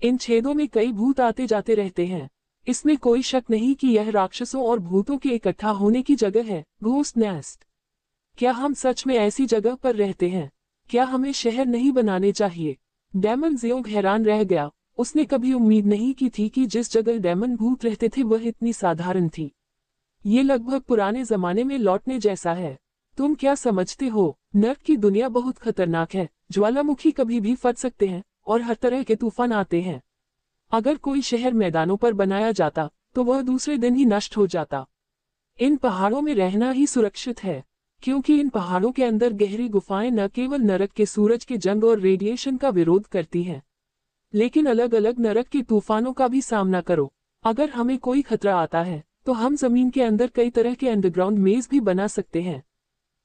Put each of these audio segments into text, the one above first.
इन छेदों में कई भूत आते जाते रहते हैं। इसमें कोई शक नहीं कि यह राक्षसों और भूतों के इकट्ठा होने की जगह है, घोस्ट नेस्ट। क्या हम सच में ऐसी जगह पर रहते हैं? क्या हमें शहर नहीं बनाने चाहिए? डेमन जियोंग हैरान रह गया। उसने कभी उम्मीद नहीं की थी कि जिस जगह डेमन भूत रहते थे वह इतनी साधारण थी। ये लगभग पुराने जमाने में लौटने जैसा है। तुम क्या समझते हो? नर्क की दुनिया बहुत खतरनाक है। ज्वालामुखी कभी भी फट सकते हैं और हर तरह के तूफान आते हैं। अगर कोई शहर मैदानों पर बनाया जाता तो वह दूसरे दिन ही नष्ट हो जाता। इन पहाड़ों में रहना ही सुरक्षित है, क्योंकि इन पहाड़ों के अंदर गहरी गुफाएं न केवल नरक के सूरज के जंग और रेडिएशन का विरोध करती हैं, लेकिन अलग अलग नरक के तूफानों का भी सामना करो। अगर हमें कोई खतरा आता है तो हम जमीन के अंदर कई तरह के अंडरग्राउंड मेज भी बना सकते हैं।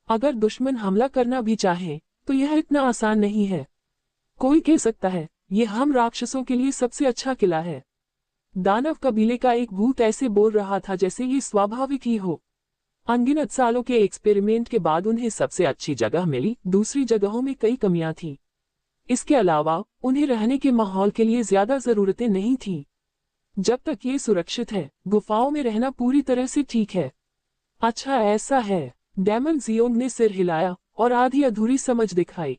अगर दुश्मन हमला करना भी चाहे तो यह इतना आसान नहीं है। कोई कह सकता है यह हम राक्षसों के लिए सबसे अच्छा किला है। दानव कबीले का एक भूत ऐसे बोल रहा था जैसे ये स्वाभाविक ही हो। अनगिनत सालों के एक्सपेरिमेंट के बाद उन्हें सबसे अच्छी जगह मिली। दूसरी जगहों में कई कमियां थीं। इसके अलावा उन्हें रहने के माहौल के लिए ज्यादा जरूरतें नहीं थीं। जब तक ये सुरक्षित है, गुफाओं में रहना पूरी तरह से ठीक है। अच्छा ऐसा है। डेमन जियोंग ने सिर हिलाया और आधी अधूरी समझ दिखाई। ...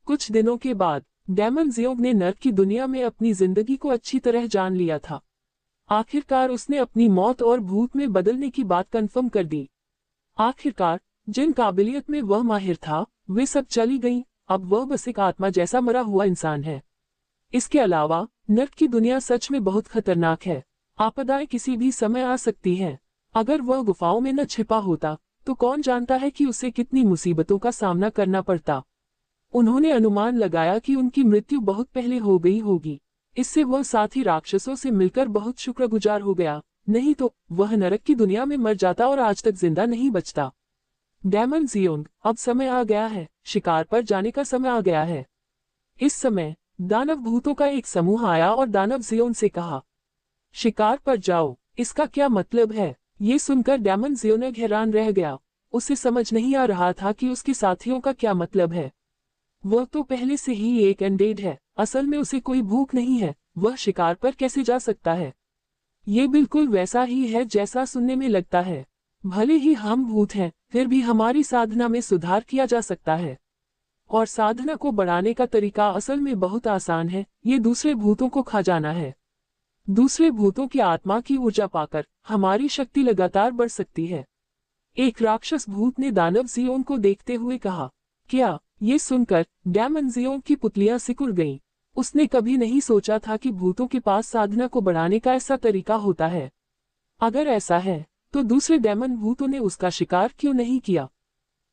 कुछ दिनों के बाद डेमन जियोंग ने नर्क की दुनिया में अपनी जिंदगी को अच्छी तरह जान लिया था। आखिरकार उसने अपनी मौत और भूत में बदलने की बात कंफर्म कर दी। आखिरकार जिन काबिलियत में वह माहिर था वे सब चली गईं। अब वह बस एक आत्मा जैसा मरा हुआ इंसान है। इसके अलावा नर्क की दुनिया सच में बहुत खतरनाक है। आपदाएं किसी भी समय आ सकती हैं। अगर वह गुफाओं में न छिपा होता तो कौन जानता है कि उसे कितनी मुसीबतों का सामना करना पड़ता। उन्होंने अनुमान लगाया कि उनकी मृत्यु बहुत पहले हो गई होगी। इससे वह साथी राक्षसों से मिलकर बहुत शुक्रगुजार हो गया, नहीं तो वह नरक की दुनिया में मर जाता और आज तक जिंदा नहीं बचता। डेमन जियोंग, अब समय आ गया है, शिकार पर जाने का समय आ गया है। इस समय दानव भूतों का एक समूह आया और दानव जियोंग से कहा, शिकार पर जाओ। इसका क्या मतलब है? ये सुनकर डेमन जियोंग हैरान रह गया। उसे समझ नहीं आ रहा था कि उसके साथियों का क्या मतलब है। वह तो पहले से ही एक अनडेड है। असल में उसे कोई भूख नहीं है, वह शिकार पर कैसे जा सकता है? ये बिल्कुल वैसा ही है जैसा सुनने में लगता है। भले ही हम भूत हैं, फिर भी हमारी साधना में सुधार किया जा सकता है। और साधना को बढ़ाने का तरीका असल में बहुत आसान है, ये दूसरे भूतों को खा जाना है। दूसरे भूतों की आत्मा की ऊर्जा पाकर हमारी शक्ति लगातार बढ़ सकती है। एक राक्षस भूत ने दानव जियोंग को देखते हुए कहा। क्या? ये सुनकर डेमन जियोंग की पुतलियां सिकुड़ गईं। उसने कभी नहीं सोचा था कि भूतों के पास साधना को बढ़ाने का ऐसा तरीका होता है। अगर ऐसा है तो दूसरे डेमन भूतों ने उसका शिकार क्यों नहीं किया?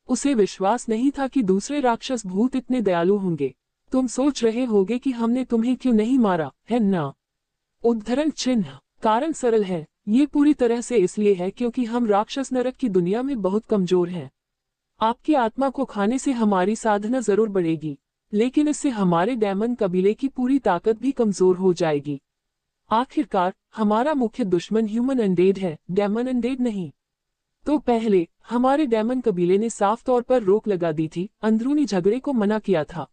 उसे विश्वास नहीं था कि दूसरे राक्षस भूत इतने दयालु होंगे। तुम सोच रहे होगे कि हमने तुम्हें क्यों नहीं मारा, है ना? उद्धरण चिन्ह। कारण सरल है, ये पूरी तरह से इसलिए है क्योंकि हम राक्षस नरक की दुनिया में बहुत कमजोर हैं। आपकी आत्मा को खाने से हमारी साधना जरूर बढ़ेगी, लेकिन इससे हमारे डेमन कबीले की पूरी ताकत भी कमजोर हो जाएगी। आखिरकार हमारा मुख्य दुश्मन ह्यूमन अनडेड है, डेमन अनडेड नहीं। तो पहले हमारे डेमन कबीले ने साफ तौर पर रोक लगा दी थी, अंदरूनी झगड़े को मना किया था।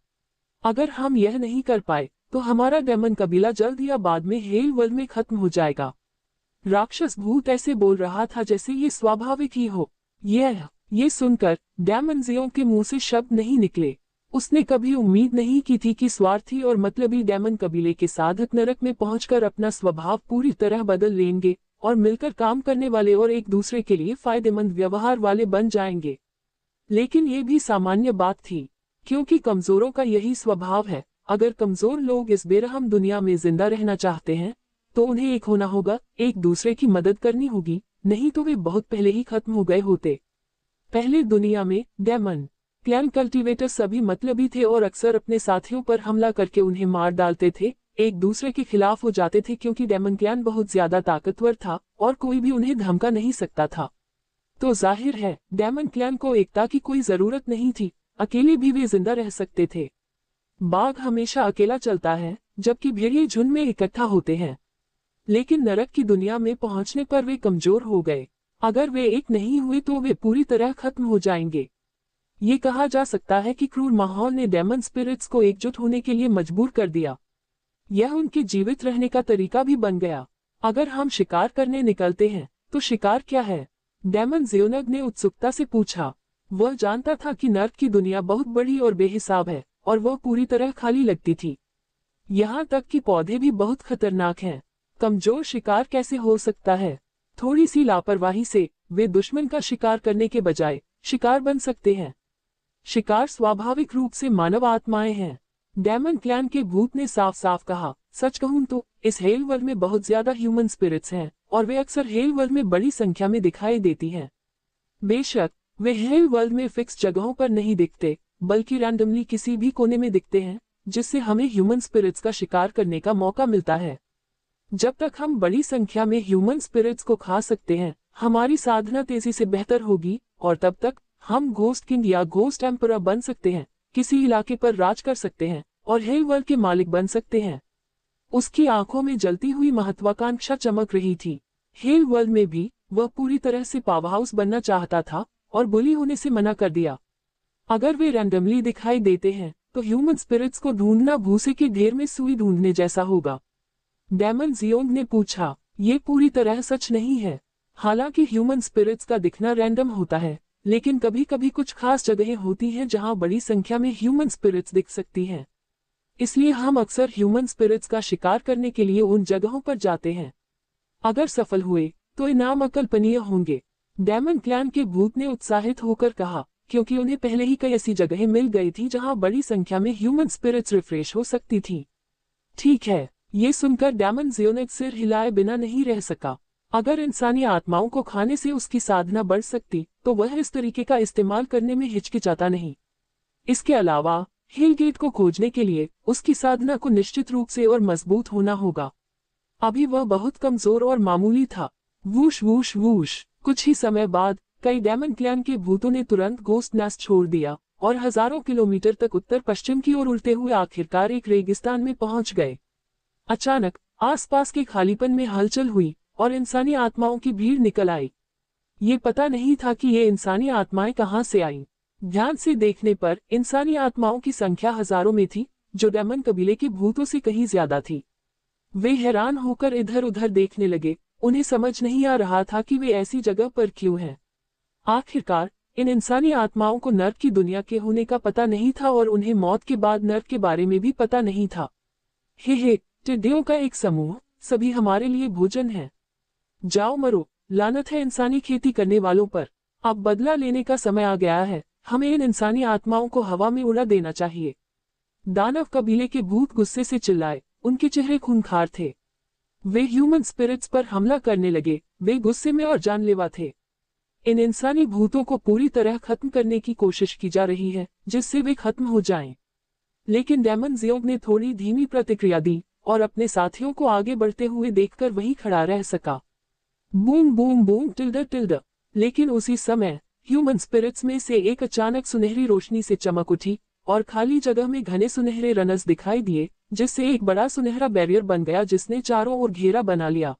अगर हम यह नहीं कर पाए तो हमारा डेमन कबीला जल्द या बाद में हेल वर्ल्ड में खत्म हो जाएगा। राक्षस भूत ऐसे बोल रहा था जैसे ये स्वाभाविक ही हो। ये सुनकर डेमन जियोंग के मुंह से शब्द नहीं निकले। उसने कभी उम्मीद नहीं की थी कि स्वार्थी और मतलबी डेमन कबीले के साधक नरक में पहुंचकर अपना स्वभाव पूरी तरह बदल लेंगे और मिलकर काम करने वाले और एक दूसरे के लिए फायदेमंद व्यवहार वाले बन जाएंगे। लेकिन ये भी सामान्य बात थी, क्योंकि कमजोरों का यही स्वभाव है। अगर कमजोर लोग इस बेरहम दुनिया में जिंदा रहना चाहते हैं तो उन्हें एक होना होगा, एक दूसरे की मदद करनी होगी, नहीं तो वे बहुत पहले ही खत्म हो गए होते। पहले दुनिया में डेमन क्लैन कल्टीवेटर सभी मतलबी थे और अक्सर अपने साथियों पर हमला करके उन्हें मार डालते थे, एक दूसरे के खिलाफ हो जाते थे क्योंकि डेमन क्लैन बहुत ज्यादा ताकतवर था और कोई भी उन्हें धमका नहीं सकता था। तो जाहिर है डेमन क्लैन को एकता की कोई जरूरत नहीं थी, अकेले भी वे जिंदा रह सकते थे। बाघ हमेशा अकेला चलता है जबकि भेड़िए झुंड में इकट्ठा होते हैं। लेकिन नरक की दुनिया में पहुंचने पर वे कमजोर हो गए। अगर वे एक नहीं हुए तो वे पूरी तरह खत्म हो जाएंगे। ये कहा जा सकता है कि क्रूर माहौल ने डेमन स्पिरिट्स को एकजुट होने के लिए मजबूर कर दिया। यह उनके जीवित रहने का तरीका भी बन गया। अगर हम शिकार करने निकलते हैं तो शिकार क्या है? डेमन ज़ियोनग ने उत्सुकता से पूछा। वह जानता था कि नर्क की दुनिया बहुत बड़ी और बेहिसाब है और वह पूरी तरह खाली लगती थी। यहाँ तक कि पौधे भी बहुत खतरनाक हैं। कमजोर शिकार कैसे हो सकता है? थोड़ी सी लापरवाही से वे दुश्मन का शिकार करने के बजाय शिकार बन सकते हैं। शिकार स्वाभाविक रूप से मानव आत्माएं हैं। डेमन क्लैन के भूत ने साफ साफ कहा। सच कहूं तो इस हेल वर्ल्ड में बहुत ज्यादा ह्यूमन स्पिरिट्स हैं और वे अक्सर हेल वर्ल्ड में बड़ी संख्या में दिखाई देती हैं। बेशक वे हेल वर्ल्ड में फिक्स जगहों पर नहीं दिखते, बल्कि रैंडमली किसी भी कोने में दिखते हैं, जिससे हमें ह्यूमन स्पिरिट्स का शिकार करने का मौका मिलता है। जब तक हम बड़ी संख्या में ह्यूमन स्पिरिट्स को खा सकते हैं, हमारी साधना तेजी से बेहतर होगी और तब तक हम घोस्ट किंग या घोस्ट एम्परर बन सकते हैं, किसी इलाके पर राज कर सकते हैं और हेल वर्ल्ड के मालिक बन सकते हैं। उसकी आंखों में जलती हुई महत्वाकांक्षा चमक रही थी। हेल वर्ल्ड में भी वह पूरी तरह से पावर हाउस बनना चाहता था और बुली होने से मना कर दिया। अगर वे रैंडमली दिखाई देते हैं तो ह्यूमन स्पिरिट्स को ढूंढना भूसे के ढेर में सुई ढूंढने जैसा होगा। डेमन ज़ियोंग ने पूछा, ये पूरी तरह सच नहीं है। हालांकि ह्यूमन स्पिरिट्स का दिखना रैंडम होता है, लेकिन कभी कभी कुछ खास जगहें होती हैं जहां बड़ी संख्या में ह्यूमन स्पिरिट्स दिख सकती हैं। इसलिए हम अक्सर ह्यूमन स्पिरिट्स का शिकार करने के लिए उन जगहों पर जाते हैं। अगर सफल हुए तो इनाम अकल्पनीय होंगे। डेमन क्लैन के भूत ने उत्साहित होकर कहा, क्योंकि उन्हें पहले ही कई ऐसी जगहें मिल गई थी जहां बड़ी संख्या में ह्यूमन स्पिरिट्स रिफ्रेश हो सकती थी। ठीक है, ये सुनकर डेमन ज़ियोनग सिर हिलाए बिना नहीं रह सका। अगर इंसानी आत्माओं को खाने से उसकी साधना बढ़ सकती तो वह इस तरीके का इस्तेमाल करने में हिचकिचाता नहीं। इसके अलावा हेल गेट को खोजने के लिए उसकी साधना को निश्चित रूप से और मजबूत होना होगा। अभी वह बहुत कमजोर और मामूली था। Whoosh whoosh whoosh. कुछ ही समय बाद कई डेमन क्लैन के भूतों ने तुरंत घोस्ट नेस्ट छोड़ दिया और हजारों किलोमीटर तक उत्तर पश्चिम की ओर उड़ते हुए आखिरकार एक रेगिस्तान में पहुंच गए। अचानक आसपास के खालीपन में हलचल हुई और इंसानी आत्माओं की भीड़ निकल आई। ये पता नहीं था कि ये इंसानी आत्माएं कहां से आईं। ध्यान से देखने पर इंसानी आत्माओं की संख्या हजारों में थी, जो डेमन कबीले के भूतों से कहीं ज्यादा थी। वे हैरान होकर इधर उधर देखने लगे। उन्हें समझ नहीं आ रहा था कि वे ऐसी जगह पर क्यों हैं। आखिरकार इन इंसानी आत्माओं को नर्क की दुनिया के होने का पता नहीं था और उन्हें मौत के बाद नर्क के बारे में भी पता नहीं था। हे टिड्डियों का एक समूह, सभी हमारे लिए भोजन है। जाओ मरो, लानत है इंसानी खेती करने वालों पर। अब बदला लेने का समय आ गया है। हमें इन इंसानी आत्माओं को हवा में उड़ा देना चाहिए। दानव कबीले के भूत गुस्से से चिल्लाए। उनके चेहरे खूंखार थे। वे ह्यूमन स्पिरिट्स पर हमला करने लगे। वे गुस्से में और जानलेवा थे। इन इंसानी भूतों को पूरी तरह खत्म करने की कोशिश की जा रही है, जिससे वे खत्म हो जाएं। लेकिन डेमन ज़ियोंग ने थोड़ी धीमी प्रतिक्रिया दी और अपने साथियों को आगे बढ़ते हुए देखकर वहीं खड़ा रह सका। बूम बूम बूम टिल्डर टिल्डर। लेकिन उसी समय ह्यूमन स्पिरिट्स में से एक अचानक सुनहरी रोशनी से चमक उठी और खाली जगह में घने सुनहरे रनस दिखाई दिए, जिससे एक बड़ा सुनहरा बैरियर बन गया जिसने चारों ओर घेरा बना लिया।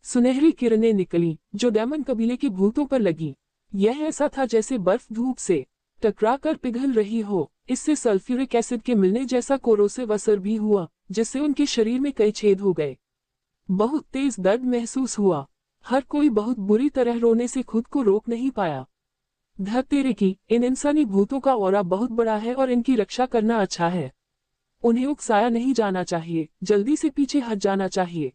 सुनहरी किरणें निकली जो डेमन कबीले के भूतों पर लगी। यह ऐसा था जैसे बर्फ धूप से टकराकर पिघल रही हो। इससे सल्फ्यूरिक एसिड के मिलने जैसा कोरोसिव असर भी हुआ, जिससे उनके शरीर में कई छेद हो गए। बहुत तेज दर्द महसूस हुआ। हर कोई बहुत बुरी तरह रोने से खुद को रोक नहीं पाया। धतेरे की, इन इंसानी भूतों का ऑरा बहुत बड़ा है और इनकी रक्षा करना अच्छा है। उन्हें उकसाया नहीं जाना चाहिए, जल्दी से पीछे हट जाना चाहिए।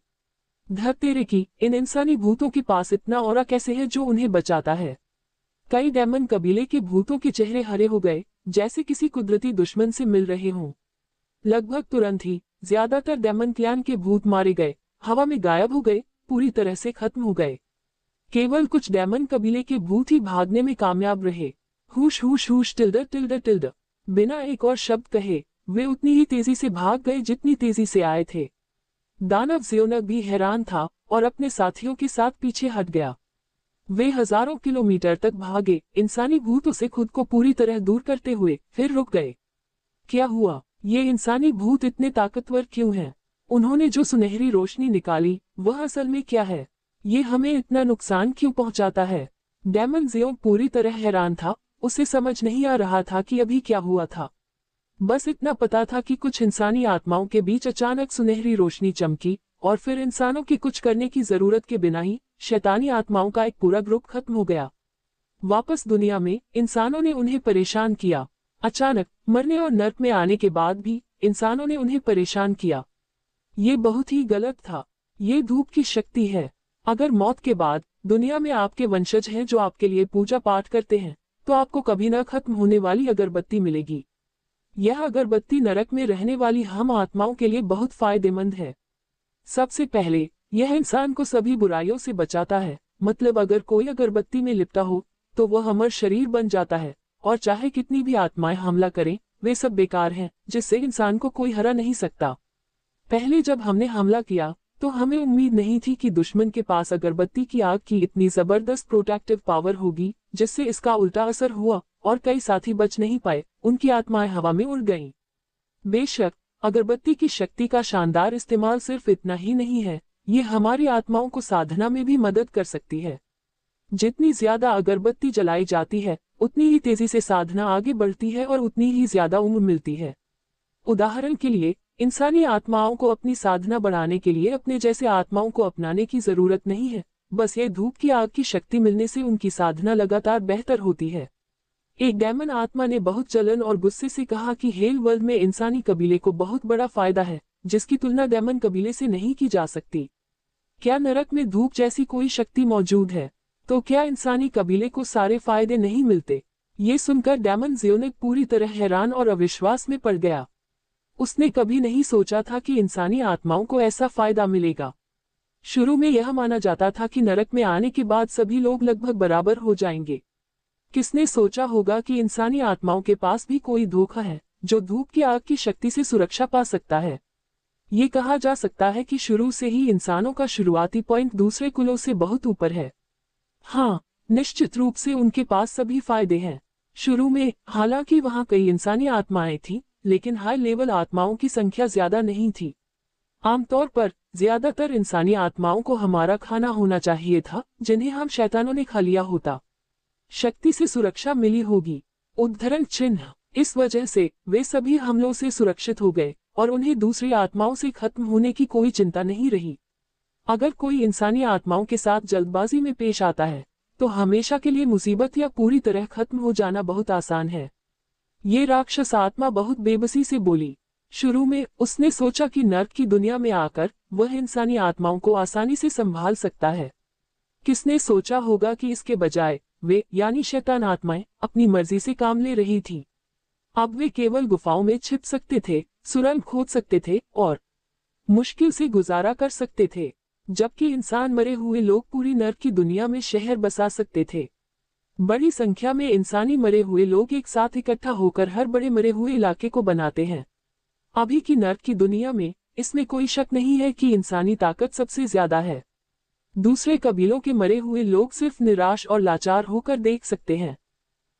धतेरे की, इन इंसानी भूतों के पास इतना ऑरा कैसे है जो उन्हें बचाता है। कई डेमन कबीले के भूतों के चेहरे हरे हो गए, जैसे किसी कुदरती दुश्मन से मिल रहे हों। लगभग तुरंत ही ज्यादातर डेमन क्लैन के भूत मारे गए, हवा में गायब हो गए, पूरी तरह से खत्म हो गए। केवल कुछ डेमन कबीले के भूत ही भागने में कामयाब रहे। हुश हुश हुश टिल्डर टिल्डर टिल्डर। बिना एक और शब्द कहे वे उतनी ही तेजी से भाग गए जितनी तेजी से आए थे। दानव ज़ियोनग भी हैरान था और अपने साथियों के साथ पीछे हट गया। वे हजारों किलोमीटर तक भागे, इंसानी भूतों से खुद को पूरी तरह दूर करते हुए, फिर रुक गए। क्या हुआ? ये इंसानी भूत इतने ताकतवर क्यों हैं? उन्होंने जो सुनहरी रोशनी निकाली वह असल में क्या है? ये हमें इतना नुकसान क्यों पहुंचाता है? डेमन ज़ियोंग पूरी तरह हैरान था। उसे समझ नहीं आ रहा था कि अभी क्या हुआ था। बस इतना पता था कि कुछ इंसानी आत्माओं के बीच अचानक सुनहरी रोशनी चमकी और फिर इंसानों के कुछ करने की जरूरत के बिना ही शैतानी आत्माओं का एक पूरा ग्रुप खत्म हो गया। वापस दुनिया में इंसानों ने उन्हें परेशान किया। अचानक मरने और नर्क में आने के बाद भी इंसानों ने उन्हें परेशान किया। ये बहुत ही गलत था। ये धूप की शक्ति है। अगर मौत के बाद दुनिया में आपके वंशज हैं जो आपके लिए पूजा पाठ करते हैं, तो आपको कभी न खत्म होने वाली अगरबत्ती मिलेगी। यह अगरबत्ती नरक में रहने वाली हम आत्माओं के लिए बहुत फायदेमंद है। सबसे पहले यह इंसान को सभी बुराइयों से बचाता है। मतलब अगर कोई अगरबत्ती में लिपटा हो तो वह अमर शरीर बन जाता है और चाहे कितनी भी आत्माएं हमला करें वे सब बेकार हैं, जिससे इंसान को कोई हरा नहीं सकता। पहले जब हमने हमला किया तो हमें उम्मीद नहीं थी कि दुश्मन के पास अगरबत्ती की आग की इतनी जबरदस्त प्रोटेक्टिव पावर होगी, जिससे इसका उल्टा असर हुआ और कई साथी बच नहीं पाए, उनकी आत्माएं हवा में उड़ गईं। बेशक अगरबत्ती की शक्ति का शानदार इस्तेमाल सिर्फ इतना ही नहीं है, ये हमारी आत्माओं को साधना में भी मदद कर सकती है। जितनी ज्यादा अगरबत्ती जलाई जाती है उतनी ही तेजी से साधना आगे बढ़ती है और उतनी ही ज्यादा उम्र मिलती है। उदाहरण के लिए इंसानी आत्माओं को अपनी साधना बढ़ाने के लिए अपने जैसे आत्माओं को अपनाने की जरूरत नहीं है, बस ये धूप की आग की शक्ति मिलने से उनकी साधना लगातार बेहतर होती है। एक डेमन आत्मा ने बहुत जलन और गुस्से से कहा कि हेल वर्ल्ड में इंसानी कबीले को बहुत बड़ा फायदा है, जिसकी तुलना डेमन कबीले से नहीं की जा सकती। क्या नरक में धूप जैसी कोई शक्ति मौजूद है, तो क्या इंसानी कबीले को सारे फायदे नहीं मिलते? ये सुनकर डेमन ज़ियोनिक पूरी तरह हैरान और अविश्वास में पड़ गया। उसने कभी नहीं सोचा था कि इंसानी आत्माओं को ऐसा फायदा मिलेगा। शुरू में यह माना जाता था कि नरक में आने के बाद सभी लोग लगभग बराबर हो जाएंगे। किसने सोचा होगा कि इंसानी आत्माओं के पास भी कोई धोखा है जो धूप की आग की शक्ति से सुरक्षा पा सकता है। ये कहा जा सकता है कि शुरू से ही इंसानों का शुरुआती पॉइंट दूसरे कुलों से बहुत ऊपर है। हाँ, निश्चित रूप से उनके पास सभी फायदे हैं। शुरू में हालांकि वहाँ कई इंसानी आत्माएं थीं, लेकिन हाई लेवल आत्माओं की संख्या ज्यादा नहीं थी। आमतौर पर ज्यादातर इंसानी आत्माओं को हमारा खाना होना चाहिए था, जिन्हें हम शैतानों ने खा लिया होता। शक्ति से सुरक्षा मिली होगी। उद्धरण चिन्ह। इस वजह से वे सभी हमलों से सुरक्षित हो गए और उन्हें दूसरी आत्माओं से खत्म होने की कोई चिंता नहीं रही। अगर कोई इंसानी आत्माओं के साथ जल्दबाजी में पेश आता है तो हमेशा के लिए मुसीबत या पूरी तरह खत्म हो जाना बहुत आसान है। ये राक्षस आत्मा बहुत बेबसी से बोली। शुरू में उसने सोचा कि नर्क की दुनिया में आकर वह इंसानी आत्माओं को आसानी से संभाल सकता है। किसने सोचा होगा कि इसके बजाय वे यानी शैतान आत्माएं अपनी मर्जी से काम ले रही थी। अब वे केवल गुफाओं में छिप सकते थे, सुरंग खोद सकते थे और मुश्किल से गुजारा कर सकते थे, जबकि इंसान मरे हुए लोग पूरी नर्क की दुनिया में शहर बसा सकते थे। बड़ी संख्या में इंसानी मरे हुए लोग एक साथ इकट्ठा होकर हर बड़े मरे हुए इलाके को बनाते हैं। अभी की नर्क की दुनिया में इसमें कोई शक नहीं है कि इंसानी ताकत सबसे ज्यादा है। दूसरे कबीलों के मरे हुए लोग सिर्फ निराश और लाचार होकर देख सकते हैं।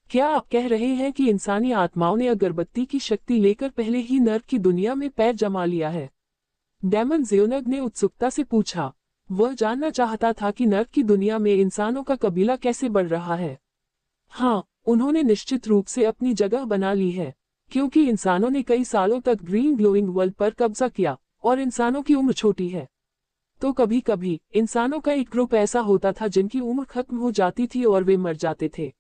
क्या आप कह रहे हैं कि इंसानी आत्माओं ने अगरबत्ती की शक्ति लेकर पहले ही नर्क की दुनिया में पैर जमा लिया है? डेमन ज़ियोनिक ने उत्सुकता से पूछा। वह जानना चाहता था कि नर्क की दुनिया में इंसानों का कबीला कैसे बढ़ रहा है। हाँ, उन्होंने निश्चित रूप से अपनी जगह बना ली है, क्योंकि इंसानों ने कई सालों तक ग्रीन ग्लोइंग वर्ल्ड पर कब्जा किया और इंसानों की उम्र छोटी है। तो कभी कभी इंसानों का एक ग्रुप ऐसा होता था जिनकी उम्र खत्म हो जाती थी और वे मर जाते थे।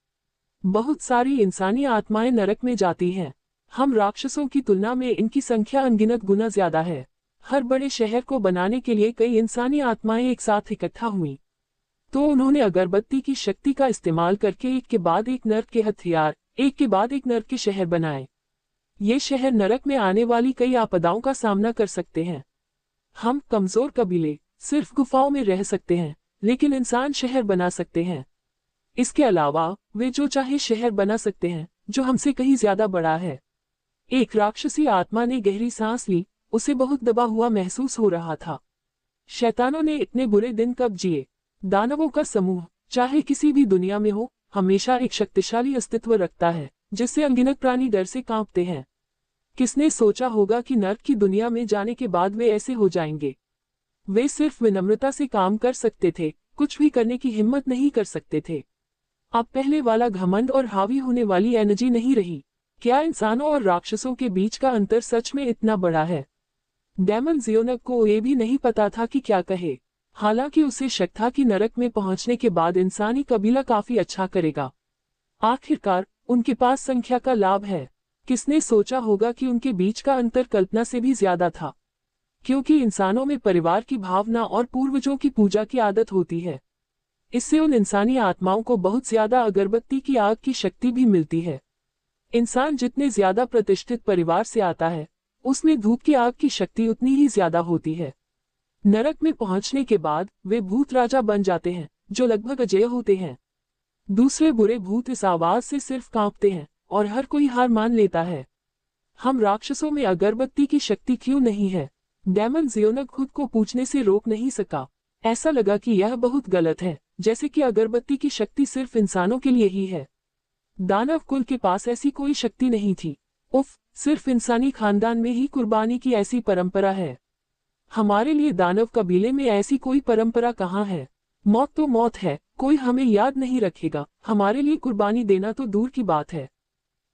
बहुत सारी इंसानी आत्माएं नरक में जाती हैं। हम राक्षसों की तुलना में इनकी संख्या अनगिनत गुना ज्यादा है। हर बड़े शहर को बनाने के लिए कई इंसानी आत्माएं एक साथ इकट्ठा हुईं। तो उन्होंने अगरबत्ती की शक्ति का इस्तेमाल करके एक के बाद एक नर्क के हथियार, एक के बाद एक नर्क के शहर बनाए। ये शहर नरक में आने वाली कई आपदाओं का सामना कर सकते हैं। हम कमजोर कबीले सिर्फ गुफाओं में रह सकते हैं, लेकिन इंसान शहर बना सकते हैं। इसके अलावा वे जो चाहे शहर बना सकते हैं, जो हमसे कहीं ज्यादा बड़ा है। एक राक्षसी आत्मा ने गहरी सांस ली, उसे बहुत दबा हुआ महसूस हो रहा था। शैतानों ने इतने बुरे दिन कब जिए? दानवों का समूह, चाहे किसी भी दुनिया में हो, हमेशा एक शक्तिशाली अस्तित्व रखता है, जिससे अनगिनत प्राणी डर से कांपते हैं। किसने सोचा होगा कि नर्क की दुनिया में जाने के बाद वे ऐसे हो जाएंगे? वे सिर्फ विनम्रता से काम कर सकते थे, कुछ भी करने की हिम्मत नहीं कर सकते थे। अब पहले वाला घमंड और हावी होने वाली एनर्जी नहीं रही। क्या इंसानों और राक्षसों के बीच का अंतर सच में इतना बड़ा है? डेमन जियोनक को ये भी नहीं पता था कि क्या कहे। हालांकि उसे शक था कि नरक में पहुंचने के बाद इंसानी कबीला काफी अच्छा करेगा। आखिरकार उनके पास संख्या का लाभ है। किसने सोचा होगा कि उनके बीच का अंतर कल्पना से भी ज्यादा था, क्योंकि इंसानों में परिवार की भावना और पूर्वजों की पूजा की आदत होती है। इससे उन इंसानी आत्माओं को बहुत ज्यादा अगरबत्ती की आग की शक्ति भी मिलती है। इंसान जितने ज्यादा प्रतिष्ठित परिवार से आता है, उसमें धूप की आग की शक्ति उतनी ही ज्यादा होती है। नरक में पहुंचने के बाद वे भूत राजा बन जाते हैं, जो लगभग अजेय होते हैं। दूसरे बुरे भूत इस आवाज से सिर्फ कांपते हैं और हर कोई हार मान लेता है। हम राक्षसों में अगरबत्ती की शक्ति क्यों नहीं है? डेमन जियोनक खुद को पूछने से रोक नहीं सका। ऐसा लगा कि यह बहुत गलत है, जैसे कि अगरबत्ती की शक्ति सिर्फ इंसानों के लिए ही है। दानव कुल के पास ऐसी कोई शक्ति नहीं थी। उफ, सिर्फ इंसानी खानदान में ही कुर्बानी की ऐसी परंपरा है। हमारे लिए दानव कबीले में ऐसी कोई परंपरा कहाँ है? मौत तो मौत है, कोई हमें याद नहीं रखेगा। हमारे लिए कुर्बानी देना तो दूर की बात है,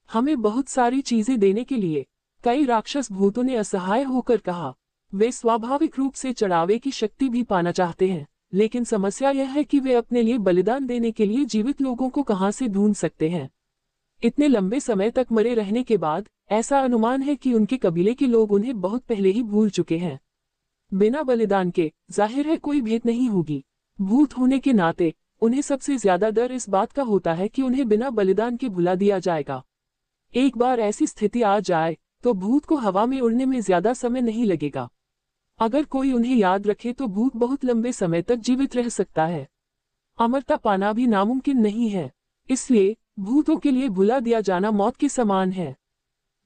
हमें बहुत सारी चीजें देने के लिए। कई राक्षस भूतों ने असहाय होकर कहा। वे स्वाभाविक रूप से चढ़ावे की शक्ति भी पाना चाहते हैं, लेकिन समस्या यह है कि वे अपने लिए बलिदान देने के लिए जीवित लोगों को कहां से ढूंढ सकते हैं। इतने लंबे समय तक मरे रहने के बाद ऐसा अनुमान है कि उनके कबीले के लोग उन्हें बहुत पहले ही भूल चुके हैं। बिना बलिदान के जाहिर है कोई भेंट नहीं होगी। भूत होने के नाते उन्हें सबसे ज्यादा डर इस बात का होता है कि उन्हें बिना बलिदान के भुला दिया जाएगा। एक बार ऐसी स्थिति आ जाए तो भूत को हवा में उड़ने में ज्यादा समय नहीं लगेगा। अगर कोई उन्हें याद रखे तो भूत बहुत लंबे समय तक जीवित रह सकता है। अमरता पाना भी नामुमकिन नहीं है, इसलिए भूतों के लिए भुला दिया जाना मौत के समान है।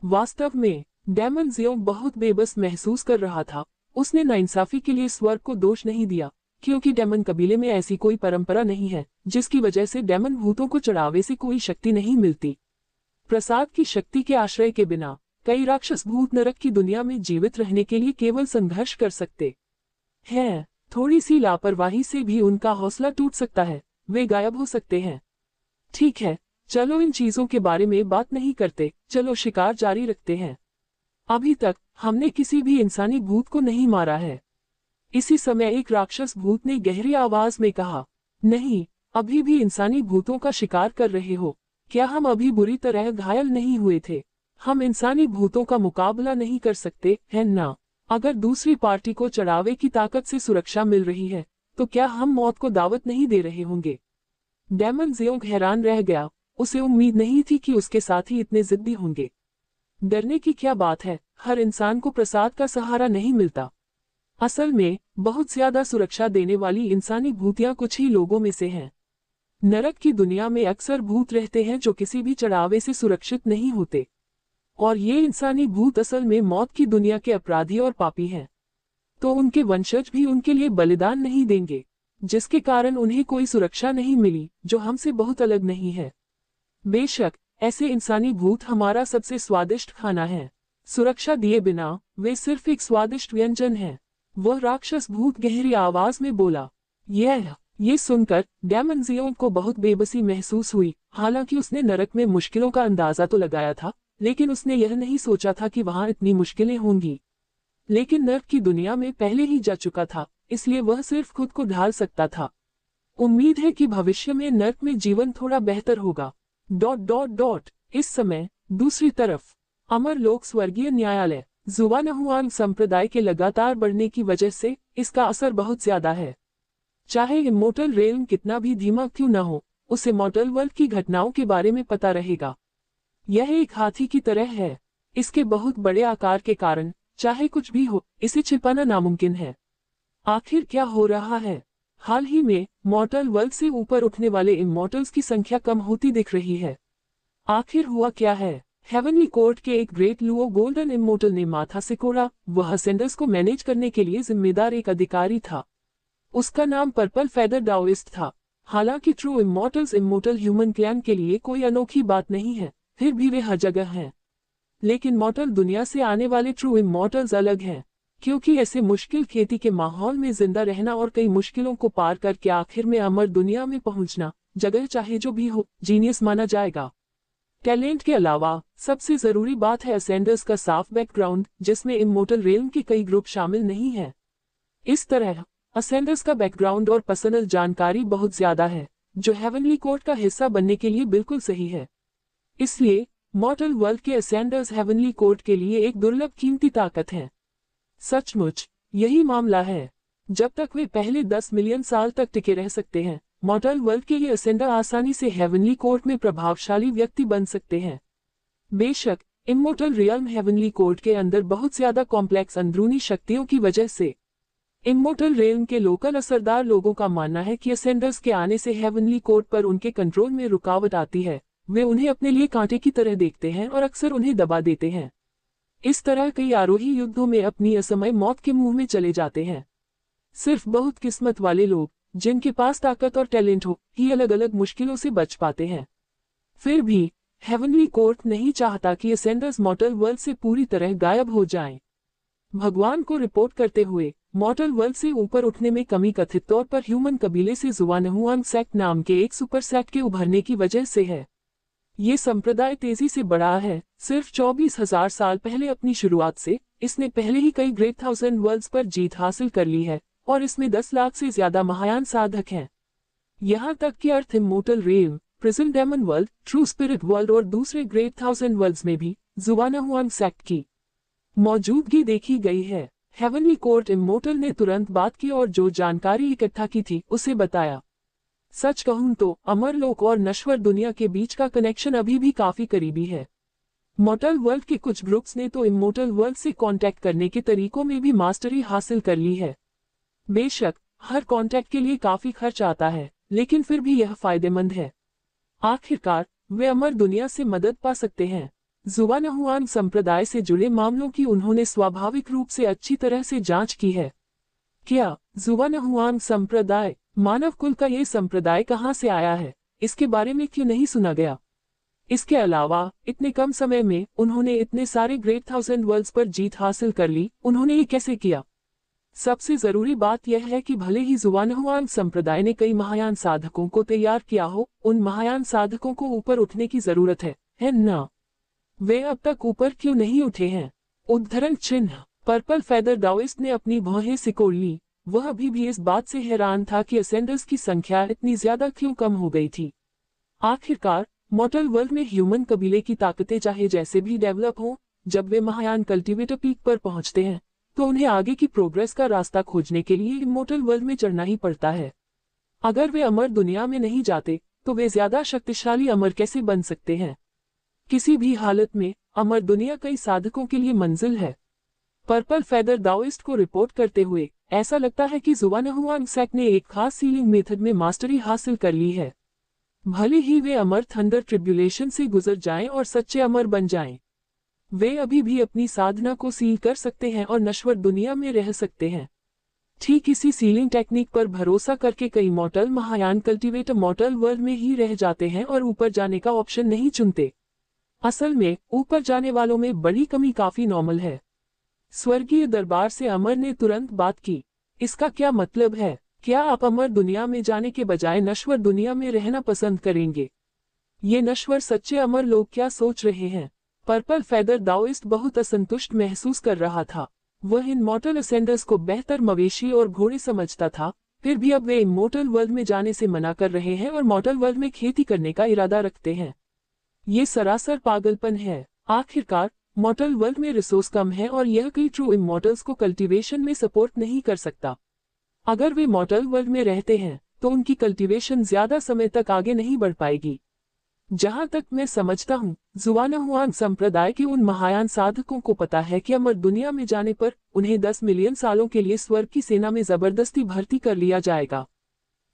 वास्तव में डेमन जियोंग बहुत बेबस महसूस कर रहा था। उसने नाइंसाफी के लिए स्वर्ग को दोष नहीं दिया, क्योंकि डेमन कबीले में ऐसी कोई परंपरा नहीं है जिसकी वजह से डेमन भूतों को चढ़ावे से कोई शक्ति नहीं मिलती। प्रसाद की शक्ति के आश्रय के बिना कई राक्षस भूत नरक की दुनिया में जीवित रहने के लिए केवल संघर्ष कर सकते हैं। थोड़ी सी लापरवाही से भी उनका हौसला टूट सकता है, वे गायब हो सकते हैं। ठीक है, चलो इन चीजों के बारे में बात नहीं करते, चलो शिकार जारी रखते हैं। अभी तक हमने किसी भी इंसानी भूत को नहीं मारा है। इसी समय एक राक्षस भूत ने गहरी आवाज में कहा, नहीं, अभी भी इंसानी भूतों का शिकार कर रहे हो? क्या हम अभी बुरी तरह घायल नहीं हुए थे? हम इंसानी भूतों का मुकाबला नहीं कर सकते हैं ना? अगर दूसरी पार्टी को चढ़ावे की ताकत से सुरक्षा मिल रही है, तो क्या हम मौत को दावत नहीं दे रहे होंगे? डेमन जियोंग हैरान रह गया। उसे उम्मीद नहीं थी कि उसके साथी इतने जिद्दी होंगे। डरने की क्या बात है, हर इंसान को प्रसाद का सहारा नहीं मिलता। असल में बहुत ज्यादा सुरक्षा देने वाली इंसानी भूतियां कुछ ही लोगों में से हैं। नरक की दुनिया में अक्सर भूत रहते हैं जो किसी भी चढ़ावे से सुरक्षित नहीं होते, और ये इंसानी भूत असल में मौत की दुनिया के अपराधी और पापी हैं। तो उनके वंशज भी उनके लिए बलिदान नहीं देंगे, जिसके कारण उन्हें कोई सुरक्षा नहीं मिली, जो हमसे बहुत अलग नहीं है। बेशक ऐसे इंसानी भूत हमारा सबसे स्वादिष्ट खाना है। सुरक्षा दिए बिना वे सिर्फ एक स्वादिष्ट व्यंजन है, वह राक्षस भूत गहरी आवाज में बोला। ये सुनकर डेमन जियोंग को बहुत बेबसी महसूस हुई। हालांकि उसने नरक में मुश्किलों का अंदाजा तो लगाया था, लेकिन उसने यह नहीं सोचा था कि वहां इतनी मुश्किलें होंगी। लेकिन नरक की दुनिया में पहले ही जा चुका था, इसलिए वह सिर्फ खुद को ढाल सकता था। उम्मीद है कि भविष्य में नरक में जीवन थोड़ा बेहतर होगा। ... इस समय दूसरी तरफ अमर लोक स्वर्गीय न्यायालय जुवानहुआंग संप्रदाय के लगातार बढ़ने की वजह से इसका असर बहुत ज्यादा है। चाहे इमोर्टल रेल्म कितना भी धीमा क्यों न हो, उसे इमोर्टल वर्ल्ड की घटनाओं के बारे में पता रहेगा। यह एक हाथी की तरह है। इसके बहुत बड़े आकार के कारण चाहे कुछ भी हो, इसे छिपाना नामुमकिन है। आखिर क्या हो रहा है? हाल ही में मॉर्टल वर्ल्ड से ऊपर उठने वाले इमॉर्टल्स की संख्या कम होती दिख रही है। आखिर हुआ क्या है? हेवनली कोर्ट के एक ग्रेट लुओ गोल्डन इमॉर्टल ने माथा सिकोड़ा। वह असेंडर्स को मैनेज करने के लिए जिम्मेदार एक अधिकारी था। उसका नाम पर्पल फेदर डाओइस्ट था। हालांकि true immortals immortal human clan के लिए कोई अनोखी बात नहीं है, फिर भी वे हर जगह हैं। लेकिन मॉर्टल दुनिया से आने वाले ट्रू इमॉर्टल्स अलग हैं, क्योंकि ऐसे मुश्किल खेती के माहौल में जिंदा रहना और कई मुश्किलों को पार करके आखिर में अमर दुनिया में पहुंचना, जगह चाहे जो भी हो, जीनियस माना जाएगा। टैलेंट के अलावा सबसे जरूरी बात है असेंडर्स का साफ बैकग्राउंड, जिसमें इमोर्टल रेल्म के कई ग्रुप शामिल नहीं हैं। इस तरह असेंडर्स का बैकग्राउंड और पर्सनल जानकारी बहुत ज्यादा है, जो हेवनली कोर्ट का हिस्सा बनने के लिए बिल्कुल सही है। इसलिए मॉर्टल वर्ल्ड के असेंडर्स हेवनली कोर्ट के लिए एक दुर्लभ कीमती ताकत हैं। सचमुच यही मामला है। जब तक वे पहले 10 मिलियन साल तक टिके रह सकते हैं, मॉर्टल वर्ल्ड के ये असेंडर आसानी से हेवनली कोर्ट में प्रभावशाली व्यक्ति बन सकते हैं। बेशक इमोर्टल रियल्म हेवनली कोर्ट के अंदर बहुत ज्यादा कॉम्प्लेक्स अंदरूनी शक्तियों की वजह से इमोर्टल रेल्म के लोकल असरदार लोगों का मानना है कि असेंडर्स के आने से हेवनली कोर्ट पर उनके कंट्रोल में रुकावट आती है। वे उन्हें अपने लिए कांटे की तरह देखते हैं और अक्सर उन्हें दबा देते हैं। इस तरह कई आरोही युद्धों में अपनी असमय मौत के मुंह में चले जाते हैं। सिर्फ बहुत किस्मत वाले लोग, जिनके पास ताकत और टैलेंट हो, ही अलग अलग मुश्किलों से बच पाते हैं। फिर भी हेवनली कोर्ट नहीं चाहता कि असेंडर्स मॉर्टल वर्ल्ड से पूरी तरह गायब हो जाएं। भगवान को रिपोर्ट करते हुए मॉर्टल वर्ल्ड से ऊपर उठने में कमी कथित तौर पर ह्यूमन कबीले से जुवानहुआंग सेक्ट नाम के एक सुपर सेक्ट के उभरने की वजह से है। ये संप्रदाय तेजी से बढ़ा है। सिर्फ 24,000 साल पहले अपनी शुरुआत से इसने पहले ही कई ग्रेट 1000 वर्ल्ड्स पर जीत हासिल कर ली है और इसमें 10 लाख से ज्यादा महायान साधक हैं। यहाँ तक कि earth immortal realm, prison demon world, true spirit world और दूसरे ग्रेट 1000 वर्ल्ड्स में भी जुवानहुआंग सेक्ट की मौजूदगी देखी गई है। हेवनली कोर्ट इमोर्टल ने तुरंत बात की और जो जानकारी इकट्ठा की थी उसे बताया। सच कहूं तो अमरलोक और नश्वर दुनिया के बीच का कनेक्शन अभी भी काफी करीबी है। मॉर्टल वर्ल्ड के कुछ ग्रुप्स ने तो इमोर्टल वर्ल्ड से कांटेक्ट करने के तरीकों में भी मास्टरी हासिल कर ली है। बेशक हर कांटेक्ट के लिए काफी खर्च आता है, लेकिन फिर भी यह फायदेमंद है। आखिरकार वे अमर दुनिया से मदद पा सकते हैं। जुवानहुआंग संप्रदाय से जुड़े मामलों की उन्होंने स्वाभाविक रूप से अच्छी तरह से जांच की है। क्या जुवानहुआंग संप्रदाय, मानव कुल का ये संप्रदाय कहाँ से आया है, इसके बारे में क्यों नहीं सुना गया? इसके अलावा इतने कम समय में उन्होंने इतने सारे ग्रेट 1000 वर्ल्ड्स पर जीत हासिल कर ली, उन्होंने ये कैसे किया? सबसे जरूरी बात यह है कि भले ही जुवानहुआंग संप्रदाय ने कई महायान साधकों को तैयार किया हो, उन महायान साधकों को ऊपर उठने की जरूरत है ना? वे अब तक ऊपर क्यों नहीं उठे हैं? उद्धरण चिन्ह। पर्पल फेदर डाओइस्ट ने अपनी भौहें सिकोड़ ली। वह अभी भी इस बात से हैरान था कि असेंडर्स की संख्या इतनी ज्यादा क्यों कम हो गई थी। आखिरकार मॉर्टल वर्ल्ड में ह्यूमन कबीले की ताकतें चाहे जैसे भी डेवलप हों, जब वे महायान कल्टीवेटर पीक पर पहुंचते हैं तो उन्हें आगे की प्रोग्रेस का रास्ता खोजने के लिए इमोर्टल वर्ल्ड में चढ़ना ही पड़ता है। अगर वे अमर दुनिया में नहीं जाते तो वे ज्यादा शक्तिशाली अमर कैसे बन सकते हैं? किसी भी हालत में अमर दुनिया कई साधकों के लिए मंजिल है। पर्पल फेदर दाओइस्ट को रिपोर्ट करते हुए ऐसा लगता है कि जुवानहुआंग सेक्ट ने एक खास सीलिंग मेथड में मास्टरी हासिल कर ली है। भले ही वे अमर थंडर ट्रिब्यूलेशन से गुजर जाएं और सच्चे अमर बन जाएं, वे अभी भी अपनी साधना को सील कर सकते हैं और नश्वर दुनिया में रह सकते हैं। ठीक इसी सीलिंग टेक्निक पर भरोसा करके कई मॉर्टल महायान कल्टीवेटर मॉर्टल वर्ल्ड में ही रह जाते हैं और ऊपर जाने का ऑप्शन नहीं चुनते। असल में ऊपर जाने वालों में बड़ी कमी काफी नॉर्मल है। स्वर्गीय दरबार से अमर ने तुरंत बात की। इसका क्या मतलब है? क्या आप अमर दुनिया में जाने के बजाय नश्वर दुनिया में रहना पसंद करेंगे? ये नश्वर सच्चे अमर लोग क्या सोच रहे हैं? पर्पल फेदर दाओइस्ट बहुत असंतुष्ट महसूस कर रहा था। वह इन मॉर्टल असेंडर्स को बेहतर मवेशी और घोड़े समझता था, फिर भी अब वे इमोर्टल वर्ल्ड में जाने से मना कर रहे हैं और मॉर्टल वर्ल्ड में खेती करने का इरादा रखते हैं। ये सरासर पागलपन है। आखिरकार मॉर्टल वर्ल्ड में रिसोर्स कम है और यह कई ट्रू इमॉर्टल्स को कल्टीवेशन में सपोर्ट नहीं कर सकता। अगर वे मॉर्टल वर्ल्ड में रहते हैं तो उनकी कल्टीवेशन ज्यादा समय तक आगे नहीं बढ़ पाएगी। जहां तक मैं समझता हूं, जुवानहुआंग संप्रदाय के उन महायान साधकों को पता है कि अमर दुनिया में जाने पर उन्हें 10 मिलियन सालों के लिए स्वर्ग की सेना में जबरदस्ती भर्ती कर लिया जाएगा।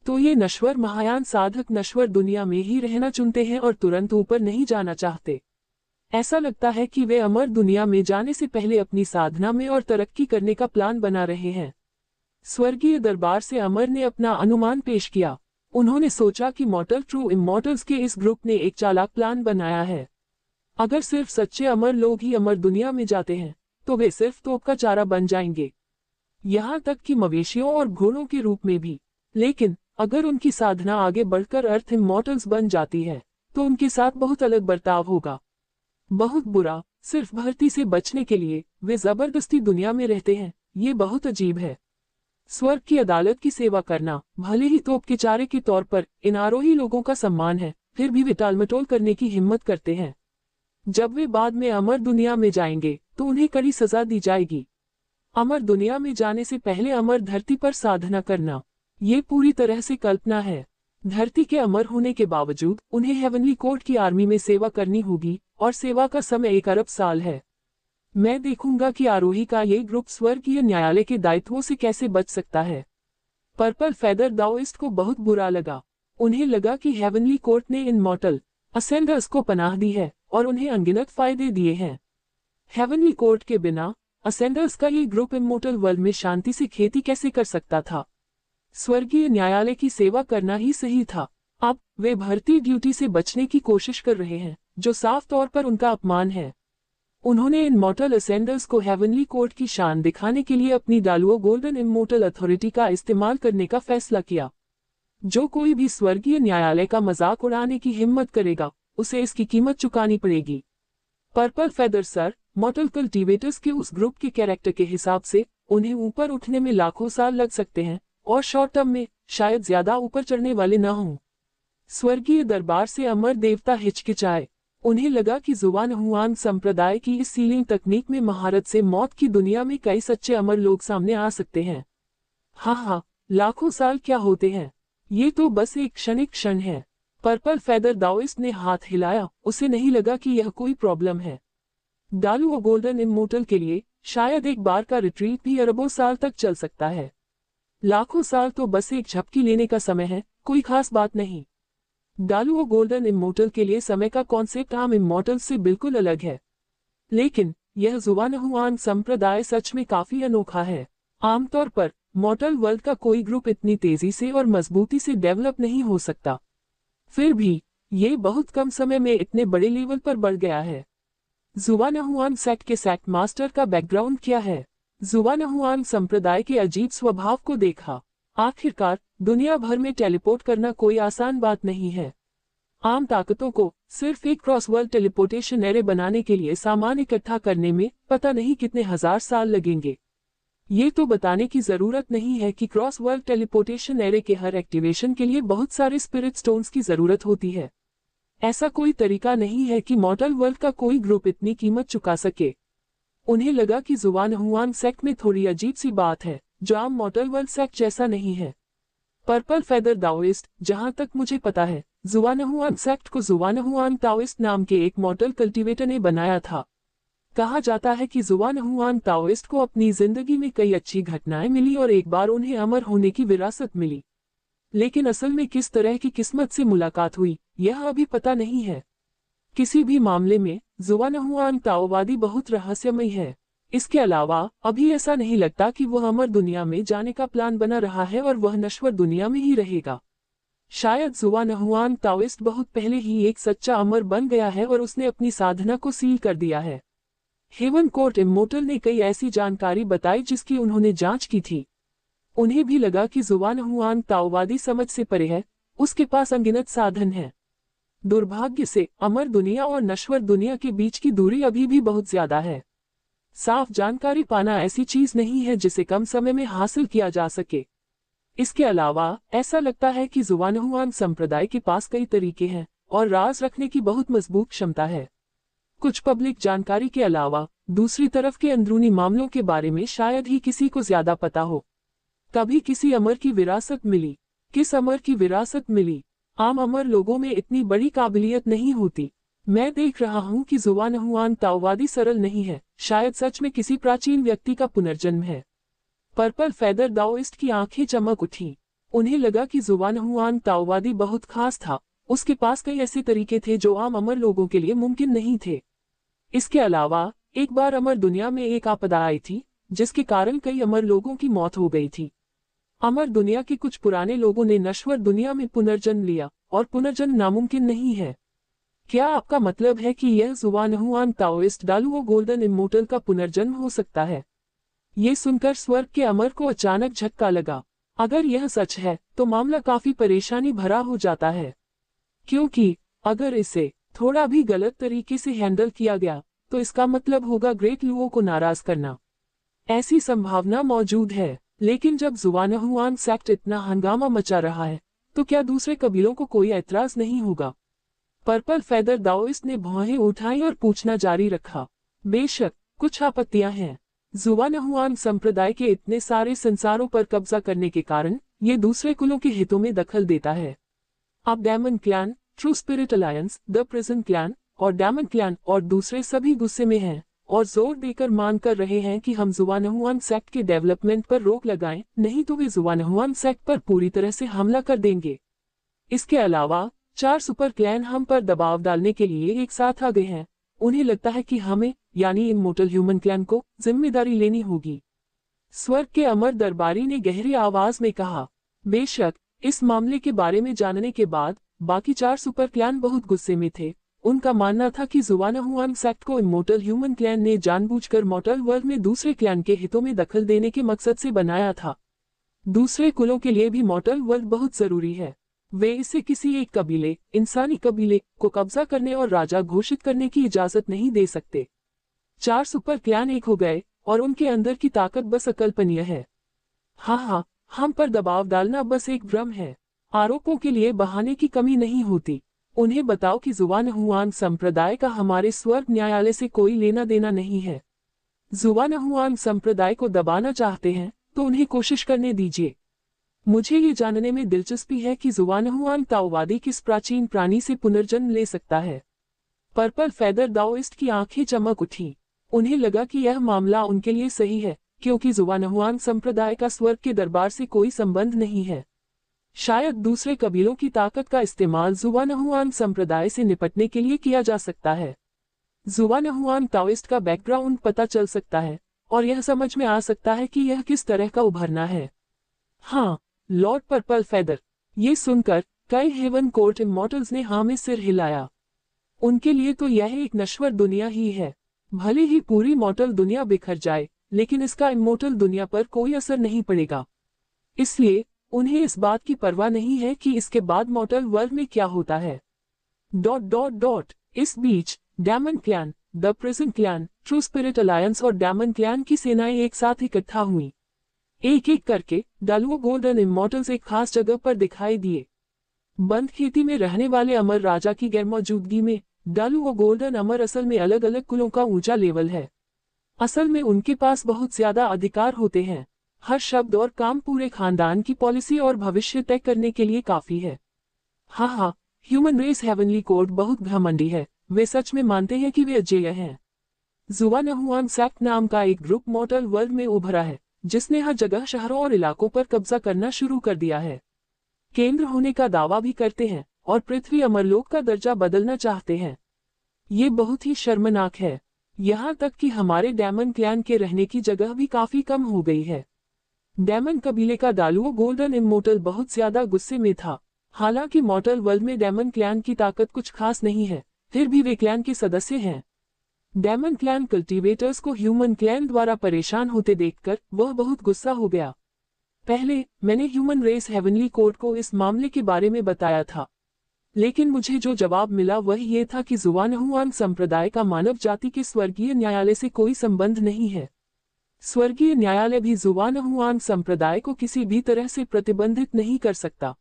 तो ये नश्वर महायान साधक नश्वर दुनिया में ही रहना चुनते हैं और तुरंत ऊपर नहीं जाना चाहते। ऐसा लगता है कि वे अमर दुनिया में जाने से पहले अपनी साधना में और तरक्की करने का प्लान बना रहे हैं। स्वर्गीय दरबार से अमर ने अपना अनुमान पेश किया। उन्होंने सोचा कि मॉर्टल ट्रू इमॉर्टल्स के इस ग्रुप ने एक चालाक प्लान बनाया है। अगर सिर्फ सच्चे अमर लोग ही अमर दुनिया में जाते हैं तो वे सिर्फ तोप का चारा बन जाएंगे, यहाँ तक कि मवेशियों और घोड़ों के रूप में भी। लेकिन अगर उनकी साधना आगे बढ़कर अर्थ इमॉर्टल्स बन जाती है तो उनके साथ बहुत अलग बर्ताव होगा। बहुत बुरा। सिर्फ भर्ती से बचने के लिए वे जबरदस्ती दुनिया में रहते हैं। ये बहुत अजीब है। स्वर्ग की अदालत की सेवा करना भले ही तोप के चारे के तौर पर इन आरोही लोगों का सम्मान है, फिर भी वे टालमटोल करने की हिम्मत करते हैं। जब वे बाद में अमर दुनिया में जाएंगे तो उन्हें कड़ी सजा दी जाएगी। अमर दुनिया में जाने से पहले अमर धरती पर साधना करना, ये पूरी तरह से कल्पना है। धरती के अमर होने के बावजूद उन्हें हेवनली कोर्ट की आर्मी में सेवा करनी होगी और सेवा का समय 1 अरब साल है। मैं देखूंगा कि आरोही का ये ग्रुप स्वर्गीय न्यायालय के दायित्वों से कैसे बच सकता है। पर्पल फेदर दाओइस्ट को बहुत बुरा लगा। उन्हें लगा कि हेवनली कोर्ट ने इनमॉर्टल असेंडर्स को पनाह दी है और उन्हें अनगिनत फायदे दिए हैं। हेवनली कोर्ट के बिना असेंडर्स का ये ग्रुप इमोर्टल वर्ल्ड में शांति से खेती कैसे कर सकता था। स्वर्गीय न्यायालय की सेवा करना ही सही था। अब वे भर्ती ड्यूटी से बचने की कोशिश कर रहे हैं, जो साफ तौर पर उनका अपमान है। उन्होंने इमोर्टल असेंडर्स को हेवनली कोर्ट की शान दिखाने के लिए अपनी डालुओ गोल्डन इमोर्टल अथॉरिटी का इस्तेमाल करने का फैसला किया। जो कोई भी स्वर्गीय न्यायालय का मजाक उड़ाने की हिम्मत करेगा, उसे इसकी कीमत चुकानी पड़ेगी। पर्पल फेदर सर मॉर्टल कल्टीवेटर्स के उस ग्रुप के कैरेक्टर के हिसाब से उन्हें ऊपर उठने में लाखों साल लग सकते हैं और शॉर्ट टर्म में शायद ज्यादा ऊपर चढ़ने वाले न हों। स्वर्गीय दरबार से अमर देवता हिचकिचाए। उन्हें लगा कि जुबान हुआन संप्रदाय की इस सीलिंग तकनीक में महारत से मौत की दुनिया में कई सच्चे अमर लोग सामने आ सकते हैं। हाँ, लाखों साल क्या होते हैं, ये तो बस एक क्षणिक क्षण है। पर्पल फेदर दाओइस्ट ने हाथ हिलाया। उसे नहीं लगा कि यह कोई प्रॉब्लम है। डालू और गोल्डन इमोर्टल के लिए शायद एक बार का रिट्रीट भी अरबों साल तक चल सकता है। लाखों साल तो बस एक झपकी लेने का समय है, कोई खास बात नहीं। डालू और गोल्डन इमोर्टल के लिए समय का कॉन्सेप्ट आम इमोर्टल से बिल्कुल अलग है। लेकिन यह जुबान हुआन संप्रदाय सच में काफी अनोखा है। आमतौर पर मॉर्टल वर्ल्ड का कोई ग्रुप इतनी तेजी से और मजबूती से डेवलप नहीं हो सकता। फिर भी ये बहुत कम समय में इतने बड़े लेवल पर बढ़ गया है। जुबान हुआन सेक्ट के सेक्ट मास्टर का बैकग्राउंड क्या है। जुबान हुआन संप्रदाय के अजीब स्वभाव को देखा। आखिरकार दुनिया भर में टेलीपोर्ट करना कोई आसान बात नहीं है। आम ताकतों को सिर्फ एक क्रॉस वर्ल्ड टेलीपोर्टेशन एरे बनाने के लिए सामान इकट्ठा करने में पता नहीं कितने हजार साल लगेंगे। ये तो बताने की जरूरत नहीं है कि क्रॉस वर्ल्ड टेलीपोर्टेशन एरे के हर एक्टिवेशन के लिए बहुत सारे स्पिरिट स्टोन्स की जरूरत होती है। ऐसा कोई तरीका नहीं है कि मॉर्टल वर्ल्ड का कोई ग्रुप इतनी कीमत चुका सके। उन्हें लगा कि जुबान हुआन सेक्ट में थोड़ी अजीब सी बात है, जो आम मॉर्टल वर्ल्ड सेक्ट जैसा नहीं है। पर्पल फेदर दाओइस्ट, जहां तक मुझे पता है, जुबान हुआन सेक्ट को जुबान हुआन ताओइस्ट नाम के एक मॉर्टल कल्टीवेटर ने बनाया था। कहा जाता है कि जुबान हुआन ताओइस्ट को अपनी जिंदगी में कई अच्छी घटनाएं मिली और एक बार उन्हें अमर होने की विरासत मिली। लेकिन असल में किस तरह की किस्मत से मुलाकात हुई, यह अभी पता नहीं है। किसी भी मामले में जुबान हुआन ताओवादी बहुत रहस्यमय है। इसके अलावा अभी ऐसा नहीं लगता कि वह अमर दुनिया में जाने का प्लान बना रहा है और वह नश्वर दुनिया में ही रहेगा। शायद जुबान हुआन ताओइस्ट बहुत पहले ही एक सच्चा अमर बन गया है और उसने अपनी साधना को सील कर दिया है। हेवन कोर्ट इमोर्टल ने कई ऐसी जानकारी बताई जिसकी उन्होंने जांच की थी। उन्हें भी लगा कि जुबान हुआन ताओवादी समझ से परे है, उसके पास अनगिनत साधन है। दुर्भाग्य से अमर दुनिया और नश्वर दुनिया के बीच की दूरी अभी भी बहुत ज्यादा है। साफ जानकारी पाना ऐसी चीज नहीं है जिसे कम समय में हासिल किया जा सके। इसके अलावा ऐसा लगता है कि जुबान हुआन संप्रदाय के पास कई तरीके हैं और राज रखने की बहुत मजबूत क्षमता है। कुछ पब्लिक जानकारी के अलावा दूसरी तरफ के अंदरूनी मामलों के बारे में शायद ही किसी को ज्यादा पता हो। कभी किसी अमर की विरासत मिली। किस अमर की विरासत मिली? आम अमर लोगों में इतनी बड़ी काबिलियत नहीं होती। मैं देख रहा हूँ कि जुबान हुआन ताओवादी सरल नहीं है, शायद सच में किसी प्राचीन व्यक्ति का पुनर्जन्म है। पर्पल फेदर दाओइस्ट की आंखें चमक उठी। उन्हें लगा कि जुबान हुआन ताओवादी बहुत खास था। उसके पास कई ऐसे तरीके थे जो आम अमर लोगों के लिए मुमकिन नहीं थे। इसके अलावा एक बार अमर दुनिया में एक आपदा आई थी, जिसके कारण कई अमर लोगों की मौत हो गई थी। अमर दुनिया के कुछ पुराने लोगों ने नश्वर दुनिया में पुनर्जन्म लिया और पुनर्जन्म नामुमकिन नहीं है। क्या आपका मतलब है कि यह जुबान हुआन ताओइस्ट डालू और गोल्डन इमोर्टल का पुनर्जन्म हो सकता है? ये सुनकर स्वर्ग के अमर को अचानक झटका लगा। अगर यह सच है तो मामला काफी परेशानी भरा हो जाता है, क्योंकि अगर इसे थोड़ा भी गलत तरीके से हैंडल किया गया तो इसका मतलब होगा ग्रेट लुओ को नाराज करना। ऐसी संभावना मौजूद है, लेकिन जब जुआनहुआन सेक्ट इतना हंगामा मचा रहा है तो क्या दूसरे कबीलों को कोई ऐतराज नहीं होगा? पर्पल फेदर दाओइस्ट ने भौहें उठाई और पूछना जारी रखा। बेशक कुछ आपत्तियां हैं। जुआनहुआन संप्रदाय के इतने सारे संसारों पर कब्जा करने के कारण ये दूसरे कुलों के हितों में दखल देता है। अब Demon clan, true spirit Alliance, the prison Clan और डेमन क्लैन और दूसरे सभी गुस्से में हैं और जोर देकर मांग कर रहे हैं कि हम जुआनहुआन सेक्ट के डेवलपमेंट पर रोक लगाएं, नहीं तो वे जुआनहुआन सेक्ट पर पूरी तरह से हमला कर देंगे। इसके अलावा 4 सुपर क्लैन हम पर दबाव डालने के लिए एक साथ आ गए हैं। उन्हें लगता है कि हमें यानी इमोर्टल ह्यूमन क्लैन को जिम्मेदारी लेनी होगी। स्वर्ग के अमर दरबारी ने गहरी आवाज में कहा। बेशक इस मामले के बारे में जानने के बाद बाकी 4 सुपर क्लैन बहुत गुस्से में थे। उनका मानना था कि जुआनहुआन सेक्ट को इमोर्टल ह्यूमन क्लैन ने जानबूझकर मॉर्टल वर्ल्ड में दूसरे क्लैन के हितों में दखल देने के मकसद से बनाया था। दूसरे कुलों के लिए भी मॉर्टल वर्ल्ड बहुत जरूरी है। वे इसे किसी एक कबीले, इंसानी कबीले को कब्जा करने और राजा घोषित करने की इजाजत नहीं दे सकते। 4 सुपर क्लैन एक हो गए और उनके अंदर की ताकत बस अकल्पनीय है। हाँ, हम पर दबाव डालना बस एक भ्रम है। आरोपों के लिए बहाने की कमी नहीं होती। उन्हें बताओ कि जुआनहुआन संप्रदाय का हमारे स्वर्ग न्यायालय से कोई लेना देना नहीं है। जुआनहुआन संप्रदाय को दबाना चाहते हैं तो उन्हें कोशिश करने दीजिए। मुझे ये जानने में दिलचस्पी है कि जुआनहुआन ताओवादी किस प्राचीन प्राणी से पुनर्जन्म ले सकता है। पर्पल फेदर दाओइस्ट की आंखें चमक उठी। उन्हें लगा कि यह मामला उनके लिए सही है, क्योंकि जुआनहुआन संप्रदाय का स्वर्ग के दरबार से कोई संबंध नहीं है। शायद दूसरे कबीलों की ताकत का इस्तेमाल जुआनहुआन संप्रदाय से निपटने के लिए किया जा सकता है। जुआनहुआन ताओइस्ट का बैकग्राउंड पता चल सकता है और यह समझ में आ सकता है कि यह किस तरह का उभरना है। हाँ, लॉर्ड पर्पल फेदर। ये सुनकर कई हेवन कोर्ट इमॉर्टल्स ने हाँ में सिर हिलाया। उनके लिए तो यह एक नश्वर दुनिया ही है। भले ही पूरी मॉर्टल दुनिया बिखर जाए, लेकिन इसका इमॉर्टल दुनिया पर कोई असर नहीं पड़ेगा। इसलिए उन्हें इस बात की परवाह नहीं है कि इसके बाद मॉर्टल वर्ल्ड में क्या होता है। ... इस बीच demon clan, the prison clan, true spirit alliance और डेमन क्लैन की सेनाएं एक साथ इकट्ठा हुईं। एक एक करके डालुओ गोल्डन इमॉर्टल्स एक खास जगह पर दिखाई दिए। बंद खेती में रहने वाले अमर राजा की गैरमौजूदगी में डालुओ गोल्डन अमर असल में अलग अलग कुलों का ऊंचा लेवल है। असल में उनके पास बहुत ज्यादा अधिकार होते हैं। हर शब्द और काम पूरे खानदान की पॉलिसी और भविष्य तय करने के लिए काफी है। हाँ, ह्यूमन रेस हेवनली कोड बहुत घमंडी है। वे सच में मानते हैं कि वे अजेय हैं। जुआनहुआन सेक्ट नाम का एक ग्रुप मॉर्टल वर्ल्ड में उभरा है, जिसने हर जगह शहरों और इलाकों पर कब्जा करना शुरू कर दिया है। केंद्र होने का दावा भी करते हैं और पृथ्वी अमरलोक का दर्जा बदलना चाहते हैं। ये बहुत ही शर्मनाक है। यहाँ तक कि हमारे डेमन क्लैन के रहने की जगह भी काफी कम हो गई है। डेमन कबीले का डालुओ गोल्डन इमॉर्टल बहुत ज्यादा गुस्से में था। हालांकि मॉर्टल वर्ल्ड में डेमन क्लैन की ताकत कुछ खास नहीं है, फिर भी वे क्लैन के सदस्य हैं। डेमन क्लैन कल्टीवेटर्स को ह्यूमन क्लैन द्वारा परेशान होते देखकर वह बहुत गुस्सा हो गया। पहले मैंने ह्यूमन रेस हेवनली कोर्ट को इस मामले के बारे में बताया था, लेकिन मुझे जो जवाब मिला वह ये था कि जुआनहुआन संप्रदाय का मानव जाति के स्वर्गीय न्यायालय से कोई संबंध नहीं है। स्वर्गीय न्यायालय भी जुआनहुआन संप्रदाय को किसी भी तरह से प्रतिबंधित नहीं कर सकता।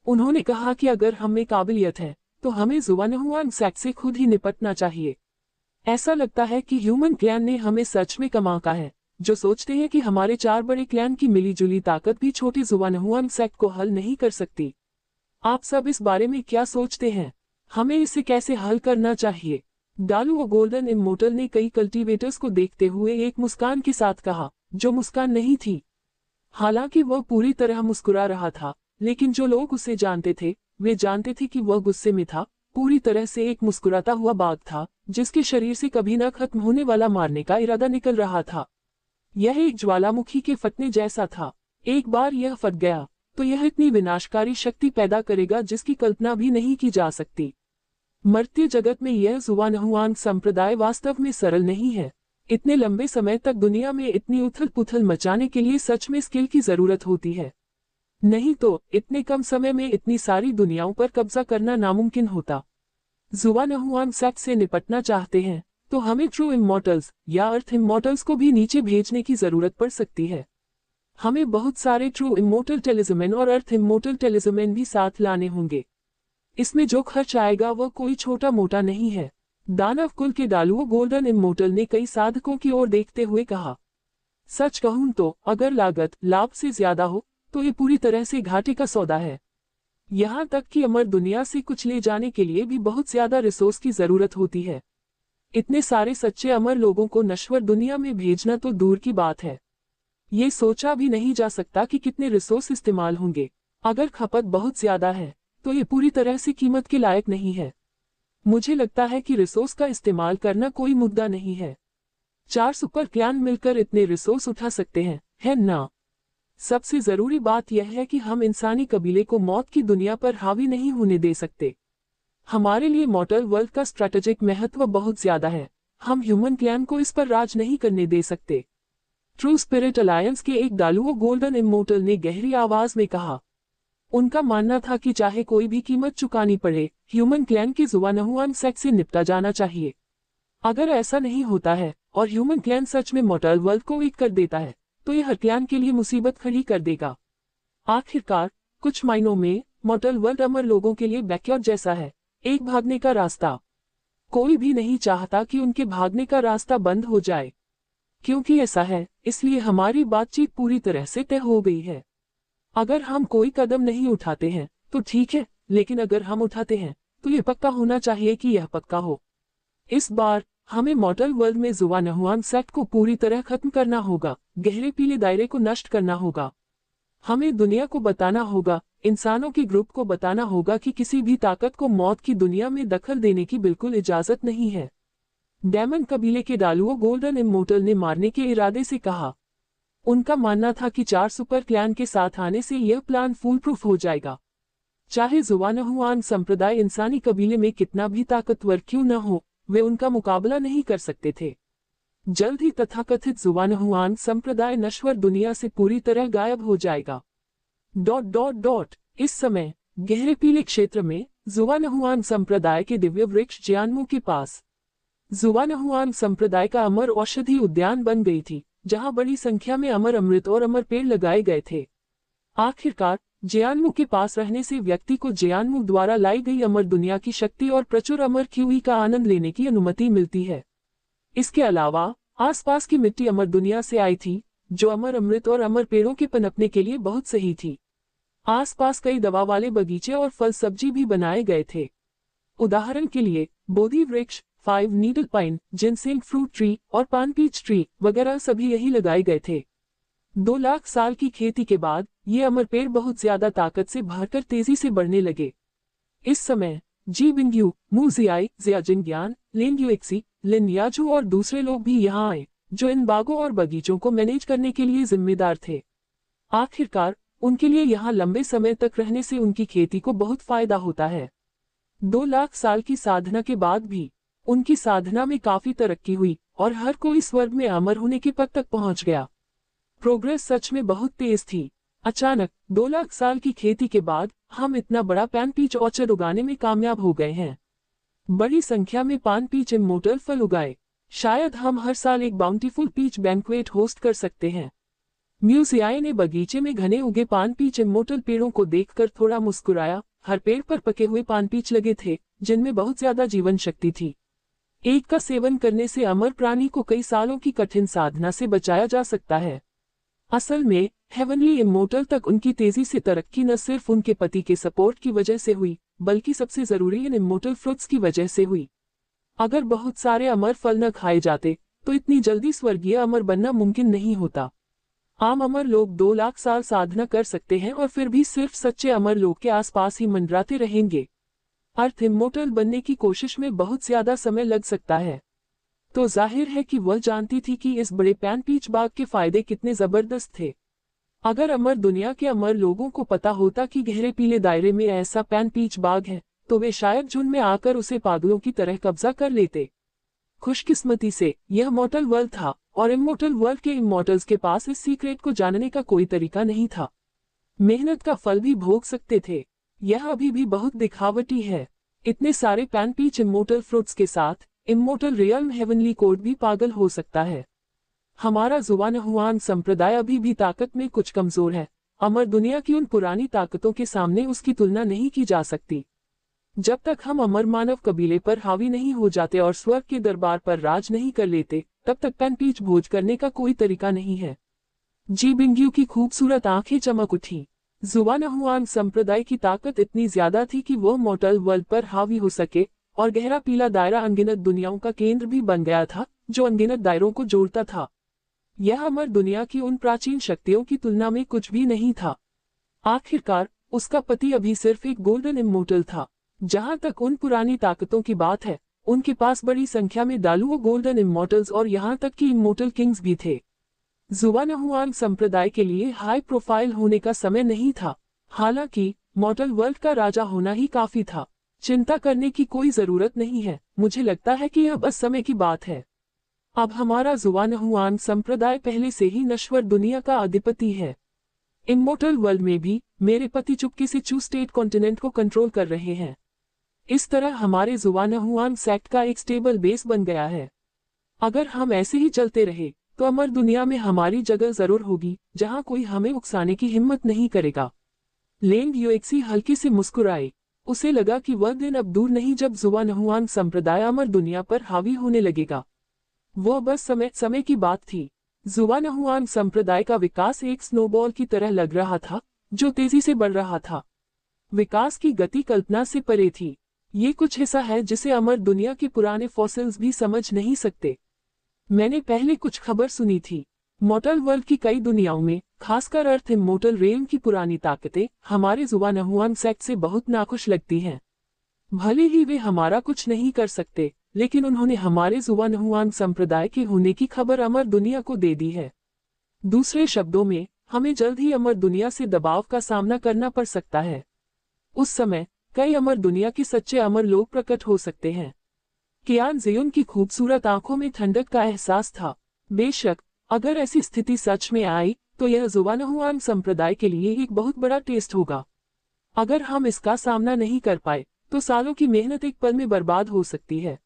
उन्होंने कहा कि अगर हमें काबिलियत है तो हमें जुआनहुआन सेक्ट से खुद ही निपटना चाहिए। ऐसा लगता है कि ह्यूमन क्लैन ने हमें सच में कमाका है, जो सोचते हैं कि हमारे 4 बड़े क्लैन की मिलीजुली ताकत भी छोटी जुआनहुआन सेक्ट को हल नहीं कर सकती। आप सब इस बारे में क्या सोचते हैं? हमें इसे कैसे हल करना चाहिए? डालुओ गोल्डन इमॉर्टल ने कई कल्टीवेटर्स को देखते हुए एक मुस्कान के साथ कहा, जो मुस्कान नहीं थी। हालांकि वह पूरी तरह मुस्कुरा रहा था, लेकिन जो लोग उसे जानते थे वे जानते थे कि वह गुस्से में था। पूरी तरह से एक मुस्कुराता हुआ बाघ था, जिसके शरीर से कभी न खत्म होने वाला मारने का इरादा निकल रहा था। यह एक ज्वालामुखी के फटने जैसा था। एक बार यह फट गया तो यह इतनी विनाशकारी शक्ति पैदा करेगा जिसकी कल्पना भी नहीं की जा सकती। मर्त्य जगत में यह जुआनहुआन संप्रदाय वास्तव में सरल नहीं है। इतने लंबे समय तक दुनिया में इतनी उथल पुथल मचाने के लिए सच में स्किल की जरूरत होती है। नहीं तो इतने कम समय में इतनी सारी दुनियाओं पर कब्जा करना नामुमकिन होता। जुवानहुआन सेक्ट से निपटना चाहते हैं तो हमें ट्रू इमॉर्टल्स या अर्थ इमॉर्टल्स को भी नीचे भेजने की जरूरत पड़ सकती है। हमें बहुत सारे ट्रू इमॉर्टल टेलिजमेन और अर्थ इमॉर्टल टेलिजमेन भी साथ लाने होंगे। इसमें जो खर्च आएगा वह कोई छोटा मोटा नहीं है। दानव कुल के डालुओ गोल्डन इमॉर्टल ने कई साधकों की ओर देखते हुए कहा, सच कहूं तो अगर लागत लाभ से ज्यादा हो तो ये पूरी तरह से घाटे का सौदा है। यहाँ तक कि अमर दुनिया से कुछ ले जाने के लिए भी बहुत ज्यादा रिसोर्स की जरूरत होती है। इतने सारे सच्चे अमर लोगों को नश्वर दुनिया में भेजना तो दूर की बात है। ये सोचा भी नहीं जा सकता कि कितने रिसोर्स इस्तेमाल होंगे। अगर खपत बहुत ज्यादा है तो ये पूरी तरह से कीमत के लायक नहीं है। मुझे लगता है कि रिसोर्स का इस्तेमाल करना कोई मुद्दा नहीं है। 4 सुपर क्लैन मिलकर इतने रिसोर्स उठा सकते हैं, है ना? सबसे जरूरी बात यह है कि हम इंसानी कबीले को मौत की दुनिया पर हावी नहीं होने दे सकते। हमारे लिए मॉर्टल वर्ल्ड का स्ट्रैटेजिक महत्व बहुत ज्यादा है। हम ह्यूमन क्लैन को इस पर राज नहीं करने दे सकते। ट्रू स्पिरिट अलायंस के एक डालुओ गोल्डन इमॉर्टल ने गहरी आवाज में कहा। उनका मानना था कि चाहे कोई भी कीमत चुकानी पड़े, ह्यूमन क्लैन की जुवानहुआन सेक्ट से निपटा जाना चाहिए। अगर ऐसा नहीं होता है और ह्यूमन क्लैन सच में मॉर्टल वर्ल्ड को वीक कर देता है तो यह हर क्लैन के लिए मुसीबत खड़ी कर देगा। आखिरकार कुछ मायनों में मॉर्टल वर्ल्ड अमर लोगों के लिए बैकयार्ड जैसा है, एक भागने का रास्ता। कोई भी नहीं चाहता कि उनके भागने का रास्ता बंद हो जाए। क्योंकि ऐसा है, इसलिए हमारी बातचीत पूरी तरह से तय हो गई है। अगर हम कोई कदम नहीं उठाते हैं तो ठीक है, लेकिन अगर हम उठाते हैं तो यह पक्का होना चाहिए कि यह पक्का हो। इस बार हमें मॉर्टल वर्ल्ड में जुवानहुआन सेक्ट को पूरी तरह खत्म करना होगा, गहरे पीले दायरे को नष्ट करना होगा। हमें दुनिया को बताना होगा, इंसानों के ग्रुप को बताना होगा कि किसी भी ताकत को मौत की दुनिया में दखल देने की बिल्कुल इजाजत नहीं है। डेमन कबीले के डालुओ गोल्डन इमॉर्टल ने मारने के इरादे से कहा। उनका मानना था कि 4 सुपर क्लैन के साथ आने से यह प्लान फूल प्रूफ हो जाएगा। चाहे जुवानहुआन संप्रदाय इंसानी कबीले में कितना भी ताकतवर क्यों न हो, वे उनका मुकाबला नहीं कर सकते थे। जल्द ही तथाकथित जुवानहुआन संप्रदाय नश्वर दुनिया से पूरी तरह गायब हो जाएगा। ... इस समय गहरे पीले क्षेत्र में जुवानहुआन संप्रदाय के दिव्य वृक्ष जियानमू के पास जुवानहुआन संप्रदाय का अमर औषधि उद्यान बन गई थी, जहां बड़ी संख्या में अमर अमृत और अमर पेड़ लगाए गए थे। आखिरकार जियानमू के पास रहने से व्यक्ति को जियानमू द्वारा लाई गई अमर दुनिया की शक्ति और प्रचुर अमर क्यूई का आनंद लेने की अनुमति मिलती है। इसके अलावा आसपास की मिट्टी अमर दुनिया से आई थी, जो अमर अमृत और अमर पेड़ों के पनपने के लिए बहुत सही थी। आसपास कई दवा वाले बगीचे और फल सब्जी भी बनाए गए थे। उदाहरण के लिए बोधि वृक्ष, 5 needle pine, ginseng fruit tree और पान पीच ट्री वगैरह सभी यही लगाए गए थे। 2 लाख साल की खेती के बाद ये अमर पेड़ बहुत ज्यादा ताकत से भरकर तेजी से बढ़ने लगे। इस समय जी बिंगयू, मू जियाई, जियाजिंग्यान, लेंग्यूएक्सी, लिनयाजू और दूसरे लोग भी यहाँ आए, जो इन बागों और बगीचों को मैनेज करने के लिए जिम्मेदार थे। आखिरकार उनके लिए यहाँ लंबे समय तक रहने से उनकी खेती को बहुत फायदा होता है। 2 लाख साल की साधना के बाद भी उनकी साधना में काफी तरक्की हुई और हर कोई स्वर्ग में अमर होने के पद तक पहुंच गया। प्रोग्रेस सच में बहुत तेज थी। अचानक 2 लाख साल की खेती के बाद हम इतना बड़ा पान पीच ऑर्चर्ड उगाने में कामयाब हो गए हैं। बड़ी संख्या में पान पीच इमॉर्टल फल उगाए। शायद हम हर साल एक बाउंटीफुल पीच बैंक्वेट होस्ट कर सकते हैं। म्यूजियाई ने बगीचे में घने उगे पान पीच इमॉर्टल पेड़ों को देखकर थोड़ा मुस्कुराया। हर पेड़ पर पके हुए पान पीच लगे थे, जिनमें बहुत ज्यादा जीवन शक्ति थी। एक का सेवन करने से अमर प्राणी को कई सालों की कठिन साधना से बचाया जा सकता है। असल में हेवनली इमॉर्टल तक उनकी तेजी से तरक्की न सिर्फ उनके पति के सपोर्ट की वजह से हुई, बल्कि सबसे जरूरी इन इमॉर्टल फ्रूट्स की वजह से हुई। अगर बहुत सारे अमर फल न खाए जाते तो इतनी जल्दी स्वर्गीय अमर बनना मुमकिन नहीं होता। आम अमर लोग 2 लाख साल साधना कर सकते हैं और फिर भी सिर्फ सच्चे अमर लोग के आसपास ही मंडराते रहेंगे। अर्थ इमॉर्टल बनने की कोशिश में बहुत ज्यादा समय लग सकता है। तो जाहिर है कि वह जानती थी कि इस बड़े पैन पीच बाग के फायदे कितने जबरदस्त थे। अगर अमर दुनिया के अमर लोगों को पता होता कि गहरे पीले दायरे में ऐसा पैन पीच बाग है, तो वे शायद झुंड में आकर उसे पागलों की तरह कब्जा कर लेते। खुशकिस्मती से यह मॉर्टल वर्ल्ड था और इमॉर्टल वर्ल्ड के इमॉर्टल्स के पास इस सीक्रेट को जानने का कोई तरीका नहीं था। मेहनत का फल भी भोग सकते थे। यह अभी भी बहुत दिखावटी है। इतने सारे पैनपीच इमोर्टल फ्रूट्स के साथ इमोर्टल रियल्म हेवनली कोड भी पागल हो सकता है। हमारा जुवानहुआन संप्रदाय अभी भी ताकत में कुछ कमजोर है। अमर दुनिया की उन पुरानी ताकतों के सामने उसकी तुलना नहीं की जा सकती। जब तक हम अमर मानव कबीले पर हावी नहीं हो जाते और स्वर्ग के दरबार पर राज नहीं कर लेते, तब तक पैनपीच भोज करने का कोई तरीका नहीं है। जी बिंगयू की खूबसूरत आंखें चमक उठी। जुवानहुआन संप्रदाय की ताकत इतनी ज्यादा थी कि वह मॉर्टल वर्ल्ड पर हावी हो सके, और गहरा पीला दायरा अनगिनत दुनियाओं का केंद्र भी बन गया था, जो अनगिनत दायरों को जोड़ता था। यह अमर दुनिया की उन प्राचीन शक्तियों की तुलना में कुछ भी नहीं था। आखिरकार उसका पति अभी सिर्फ एक गोल्डन इमोर्टल था। जहां तक उन पुरानी ताकतों की बात है, उनके पास बड़ी संख्या में दालुओ गोल्डन इमोर्टल्स और यहां तक कि इमोर्टल किंग्स भी थे। जुवानहुआन संप्रदाय के लिए हाई प्रोफाइल होने का समय नहीं था। हालांकि मॉर्टल वर्ल्ड का राजा होना ही काफी था। चिंता करने की कोई जरूरत नहीं है। मुझे लगता है कि यह बस समय की बात है। अब हमारा जुवानहुआन संप्रदाय पहले से ही नश्वर दुनिया का अधिपति है। इमोर्टल वर्ल्ड में भी मेरे पति चुपके से चू स्टेट कॉन्टिनेंट को कंट्रोल कर रहे हैं। इस तरह हमारे जुवानहुआन सेक्ट का एक स्टेबल बेस बन गया है। अगर हम ऐसे ही चलते रहे तो अमर दुनिया में हमारी जगह जरूर होगी, जहां कोई हमें उकसाने की हिम्मत नहीं करेगा। लेंग यूएक्सी हल्के से मुस्कुराए। उसे लगा कि वह दिन अब दूर नहीं जब जुवानहुआन संप्रदाय अमर दुनिया पर हावी होने लगेगा। वह बस समय की बात थी। जुवानहुआन संप्रदाय का विकास एक स्नोबॉल की तरह लग रहा था, जो तेजी से बढ़ रहा था। विकास की गति कल्पना से परे थी। ये कुछ ऐसा है जिसे अमर दुनिया के पुराने फॉसिल्स भी समझ नहीं सकते। मैंने पहले कुछ खबर सुनी थी। मॉर्टल वर्ल्ड की कई दुनियाओं में, खासकर अर्थ इमोर्टल रेलम की पुरानी ताकतें हमारे जुवानहुआन सेक्ट से बहुत नाखुश लगती हैं। भले ही वे हमारा कुछ नहीं कर सकते, लेकिन उन्होंने हमारे जुवानहुआन संप्रदाय के होने की खबर अमर दुनिया को दे दी है। दूसरे शब्दों में, हमें जल्द ही अमर दुनिया से दबाव का सामना करना पड़ सकता है। उस समय कई अमर दुनिया के सच्चे अमर लोग प्रकट हो सकते हैं। कियान ज़ेयुन की खूबसूरत आंखों में ठंडक का एहसास था। बेशक, अगर ऐसी स्थिति सच में आई, तो यह जुवानहुआन संप्रदाय के लिए एक बहुत बड़ा टेस्ट होगा। अगर हम इसका सामना नहीं कर पाए, तो सालों की मेहनत एक पल में बर्बाद हो सकती है।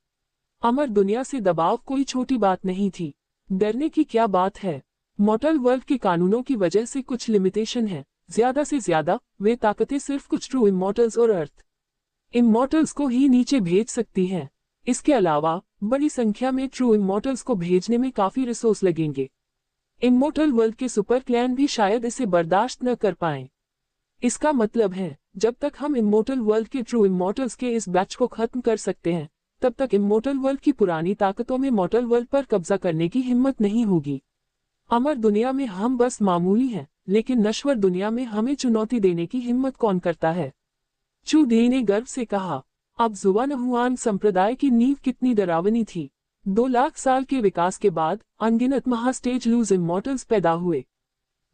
अमर दुनिया से दबाव कोई छोटी बात नहीं थी। डरने की क्या बात है। मॉर्टल वर्ल्ड के कानूनों की वजह से कुछ लिमिटेशन है। ज्यादा से ज्यादा वे ताकतें सिर्फ कुछ ट्रू इमॉर्टल्स और अर्थ इमॉर्टल्स को ही नीचे भेज सकती हैं। इसके अलावा बड़ी संख्या में ट्रू इमॉर्टल्स को भेजने में काफी रिसोर्स लगेंगे। इमॉर्टल वर्ल्ड के सुपर क्लैन भी शायद इसे बर्दाश्त न कर पाएं। इसका मतलब है, जब तक हम इमॉर्टल वर्ल्ड के ट्रू इमॉर्टल्स के इस बैच को खत्म कर सकते हैं, तब तक इमॉर्टल वर्ल्ड की पुरानी ताकतों में मॉर्टल वर्ल्ड पर कब्जा करने की हिम्मत नहीं होगी। अमर दुनिया में हम बस मामूली हैं, लेकिन नश्वर दुनिया में हमें चुनौती देने की हिम्मत कौन करता है? चू डी ने गर्व से कहा। अब जुवानहुआन संप्रदाय की नींव कितनी डरावनी थी। 2 लाख साल के विकास के बाद अनगिनत महास्टेज लूज इमॉर्टल्स पैदा हुए।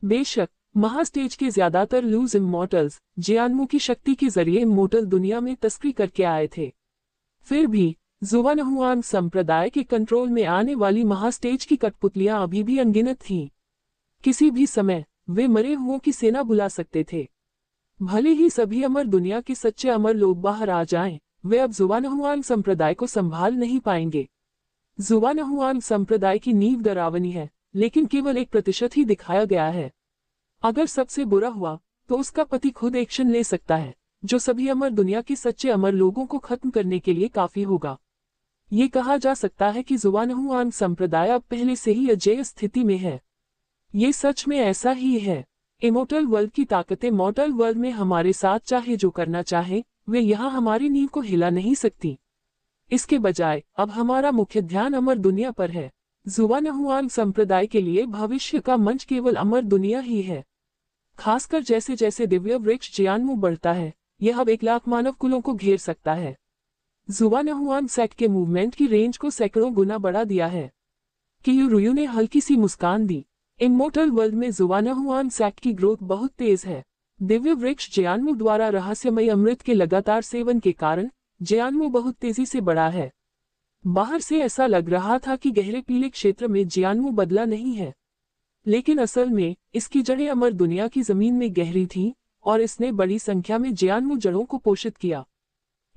बेशक, महास्टेज के ज्यादातर लूज इमॉर्टल्स जियानमू की शक्ति के जरिए इमॉर्टल दुनिया में तस्करी करके आए थे। फिर भी जुवानहुआन संप्रदाय के कंट्रोल में आने वाली महास्टेज की कठपुतलियां अभी भी अनगिनत थीं। किसी भी समय वे मरे हुओं की सेना बुला सकते थे। भले ही सभी अमर दुनिया के सच्चे अमर लोग बाहर आ जाएं, वे अब जुवानहुआन संप्रदाय को संभाल नहीं पाएंगे। जुवानहुआन संप्रदाय की नींव डरावनी है, लेकिन केवल 1% ही दिखाया गया है। अगर सबसे बुरा हुआ, तो उसका पति खुद एक्शन ले सकता है, जो सभी अमर दुनिया के सच्चे अमर लोगों को खत्म करने के लिए काफी होगा। ये कहा जा सकता है कि जुवानहुआन संप्रदाय अब पहले से ही अजेय स्थिति में है। ये सच में ऐसा ही है। इमॉर्टल वर्ल्ड की ताकतें मॉर्टल वर्ल्ड में हमारे साथ चाहे जो करना चाहे, वे यहाँ हमारी नींव को हिला नहीं सकती। इसके बजाय अब हमारा मुख्य ध्यान अमर दुनिया पर है। जुवानहुआन संप्रदाय के लिए भविष्य का मंच केवल अमर दुनिया ही है। खासकर जैसे जैसे दिव्य वृक्ष जियानमू बढ़ता है, यह अब 1 लाख मानव कुलों को घेर सकता है। जुवानहुआन सेक्ट के मूवमेंट की रेंज को सैकड़ों गुना बढ़ा दिया है। कियुरुयु ने हल्की सी मुस्कान दी। इमॉर्टल वर्ल्ड में जुवानहुआन सेक्ट की ग्रोथ बहुत तेज है। दिव्य वृक्ष जियानमू द्वारा रहस्यमयी अमृत के लगातार सेवन के कारण जियानमू बहुत तेजी से बढ़ा है। बाहर से ऐसा लग रहा था कि गहरे पीले क्षेत्र में जियानमू बदला नहीं है, लेकिन असल में इसकी जड़ें अमर दुनिया की जमीन में गहरी थीं और इसने बड़ी संख्या में जियानमू जड़ों को पोषित किया।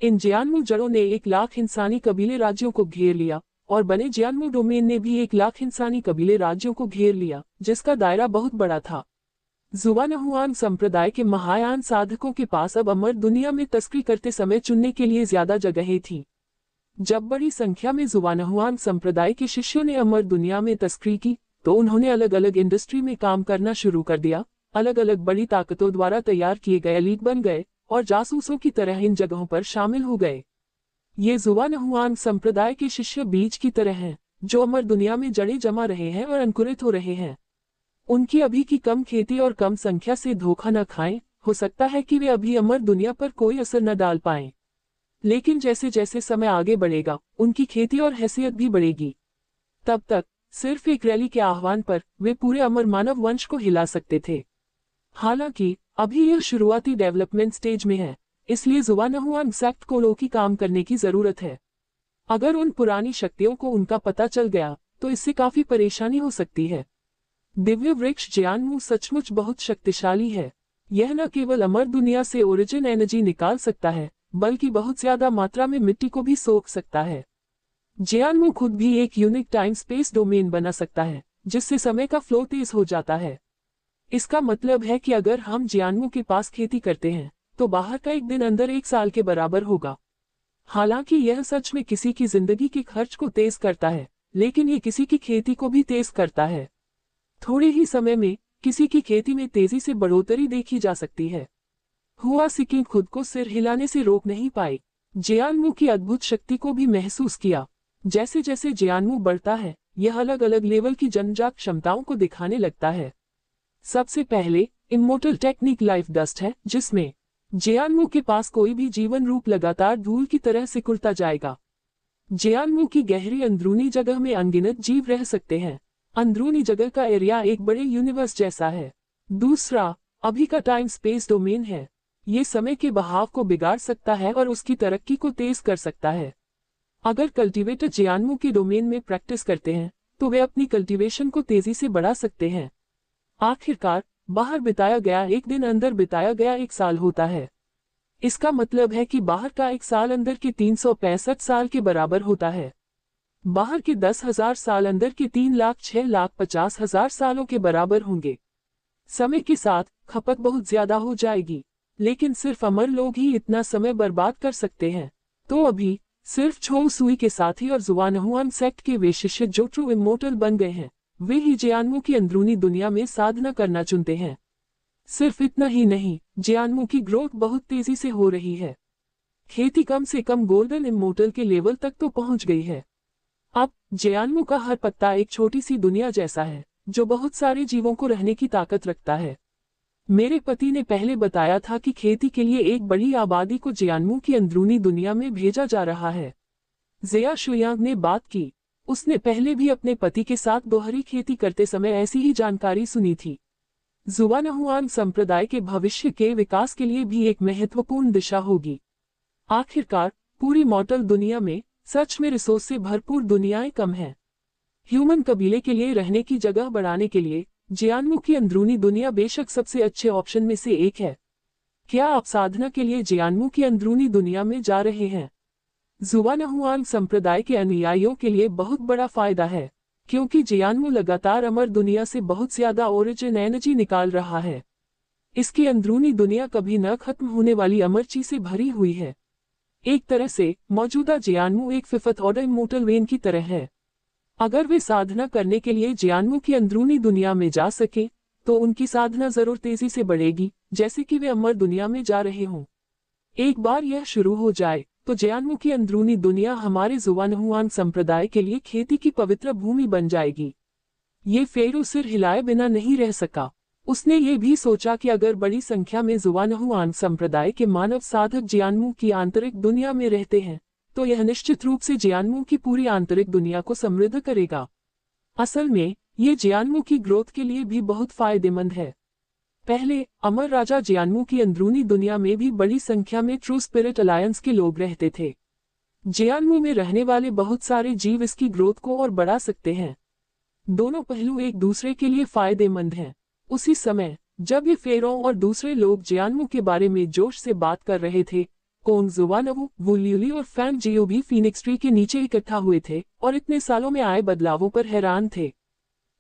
इन जियानमू जड़ों ने 1 लाख इंसानी कबीले राज्यों को घेर लिया और बने जियानमू डोमेन ने भी 1 लाख इंसानी कबीले राज्यों को घेर लिया, जिसका दायरा बहुत बड़ा था। जुवानहुआन संप्रदाय के महायान साधकों के पास अब अमर दुनिया में तस्करी करते समय चुनने के लिए ज्यादा जगहें थीं। जब बड़ी संख्या में जुवानहुआन संप्रदाय के शिष्यों ने अमर दुनिया में तस्करी की, तो उन्होंने अलग अलग इंडस्ट्री में काम करना शुरू कर दिया, अलग अलग बड़ी ताकतों द्वारा तैयार किए गए एलीट बन गए और जासूसों की तरह इन जगहों पर शामिल हो गए। ये जुवानहुआन संप्रदाय के शिष्य बीज की तरह हैं, जो अमर दुनिया में जड़ें जमा रहे हैं और अंकुरित हो रहे हैं। उनकी अभी की कम खेती और कम संख्या से धोखा न खाएं, हो सकता है कि वे अभी अमर दुनिया पर कोई असर न डाल पाएं। लेकिन जैसे जैसे समय आगे बढ़ेगा, उनकी खेती और हैसियत भी बढ़ेगी। तब तक सिर्फ एक रैली के आह्वान पर वे पूरे अमर मानव वंश को हिला सकते थे। हालांकि अभी यह शुरुआती डेवलपमेंट स्टेज में है, इसलिए जुवानहुआन सेक्ट को लोकी काम करने की जरूरत है। अगर उन पुरानी शक्तियों को उनका पता चल गया, तो इससे काफी परेशानी हो सकती है। दिव्य वृक्ष जियानमू सचमुच बहुत शक्तिशाली है। यह न केवल अमर दुनिया से ओरिजिन एनर्जी निकाल सकता है, बल्कि बहुत ज्यादा मात्रा में मिट्टी को भी सोख सकता है। जियानमू खुद भी एक यूनिक टाइम स्पेस डोमेन बना सकता है, जिससे समय का फ्लो तेज हो जाता है। इसका मतलब है कि अगर हम जियानमू के पास खेती करते हैं, तो बाहर का एक दिन अंदर 1 साल के बराबर होगा। हालांकि यह सच में किसी की जिंदगी के खर्च को तेज करता है, लेकिन ये किसी की खेती को भी तेज करता है। थोड़े ही समय में किसी की खेती में तेजी से बढ़ोतरी देखी जा सकती है। हुआ सिकिंग खुद को सिर हिलाने से रोक नहीं पाई। जियानमू की अद्भुत शक्ति को भी महसूस किया। जैसे जैसे जियानमू बढ़ता है, यह अलग अलग लेवल की जन्मजात क्षमताओं को दिखाने लगता है। सबसे पहले इमोर्टल टेक्निक लाइफ डस्ट है, जिसमें जियानमू के पास कोई भी जीवन रूप लगातार धूल की तरह सिकुड़ता जाएगा। जियानमू की गहरी अंदरूनी जगह में अनगिनत जीव रह सकते हैं। अंदरूनी जगह का एरिया एक बड़े यूनिवर्स जैसा है। दूसरा अभी का टाइम स्पेस डोमेन है। ये समय के बहाव को बिगाड़ सकता है और उसकी तरक्की को तेज कर सकता है। अगर कल्टीवेटर जियानमू के डोमेन में प्रैक्टिस करते हैं, तो वे अपनी कल्टीवेशन को तेजी से बढ़ा सकते हैं। आखिरकार बाहर बिताया गया एक दिन अंदर बिताया गया 1 साल होता है। इसका मतलब है कि बाहर का 1 साल अंदर के 365 साल के बराबर होता है। बाहर के 10,000 साल अंदर के 3,06,50,000 सालों के बराबर होंगे। समय के साथ खपत बहुत ज्यादा हो जाएगी, लेकिन सिर्फ अमर लोग ही इतना समय बर्बाद कर सकते हैं। तो अभी सिर्फ छो सुई के साथी और जुवानहुआन सेक्ट के वे शिष्य जो ट्रू इमोर्टल बन गए हैं, वे ही जियानमू की अंदरूनी दुनिया में साधना करना चुनते हैं। सिर्फ इतना ही नहीं, जियानमू की ग्रोथ बहुत तेजी से हो रही है। खेती कम से कम गोल्डन इमोर्टल के लेवल तक तो पहुंच गई है। अब जियानमू का हर पत्ता एक छोटी सी दुनिया जैसा है, जो बहुत सारे जीवों को रहने की ताकत रखता है। मेरे पति ने पहले बताया था कि खेती के लिए एक बड़ी आबादी को जियानमू की अंदरूनी दुनिया में भेजा जा रहा है। जिया शुयांग ने बात की। उसने पहले भी अपने पति के साथ दोहरी खेती करते समय ऐसी ही जानकारी सुनी थी। जुवानहुआन संप्रदाय के भविष्य के विकास के लिए भी एक महत्वपूर्ण दिशा होगी। आखिरकार पूरी मॉर्टल दुनिया में सच में रिसोर्स से भरपूर दुनियाएं कम हैं। ह्यूमन कबीले के लिए रहने की जगह बढ़ाने के लिए जियानमू की अंदरूनी दुनिया बेशक सबसे अच्छे ऑप्शन में से एक है। क्या आप साधना के लिए जियानमू की अंदरूनी दुनिया में जा रहे हैं? जुवानहुआन संप्रदाय के अनुयायियों के लिए बहुत बड़ा फायदा है, क्योंकि जियानमू लगातार अमर दुनिया से बहुत ज्यादा ओरिजिन एनर्जी निकाल रहा है। इसकी अंदरूनी दुनिया कभी न खत्म होने वाली अमरची से भरी हुई है। एक तरह से मौजूदा जियानमू एक फिफ्थ ऑर्डर इमोर्टल वेन की तरह है। अगर वे साधना करने के लिए जियानमू की अंदरूनी दुनिया में जा सके, तो उनकी साधना जरूर तेजी से बढ़ेगी, जैसे कि वे अमर दुनिया में जा रहे हों। एक बार यह शुरू हो जाए, तो जियानमू की अंदरूनी दुनिया हमारे जुवानहुआन संप्रदाय के लिए खेती की पवित्र भूमि बन जाएगी। ये फेरो सिर हिलाए बिना नहीं रह सका। उसने ये भी सोचा कि अगर बड़ी संख्या में जुवानहुआन संप्रदाय के मानव साधक जियानमू की आंतरिक दुनिया में रहते हैं, तो यह निश्चित रूप से जियानमू की पूरी आंतरिक दुनिया को समृद्ध करेगा। असल में ये जियानमू की ग्रोथ के लिए भी बहुत फायदेमंद है। पहले अमर राजा जियानमू की अंदरूनी दुनिया में भी बड़ी संख्या में ट्रू स्पिरिट अलायंस के लोग रहते थे। जियानमू में रहने वाले बहुत सारे जीव इसकी ग्रोथ को और बढ़ा सकते हैं। दोनों पहलू एक दूसरे के लिए फायदेमंद हैं। उसी समय जब ये फेरों और दूसरे लोग जियानमू के बारे में जोश से बात कर रहे थे, कोंग जुवानवू, वू ल्यूली और फैंग जियो भी फीनिक्स ट्री के नीचे इकट्ठा हुए थे और इतने सालों में आए बदलावों पर हैरान थे।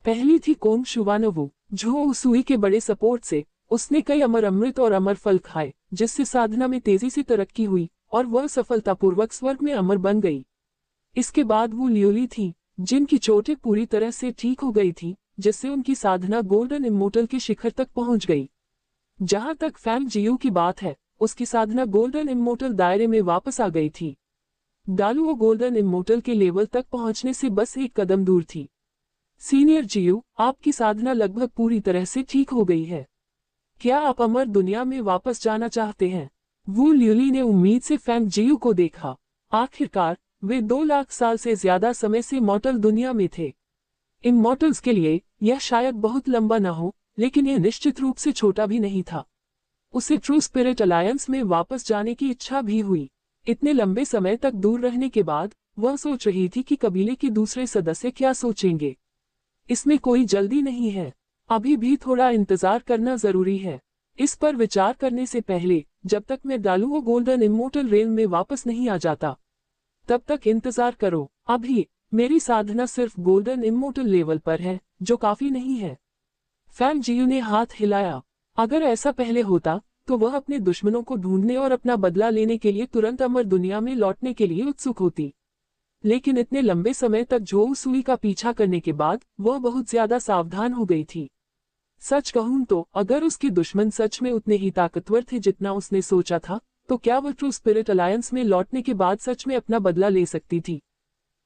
पहली थी कोंग शुवानवू। झो उसुई के बड़े सपोर्ट से उसने कई अमर अमृत और अमर फल खाए, जिससे साधना में तेजी से तरक्की हुई और वह सफलतापूर्वक स्वर्ग में अमर बन गई। इसके बाद वो ल्यूली थी, जिनकी चोटें पूरी तरह से ठीक हो गई थी, जिससे उनकी साधना गोल्डन इमोर्टल के शिखर तक पहुंच गई। जहां तक फैंग जियो की बात है, उसकी साधना गोल्डन इमोर्टल दायरे में वापस आ गई थी। डालुओ गोल्डन इमोर्टल के लेवल तक पहुंचने से बस एक कदम दूर थी। सीनियर जियो, आपकी साधना लगभग पूरी तरह से ठीक हो गई है। क्या आप अमर दुनिया में वापस जाना चाहते हैं? वू ल्यूली ने उम्मीद से फैंग जियो को देखा। आखिरकार वे 2 लाख साल से ज्यादा समय से मॉर्टल दुनिया में थे। इमॉर्टल्स के लिए यह शायद बहुत लंबा न हो, लेकिन यह निश्चित रूप से छोटा भी नहीं था। उसे ट्रू स्पिरिट अलायंस में वापस जाने की इच्छा भी हुई। इतने लंबे समय तक दूर रहने के बाद वह सोच रही थी कि कबीले के दूसरे सदस्य क्या सोचेंगे। इसमें कोई जल्दी नहीं है, अभी भी थोड़ा इंतजार करना जरूरी है। इस पर विचार करने से पहले, जब तक मैं डालुओ गोल्डन इमोर्टल रेल में वापस नहीं आ जाता, तब तक इंतजार करो। अभी मेरी साधना सिर्फ गोल्डन इमोर्टल लेवल पर है, जो काफी नहीं है। फैंग जियो ने हाथ हिलाया। अगर ऐसा पहले होता तो वह अपने दुश्मनों को ढूंढने और अपना बदला लेने के लिए तुरंत अमर दुनिया में लौटने के लिए उत्सुक होती। लेकिन इतने लंबे समय तक झो उसुई का पीछा करने के बाद वह बहुत ज्यादा सावधान हो गई थी। सच कहूं तो अगर उसके दुश्मन सच में उतने ही ताकतवर थे जितना उसने सोचा था, तो क्या वह ट्रू स्पिरिट अलायंस में लौटने के बाद सच में अपना बदला ले सकती थी?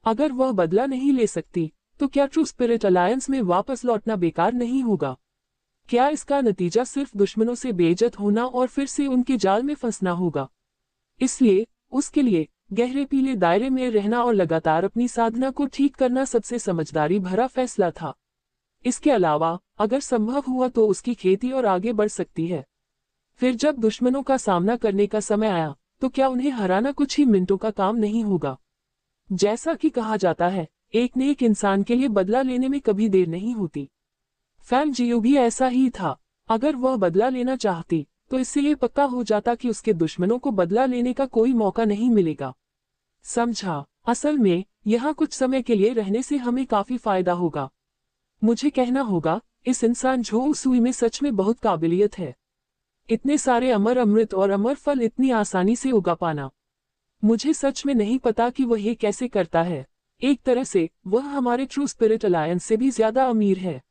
अगर वह बदला नहीं ले सकती, तो क्या ट्रू स्पिरिट अलायंस में वापस लौटना बेकार नहीं होगा? क्या इसका नतीजा सिर्फ दुश्मनों से बेइज्जत होना और फिर से उनके जाल में फंसना होगा? इसलिए उसके लिए गहरे पीले दायरे में रहना और लगातार अपनी साधना को ठीक करना सबसे समझदारी भरा फैसला था। इसके अलावा अगर संभव हुआ तो उसकी खेती और आगे बढ़ सकती है। फिर जब दुश्मनों का सामना करने का समय आया, तो क्या उन्हें हराना कुछ ही मिनटों का काम नहीं होगा? जैसा कि कहा जाता है, एक नेक इंसान के लिए बदला लेने में कभी देर नहीं होती। फैंग जियो भी ऐसा ही था। अगर वह बदला लेना चाहती, तो इससे ये पक्का हो जाता कि उसके दुश्मनों को बदला लेने का कोई मौका नहीं मिलेगा। समझा? असल में यहाँ कुछ समय के लिए रहने से हमें काफी फायदा होगा। मुझे कहना होगा, इस इंसान झो उसुई में सच में बहुत काबिलियत है। इतने सारे अमर अमृत और अमर फल इतनी आसानी से उगा पाना। मुझे सच में नहीं पता कि वह ये कैसे करता है। एक तरह से वह हमारे ट्रू स्पिरिट अलायंस से भी ज्यादा अमीर है।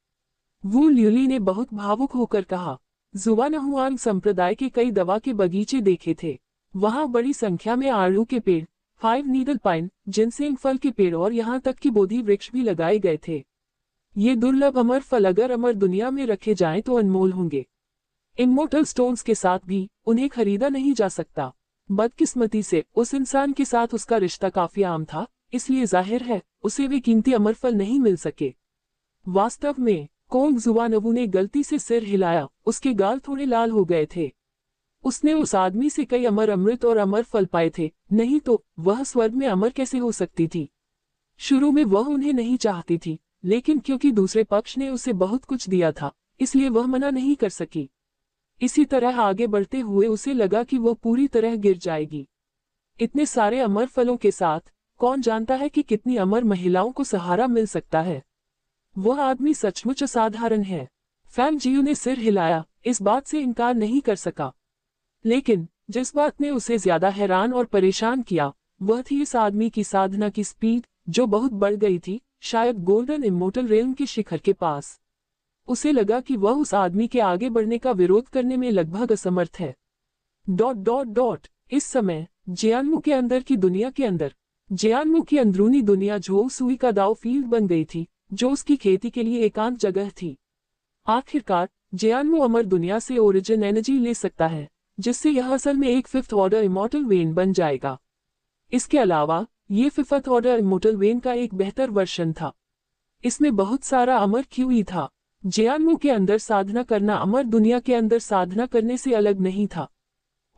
वू ल्यूली ने बहुत भावुक होकर कहा। जुवानहुआंग संप्रदाय के कई दवा के बगीचे देखे थे। वहां बड़ी संख्या में आड़ू के पेड़, 5 नीडल पाइन, जिनसेंग फल के पेड़ और यहाँ तक कि बोधि वृक्ष भी लगाए गए थे। ये दुर्लभ अमर फल अगर अमर दुनिया में रखे जाएं तो अनमोल होंगे। इमोर्टल स्टोन्स के साथ भी उन्हें खरीदा नहीं जा सकता। बदकिस्मती से उस इंसान के साथ उसका रिश्ता काफी आम था, इसलिए जाहिर है उसे वे कीमती अमर फल नहीं मिल सके। वास्तव में कोंग जुवानवू ने गलती से सिर हिलाया, उसके गाल थोड़े लाल हो गए थे। उसने उस आदमी से कई अमर अमृत और अमर फल पाए थे, नहीं तो वह स्वर्ग में अमर कैसे हो सकती थी? शुरू में वह उन्हें नहीं चाहती थी, लेकिन क्योंकि दूसरे पक्ष ने उसे बहुत कुछ दिया था, इसलिए वह मना नहीं कर सकी। इसी तरह आगे बढ़ते हुए उसे लगा कि वह पूरी तरह गिर जाएगी। इतने सारे अमर फलों के साथ कौन जानता है कि कितनी अमर महिलाओं को सहारा मिल सकता है। वह आदमी सचमुच असाधारण है। फैंग जियो ने सिर हिलाया, इस बात से इनकार नहीं कर सका। लेकिन जिस बात ने उसे ज्यादा हैरान और परेशान किया, वह थी इस आदमी की साधना की स्पीड, जो बहुत बढ़ गई थी, शायद गोल्डन इमोर्टल रेल्म के शिखर के पास। उसे लगा कि वह उस आदमी के आगे बढ़ने का विरोध करने में लगभग असमर्थ है। ... इस समय जियानमू के अंदर की दुनिया के अंदर, जियानमू की अंदरूनी दुनिया झो उसुई का दाव फील्ड बन गई थी, जो उसकी खेती के लिए एकांत जगह थी। आखिरकार जियानमू अमर दुनिया से ओरिजिन एनर्जी ले सकता है, जिससे यह असल में एक 5th ऑर्डर इमॉर्टल वेन बन जाएगा। इसके अलावा ये 5th ऑर्डर इमॉर्टल वेन का एक बेहतर वर्जन था। इसमें बहुत सारा अमर क्यूई था। जियानमू के अंदर साधना करना अमर दुनिया के अंदर साधना करने से अलग नहीं था,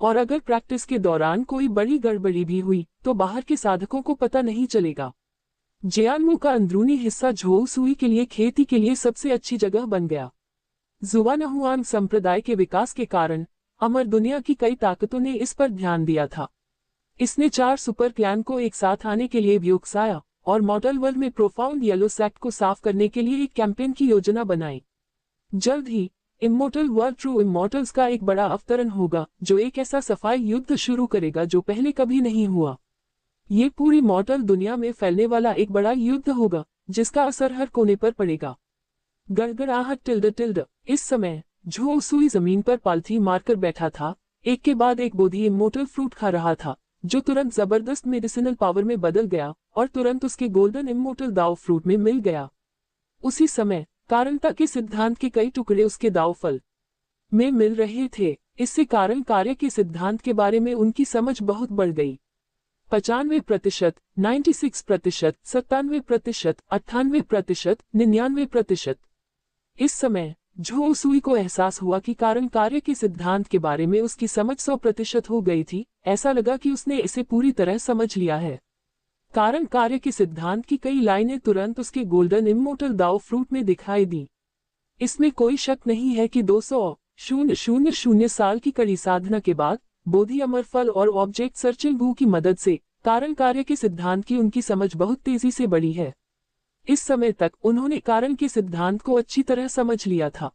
और अगर प्रैक्टिस के दौरान कोई बड़ी गड़बड़ी भी हुई तो बाहर के साधकों को पता नहीं चलेगा। जियानमू का अंदरूनी हिस्सा झो उसुई के लिए खेती के लिए सबसे अच्छी जगह बन गया। जुवानहुआंग संप्रदाय के विकास के कारण अमर दुनिया की कई ताकतों ने इस पर ध्यान दिया था, इसने 4 सुपर क्लैन को एक साथ आने के लिए भी उकसाया और मॉडल वर्ल्ड में प्रोफाउंड येलो सैक्ट को साफ करने के लिए एक कैंपेन की योजना बनाई। जल्द ही इमोर्टल वर्ल्ड ट्रू इमोर्टल्स का एक बड़ा अवतरण होगा जो एक ऐसा सफाई युद्ध शुरू करेगा जो पहले कभी नहीं हुआ। ये पूरी मॉर्टल दुनिया में फैलने वाला एक बड़ा युद्ध होगा जिसका असर हर कोने पर पड़ेगा। गड़गड़ाहट टिल्ड टिल्ड। इस समय झो सुई जमीन पर पालथी मारकर बैठा था, एक के बाद एक बोधी इमोर्टल फ्रूट खा रहा था जो तुरंत जबरदस्त मेडिसिनल पावर में बदल गया और तुरंत उसके गोल्डन इमोर्टल दाव फ्रूट में मिल गया। उसी समय कारणता के सिद्धांत के कई टुकड़े उसके दाव फल में मिल रहे थे। इससे कारण कार्य के सिद्धांत के बारे में उनकी समझ बहुत बढ़ गई। 95%, 96%, 97%, 98%, 99%। इस समय झो सुई को एहसास हुआ कि कारण कार्य के सिद्धांत के बारे में उसकी समझ 100% हो गई थी। ऐसा लगा कि उसने इसे पूरी तरह समझ लिया है। कारण कार्य के सिद्धांत की कई लाइनें तुरंत उसके गोल्डन इमोर्टल दाव फ्रूट में दिखाई दी। इसमें कोई शक नहीं है कि 200,000 साल की कड़ी साधना के बाद बोधि अमर फल और ऑब्जेक्ट सर्चिंग भू की मदद से कारण कार्य के सिद्धांत की उनकी समझ बहुत तेजी से बढ़ी है। इस समय तक उन्होंने कारण के सिद्धांत को अच्छी तरह समझ लिया था।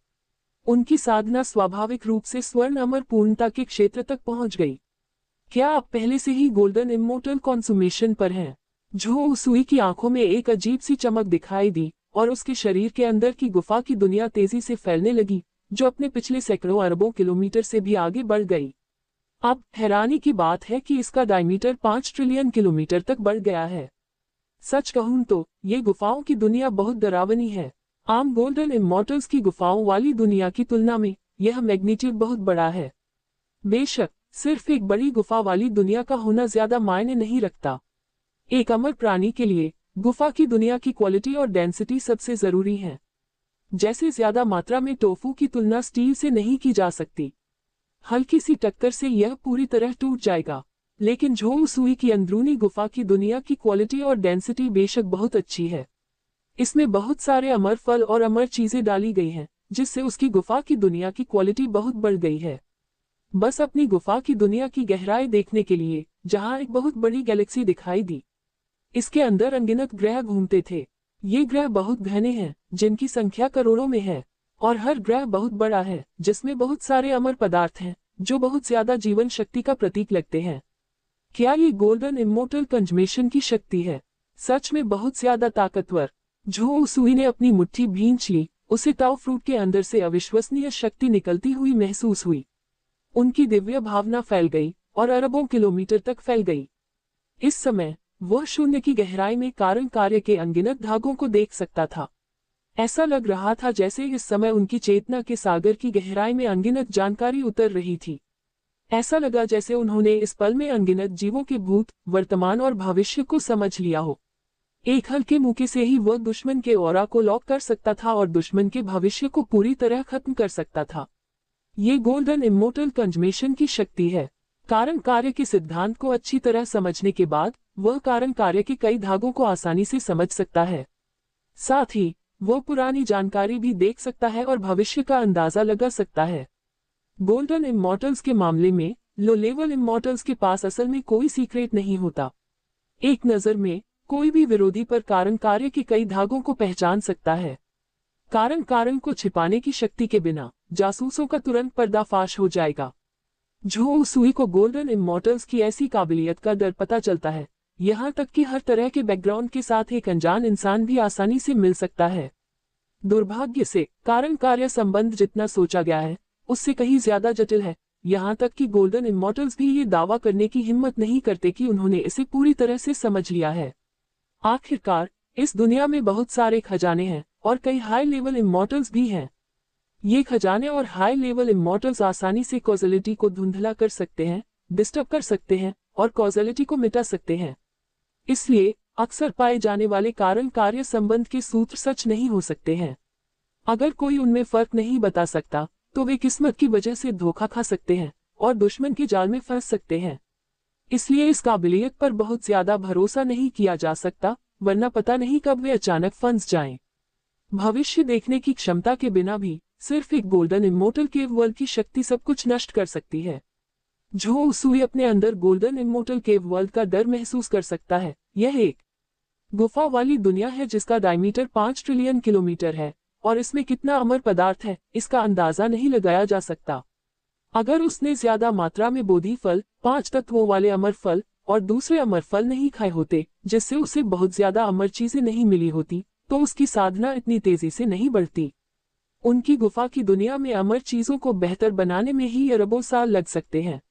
उनकी साधना स्वाभाविक रूप से स्वर्ण अमर पूर्णता के क्षेत्र तक पहुंच गई। क्या आप पहले से ही गोल्डन इमोर्टल कॉन्सुमेशन पर हैं? झो सुई की आंखों में एक अजीब सी चमक दिखाई दी और उसके शरीर के अंदर की गुफा की दुनिया तेजी से फैलने लगी जो अपने पिछले सैकड़ों अरबों किलोमीटर से भी आगे बढ़ गई। अब हैरानी की बात है कि इसका डायमीटर 5 ट्रिलियन किलोमीटर तक बढ़ गया है। सच कहूं तो ये गुफाओं की दुनिया बहुत डरावनी है। आम गोल्डन इमोर्टल्स की गुफाओं वाली दुनिया की तुलना में यह मैग्नीट्यूड बहुत बड़ा है। बेशक सिर्फ एक बड़ी गुफा वाली दुनिया का होना ज्यादा मायने नहीं रखता। एक अमर प्राणी के लिए गुफा की दुनिया की क्वालिटी और डेंसिटी सबसे जरूरी है। जैसे ज्यादा मात्रा में टोफू की तुलना स्टील से नहीं की जा सकती। हल्की सी टक्कर से यह पूरी तरह टूट जाएगा। लेकिन झो सुई की अंदरूनी गुफा की दुनिया की क्वालिटी और डेंसिटी बेशक बहुत अच्छी है। इसमें बहुत सारे अमर फल और अमर चीजें डाली गई हैं जिससे उसकी गुफा की दुनिया की क्वालिटी बहुत बढ़ गई है। बस अपनी गुफा की दुनिया की गहराई देखने के लिए जहां एक बहुत बड़ी गैलेक्सी दिखाई दी। इसके अंदर अनगिनत ग्रह घूमते थे। ये ग्रह बहुत घने हैं जिनकी संख्या करोड़ों में है और हर ग्रह बहुत बड़ा है जिसमें बहुत सारे अमर पदार्थ हैं जो बहुत ज्यादा जीवन शक्ति का प्रतीक लगते हैं। क्या ये गोल्डन इमोर्टल कंजमेशन की शक्ति है? सच में बहुत ज्यादा ताकतवर। झो सुई ने अपनी मुट्ठी भींच ली। उसे ताओ फ्रूट के अंदर से अविश्वसनीय शक्ति निकलती हुई महसूस हुई। उनकी दिव्य भावना फैल गई और अरबों किलोमीटर तक फैल गई। इस समय वह शून्य की गहराई में कारण कार्य के अनगिनत धागों को देख सकता था। ऐसा लग रहा था जैसे इस समय उनकी चेतना के सागर की गहराई में अनगिनत जानकारी उतर रही थी। ऐसा लगा जैसे उन्होंने इस पल में अनगिनत जीवों के भूत, वर्तमान और भविष्य को समझ लिया हो। एक हल्के मुक्के से ही वह दुश्मन के ऑरा को लॉक कर सकता था और दुश्मन के भविष्य को पूरी तरह खत्म कर सकता था। ये गोल्डन इमोर्टल कंजमेशन की शक्ति है। कारण कार्य के सिद्धांत को अच्छी तरह समझने के बाद वह कारण कार्य के कई धागों को आसानी से समझ सकता है। साथ ही वह पुरानी जानकारी भी देख सकता है और भविष्य का अंदाजा लगा सकता है। गोल्डन इमोर्टल्स के मामले में लो लेवल इमोर्टल्स के पास असल में कोई सीक्रेट नहीं होता। एक नजर में कोई भी विरोधी पर कारण कार्य के कई धागों को पहचान सकता है। कारण को छिपाने की शक्ति के बिना जासूसों का तुरंत पर्दाफाश हो जाएगा। झो सुई को गोल्डन इमोर्टल्स की ऐसी काबिलियत का डर पता चलता है, यहाँ तक कि हर तरह के बैकग्राउंड के साथ एक अनजान इंसान भी आसानी से मिल सकता है। दुर्भाग्य से कारण कार्य संबंध जितना सोचा गया है उससे कहीं ज्यादा जटिल है। यहाँ तक कि गोल्डन इमोर्टल्स भी ये दावा करने की हिम्मत नहीं करते कि उन्होंने इसे पूरी तरह से समझ लिया है। आखिरकार इस दुनिया में बहुत सारे खजाने हैं और कई हाई लेवल इमोर्टल्स भी हैं। ये खजाने और हाई लेवल इमोर्टल्स आसानी से कॉजलिटी को धुंधला कर सकते हैं, डिस्टर्ब कर सकते हैं और कॉजलिटी को मिटा सकते हैं। इसलिए अक्सर पाए जाने वाले कारण कार्य संबंध के सूत्र सच नहीं हो सकते हैं। अगर कोई उनमें फर्क नहीं बता सकता तो वे किस्मत की वजह से धोखा खा सकते हैं और दुश्मन के जाल में फंस सकते हैं। इसलिए इस काबिलियत पर बहुत ज्यादा भरोसा नहीं किया जा सकता, वरना पता नहीं कब वे अचानक फंस जाएं। भविष्य देखने की क्षमता के बिना भी सिर्फ एक गोल्डन इमोर्टल केव वर्ल्ड की शक्ति सब कुछ नष्ट कर सकती है। जो उसुई अपने अंदर गोल्डन इमोर्टल केव वर्ल्ड का डर महसूस कर सकता है। यह एक गुफा वाली दुनिया है जिसका डायमीटर 5 ट्रिलियन किलोमीटर है, और इसमें कितना अमर पदार्थ है इसका अंदाजा नहीं लगाया जा सकता। अगर उसने ज्यादा मात्रा में बोधि फल, 5 तत्वों वाले अमर फल और दूसरे अमर फल नहीं खाए होते, जिससे उसे बहुत ज्यादा अमर चीजें नहीं मिली होती, तो उसकी साधना इतनी तेजी से नहीं बढ़ती। उनकी गुफा की दुनिया में अमर चीजों को बेहतर बनाने में ही अरबों साल लग सकते हैं।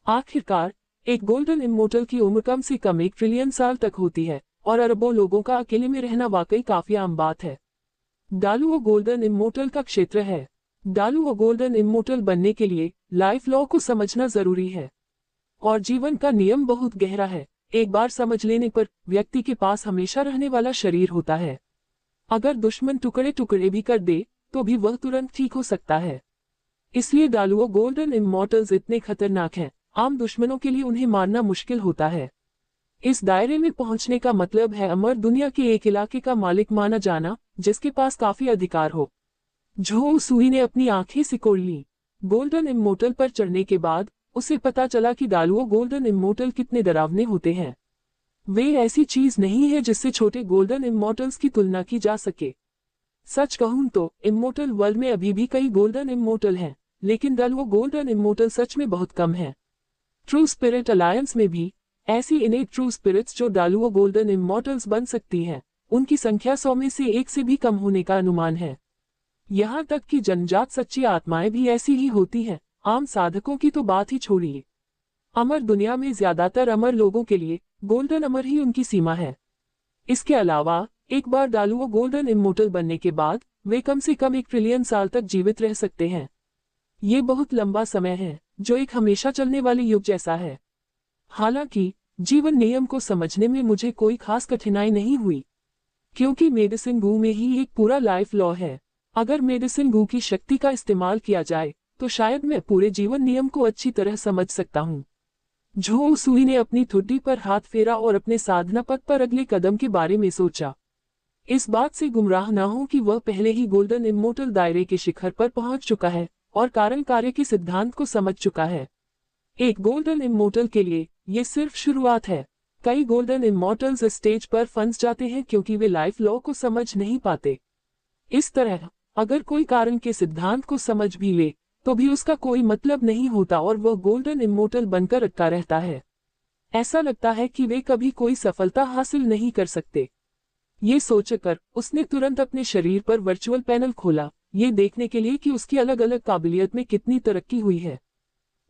आखिरकार एक गोल्डन इमोर्टल की उम्र कम से कम 1 ट्रिलियन साल तक होती है, और अरबों लोगों का अकेले में रहना वाकई काफी आम बात है। डालुओ गोल्डन इमोर्टल का क्षेत्र है। डालुओ गोल्डन इमोर्टल बनने के लिए लाइफ लॉ को समझना जरूरी है, और जीवन का नियम बहुत गहरा है। एक बार समझ लेने पर व्यक्ति के पास हमेशा रहने वाला शरीर होता है। अगर दुश्मन टुकड़े टुकड़े भी कर दे तो भी वह तुरंत ठीक हो सकता है। इसलिए डालुओ गोल्डन इमोर्टल्स इतने खतरनाक हैं, आम दुश्मनों के लिए उन्हें मारना मुश्किल होता है। इस दायरे में पहुंचने का मतलब है अमर दुनिया के एक इलाके का मालिक माना जाना, जिसके पास काफी अधिकार हो। जो उसुई ने अपनी आंखें सिकोड़ ली। गोल्डन इमोर्टल पर चढ़ने के बाद उसे पता चला कि डालुओ गोल्डन इमोर्टल कितने डरावने होते हैं। वे ऐसी चीज नहीं है जिससे छोटे गोल्डन इमोर्टल्स की तुलना की जा सके। सच कहूं तो इमोर्टल वर्ल्ड में अभी भी कई गोल्डन इमोर्टल हैं, लेकिन डालुओ गोल्डन इमोर्टल सच में बहुत कम है। ट्रू स्पिरिट अलायंस में भी ऐसी इनेट ट्रू स्पिरिट्स जो डालुओ गोल्डन इमोर्टल्स बन सकती हैं, उनकी संख्या 100 में से 1 से भी कम होने का अनुमान है। यहाँ तक कि जन्मजात सच्ची आत्माएं भी ऐसी ही होती हैं, आम साधकों की तो बात ही छोड़िए। अमर दुनिया में ज्यादातर अमर लोगों के लिए गोल्डन अमर ही उनकी सीमा है। इसके अलावा एक बार डालुओ गोल्डन इमोर्टल बनने के बाद वे कम से कम 1 ट्रिलियन साल तक जीवित रह सकते हैं। ये बहुत लंबा समय है, जो एक हमेशा चलने वाले युग जैसा है। हालांकि जीवन नियम को समझने में मुझे कोई खास कठिनाई नहीं हुई, क्योंकि मेडिसिन गू में ही एक पूरा लाइफ लॉ है। अगर मेडिसिन गू की शक्ति का इस्तेमाल किया जाए तो शायद मैं पूरे जीवन नियम को अच्छी तरह समझ सकता हूँ। जो उसुई ने अपनी ठुड्डी पर हाथ फेरा और अपने साधना पथ पर अगले कदम के बारे में सोचा। इस बात से गुमराह न हो कि वह पहले ही गोल्डन इमोर्टल दायरे के शिखर पर पहुंच चुका है और कारण कार्य के सिद्धांत को समझ चुका है। एक गोल्डन इमोर्टल के लिए ये सिर्फ शुरुआत है। कई गोल्डन इमोर्टल्स इस स्टेज पर फंस जाते हैं क्योंकि वे लाइफ लॉ को समझ नहीं पाते। इस तरह अगर कोई कारण के सिद्धांत को समझ भी ले तो भी उसका कोई मतलब नहीं होता और वह गोल्डन इमोर्टल बनकर अटका रहता है। ऐसा लगता है कि वे कभी कोई सफलता हासिल नहीं कर सकते। ये सोचकर उसने तुरंत अपने शरीर पर वर्चुअल पैनल खोला, ये देखने के लिए कि उसकी अलग अलग काबिलियत में कितनी तरक्की हुई है।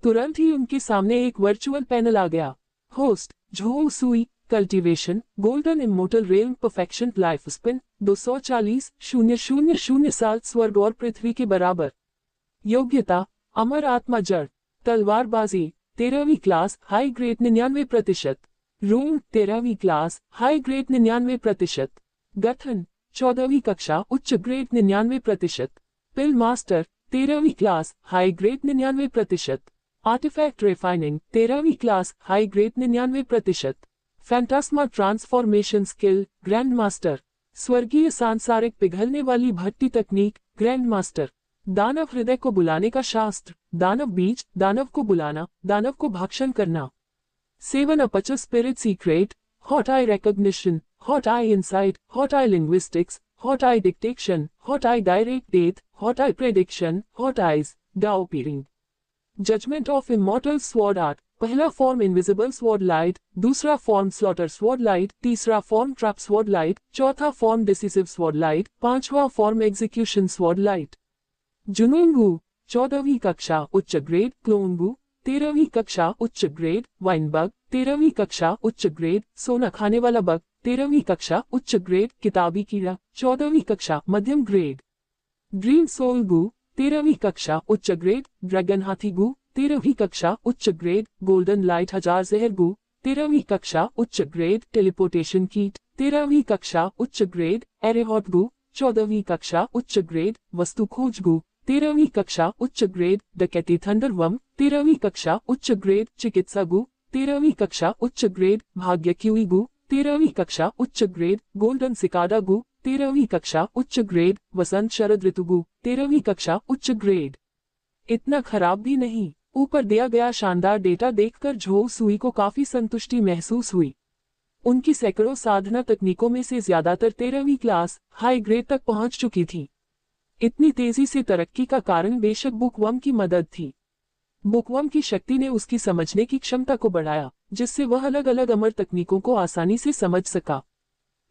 तुरंत ही उनके सामने एक वर्चुअल पैनल आ गया। होस्ट जो उसुई, cultivation golden immortal realm perfection life span 240,000 साल स्वर्ग और पृथ्वी के बराबर। योग्यता अमर आत्मा जड़, तलवारबाजी 13वीं क्लास हाई ग्रेड 99%, रूम 13वीं क्लास हाई ग्रेड 99%, गठन 14वीं कक्षा उच्च ग्रेड 99%, पिल मास्टर 13वीं class high grade 99%, artifact refining 13वीं class high grade 99%, phantasma transformation skill grand master, स्वर्गीय सांसारिक पिघलने वाली भट्टी तकनीक ग्रैंड मास्टर, दानव हृदय को बुलाने का शास्त्र, दानव बीज दानव को बुलाना, दानव को भक्षण करना, 7 अपचर spirit secret, hot eye recognition, hot eye insight, hot eye linguistics, hot eye dictation, hot eye direct death, hot eye prediction, hot eyes dao peering, judgment of immortal sword art, पहला फॉर्म इनविजिबल स्वॉर्ड लाइट, दूसरा form slaughter sword light, तीसरा form trap sword light, चौथा form decisive sword light, पांचवा form execution sword light. जुनूनगू 14वीं कक्षा उच्च grade, क्लोनगू 13वीं कक्षा उच्च ग्रेड, वाइनबग 13वीं कक्षा उच्च ग्रेड, सोना खाने वाला बग 13वीं कक्षा उच्च ग्रेड, किताबी कीड़ा 14वीं कक्षा मध्यम ग्रेड, ग्रीन सोलगू 13वीं कक्षा उच्च ग्रेड, ड्रैगन हाथीगू 13वीं कक्षा उच्च ग्रेड, गोल्डन लाइट हजार जहरगू 13वीं कक्षा उच्च ग्रेड, टेलीपोर्टेशन कीट 13वीं कक्षा उच्च ग्रेड, एरेहॉटगू 14वीं कक्षा उच्च ग्रेड, वस्तु खोजगू 13वीं कक्षा उच्च ग्रेड, डकैती थंडरवर्म 13वीं कक्षा उच्च ग्रेड, चिकित्सागू 13वीं कक्षा उच्च ग्रेड, भाग्य क्यूईगू 13वीं कक्षा उच्च ग्रेड, गोल्डन सिकाडागू 13वीं कक्षा उच्च ग्रेड, वसंत शरद ऋतुगू 13वीं कक्षा उच्च ग्रेड। इतना खराब भी नहीं। ऊपर दिया गया शानदार डेटा देखकर झो सुई को काफी संतुष्टि महसूस हुई। उनकी सैकड़ों साधना तकनीकों में से ज्यादातर 13वीं क्लास हाई ग्रेड तक पहुंच चुकी थी। इतनी तेजी से तरक्की का कारण बेशक बुकवर्म की मदद थी। बुकवर्म की शक्ति ने उसकी समझने की क्षमता को बढ़ाया, जिससे वह अलग अलग अमर तकनीकों को आसानी से समझ सका।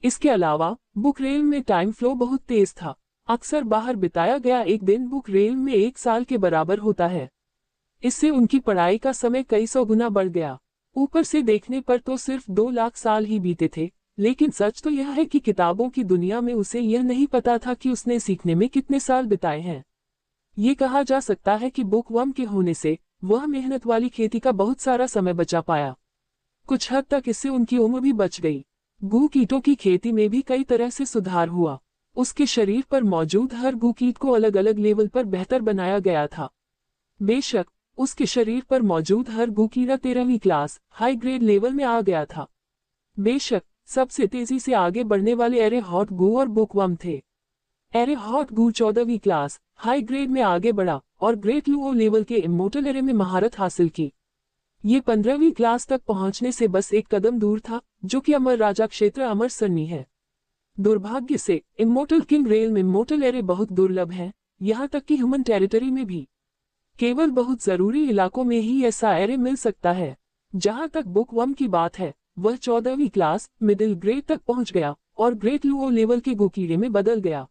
इसके अलावा बुक रेल में टाइम फ्लो बहुत तेज था। अक्सर बाहर बिताया गया एक दिन बुक रेल में 1 साल के बराबर होता है। इससे उनकी पढ़ाई का समय कई सौ गुना बढ़ गया। ऊपर से देखने पर तो सिर्फ 2 लाख साल ही बीते थे, लेकिन सच तो यह है कि किताबों की दुनिया में उसे यह नहीं पता था कि उसने सीखने में कितने साल बिताए हैं। ये कहा जा सकता है कि बुकवर्म के होने से वह मेहनत वाली खेती का बहुत सारा समय बचा पाया। कुछ हद तक इससे उनकी उम्र भी बच गई। गू कीटों की खेती में भी कई तरह से सुधार हुआ। उसके शरीर पर मौजूद हर गू कीट को अलग अलग लेवल पर बेहतर बनाया गया था। बेशक उसके शरीर पर मौजूद हर गू कीड़ा 13वीं क्लास हाई ग्रेड लेवल में आ गया था। बेशक सबसे तेजी से आगे बढ़ने वाले एरे हॉट गू और बुकवर्म थे। एरे हॉट गू 14वीं क्लास हाई ग्रेड में आगे बढ़ा और ग्रेट लुओ लेवल के इमोर्टल एरे में महारत हासिल की। ये 15वीं क्लास तक पहुंचने से बस एक कदम दूर था, जो कि अमर राजा क्षेत्र अमर सरनी है। दुर्भाग्य से इमोर्टल किंग रेल में इमोर्टल एरे बहुत दुर्लभ है, यहाँ तक कि ह्यूमन टेरिटरी में भी केवल बहुत जरूरी इलाकों में ही ऐसा एरे मिल सकता है। जहां तक बुकवर्म की बात है, वह 14वीं क्लास मिडिल ग्रेड तक पहुंच गया और ग्रेट लुओ लेवल के गू कीड़े में बदल गया।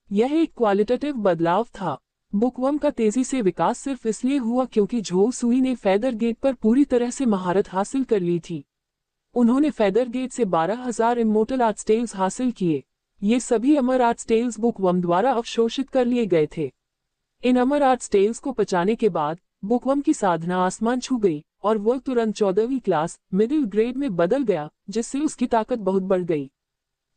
यह एक क्वालिटेटिव बदलाव था। बुकवर्म का तेजी से विकास सिर्फ इसलिए हुआ क्योंकि झो सुई ने फेदर गेट पर पूरी तरह से महारत हासिल कर ली थी। उन्होंने फेदर गेट से 12,000 इमोर्टल आर्ट्स टेल्स हासिल किए। ये सभी अमर आर्ट्स टेल्स बुकवर्म द्वारा अवशोषित कर लिए गए थे। इन अमर आर्ट्स टेल्स को पचाने के बाद बुकवर्म की साधना आसमान छू गई और वह तुरंत 14वीं क्लास मिडिल ग्रेड में बदल गया, जिससे उसकी ताकत बहुत बढ़ गई।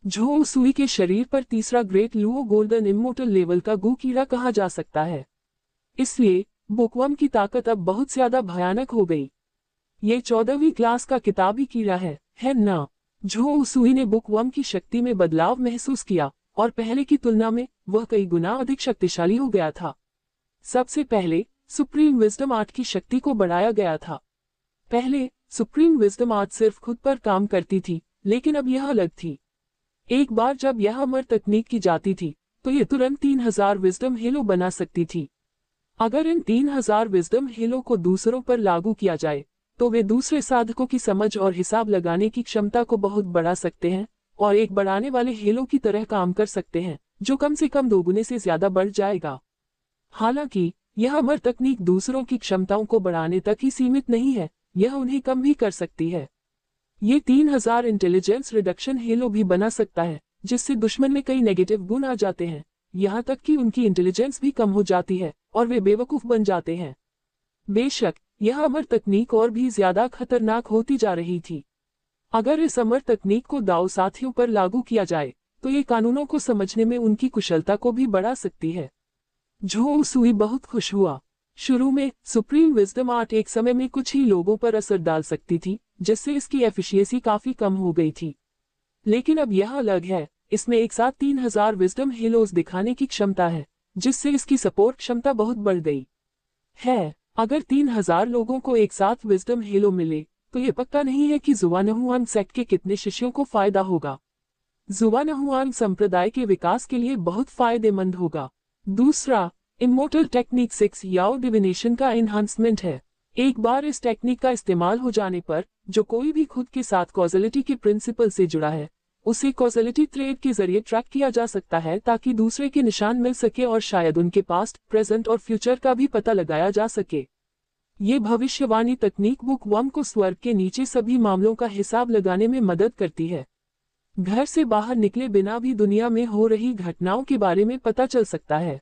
झो सुई के शरीर पर तीसरा great Luo golden immortal level का गू कीड़ा कहा जा सकता है। इसलिए बुकवर्म की ताकत अब बहुत ज्यादा भयानक हो गई। ये 14वीं क्लास का किताबी कीड़ा है ना? झो सुई ने बुकवर्म की शक्ति में बदलाव महसूस किया और पहले की तुलना में वह कई गुना अधिक शक्तिशाली हो गया था। सबसे पहले सुप्रीम विजडम आर्ट की शक्ति को बढ़ाया गया था। पहले सुप्रीम विजडम आर्ट सिर्फ खुद पर काम करती थी, लेकिन अब यह अलग थी। एक बार जब यह अमर तकनीक की जाती थी, तो ये तुरंत 3000 विजडम हेलो बना सकती थी। अगर इन 3000 विजडम हेलो को दूसरों पर लागू किया जाए, तो वे दूसरे साधकों की समझ और हिसाब लगाने की क्षमता को बहुत बढ़ा सकते हैं और एक बढ़ाने वाले हेलो की तरह काम कर सकते हैं, जो कम से कम 2 गुने से ज्यादा बढ़ जाएगा। हालांकि यह अमर तकनीक दूसरों की क्षमताओं को बढ़ाने तक ही सीमित नहीं है, यह उन्हें कम भी कर सकती है। ये 3000 इंटेलिजेंस रिडक्शन हेलो भी बना सकता है, जिससे दुश्मन में कई नेगेटिव गुण आ जाते हैं, यहाँ तक कि उनकी इंटेलिजेंस भी कम हो जाती है और वे बेवकूफ बन जाते हैं। बेशक यह अमर तकनीक और भी ज्यादा खतरनाक होती जा रही थी। अगर इस अमर तकनीक को दाव साथियों पर लागू किया जाए, तो ये कानूनों को समझने में उनकी कुशलता को भी बढ़ा सकती है। झो सुई बहुत खुश हुआ। शुरू में सुप्रीम विजडम आर्ट एक समय में कुछ ही लोगों पर असर डाल सकती थी, जिससे इसकी एफिशिएंसी काफी कम हो गई थी। लेकिन अब यह अलग है, इसमें एक साथ 3000 विजडम हेलोस दिखाने की क्षमता है, जिससे इसकी सपोर्ट क्षमता बहुत बढ़ गई है। अगर 3000 लोगों को एक साथ विजडम हेलो मिले, तो ये पक्का नहीं है कि जुवानहुआंग सेक्ट के कितने शिष्यों को फायदा होगा। जुवानहुआंग संप्रदाय के विकास के लिए बहुत फायदेमंद होगा। दूसरा, इमोर्टल टेक्निक 6 याओ डिविनेशन का एनहांसमेंट है। एक बार इस टेक्निक का इस्तेमाल हो जाने पर, जो कोई भी खुद के साथ कॉजलिटी के प्रिंसिपल से जुड़ा है, उसे कॉजलिटी थ्रेड के जरिए ट्रैक किया जा सकता है, ताकि दूसरे के निशान मिल सके और शायद उनके पास्ट, प्रेजेंट और फ्यूचर का भी पता लगाया जा सके। ये भविष्यवाणी तकनीक बुकवर्म को स्वर्ग के नीचे सभी मामलों का हिसाब लगाने में मदद करती है। घर से बाहर निकले बिना भी दुनिया में हो रही घटनाओं के बारे में पता चल सकता है।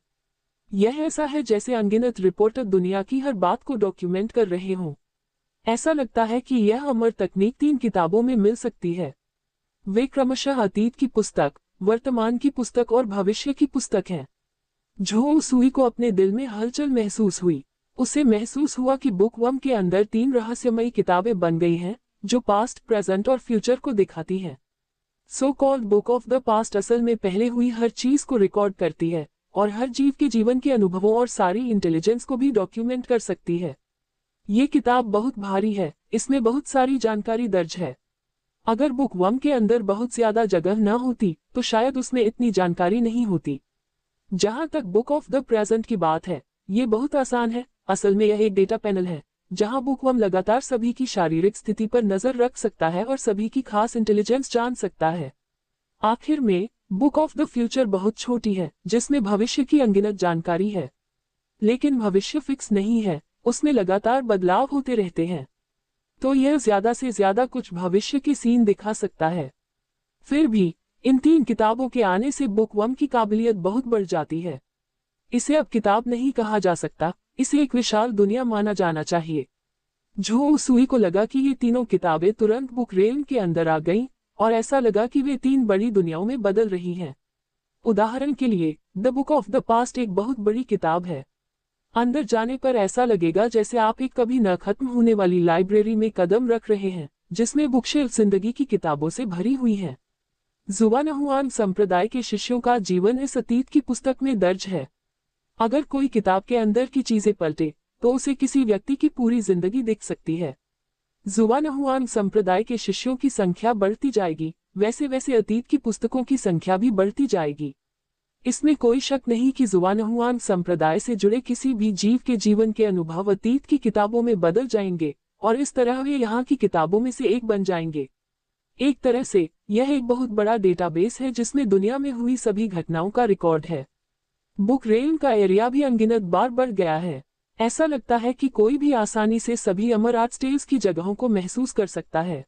यह ऐसा है जैसे अनगिनत रिपोर्टर दुनिया की हर बात को डॉक्यूमेंट कर रहे हों। ऐसा लगता है कि यह अमर तकनीक 3 किताबों में मिल सकती है। वे क्रमशः अतीत की पुस्तक, वर्तमान की पुस्तक और भविष्य की पुस्तक हैं। झो सुई को अपने दिल में हलचल महसूस हुई। उसे महसूस हुआ कि बुकवर्म के अंदर 3 रहस्यमयी किताबें बन गई हैं, जो पास्ट, प्रेजेंट और फ्यूचर को दिखाती हैं। So called book of the past असल में पहले हुई हर चीज को रिकॉर्ड करती है और हर जीव के जीवन के अनुभवों और सारी इंटेलिजेंस को भी डॉक्यूमेंट कर सकती है। ये किताब बहुत भारी है, इसमें बहुत सारी जानकारी दर्ज है। अगर बुक वन के अंदर बहुत ज्यादा जगह न होती तो शायद उसमें इतनी जानकारी नहीं होती। जहां तक बुक ऑफ द प्रेजेंट की बात है, ये बहुत आसान है। असल में यह एक डेटा पैनल है जहां बुक वन लगातार सभी की शारीरिक स्थिति पर नजर रख सकता है और सभी की खास इंटेलिजेंस जान सकता है। आखिर में बुक ऑफ द फ्यूचर बहुत छोटी है, जिसमें भविष्य की अनगिनत जानकारी है। लेकिन भविष्य फिक्स नहीं है, उसमें लगातार बदलाव होते रहते हैं। तो यह ज्यादा से ज्यादा कुछ भविष्य की सीन दिखा सकता है। फिर भी इन 3 किताबों के आने से बुक वन की काबिलियत बहुत बढ़ जाती है। इसे अब किताब नहीं कहा जा सकता, इसे एक विशाल दुनिया माना जाना चाहिए। झो उसुई को लगा कि ये तीनों किताबें तुरंत बुक रेल्म के अंदर आ गईं और ऐसा लगा कि वे 3 बड़ी दुनियाओं में बदल रही हैं। उदाहरण के लिए the book of the past एक बहुत बड़ी किताब है। अंदर जाने पर ऐसा लगेगा जैसे आप एक कभी न खत्म होने वाली लाइब्रेरी में कदम रख रहे हैं, जिसमें बुकशेल्फ जिंदगी की किताबों से भरी हुई हैं। जुवानहुआन संप्रदाय के शिष्यों का जीवन इस अतीत की पुस्तक में दर्ज है। अगर कोई किताब के अंदर की चीजें पलटे तो उसे किसी व्यक्ति की पूरी जिंदगी दिख सकती है। जुवानहुआन संप्रदाय के शिष्यों की संख्या बढ़ती जाएगी, वैसे वैसे अतीत की पुस्तकों की संख्या भी बढ़ती जाएगी। इसमें कोई शक नहीं कि जुवानहुआन संप्रदाय से जुड़े किसी भी जीव के जीवन के अनुभव अतीत की किताबों में बदल जाएंगे और इस तरह वे यहाँ की किताबों में से एक बन जाएंगे। एक तरह से यह एक बहुत बड़ा डेटाबेस है जिसमें दुनिया में हुई सभी घटनाओं का रिकॉर्ड है। बुक रेल्म का एरिया भी अनगिनत बार बढ़ गया है। ऐसा लगता है कि कोई भी आसानी से सभी अमर आर्ट्स टेल्स की जगहों को महसूस कर सकता है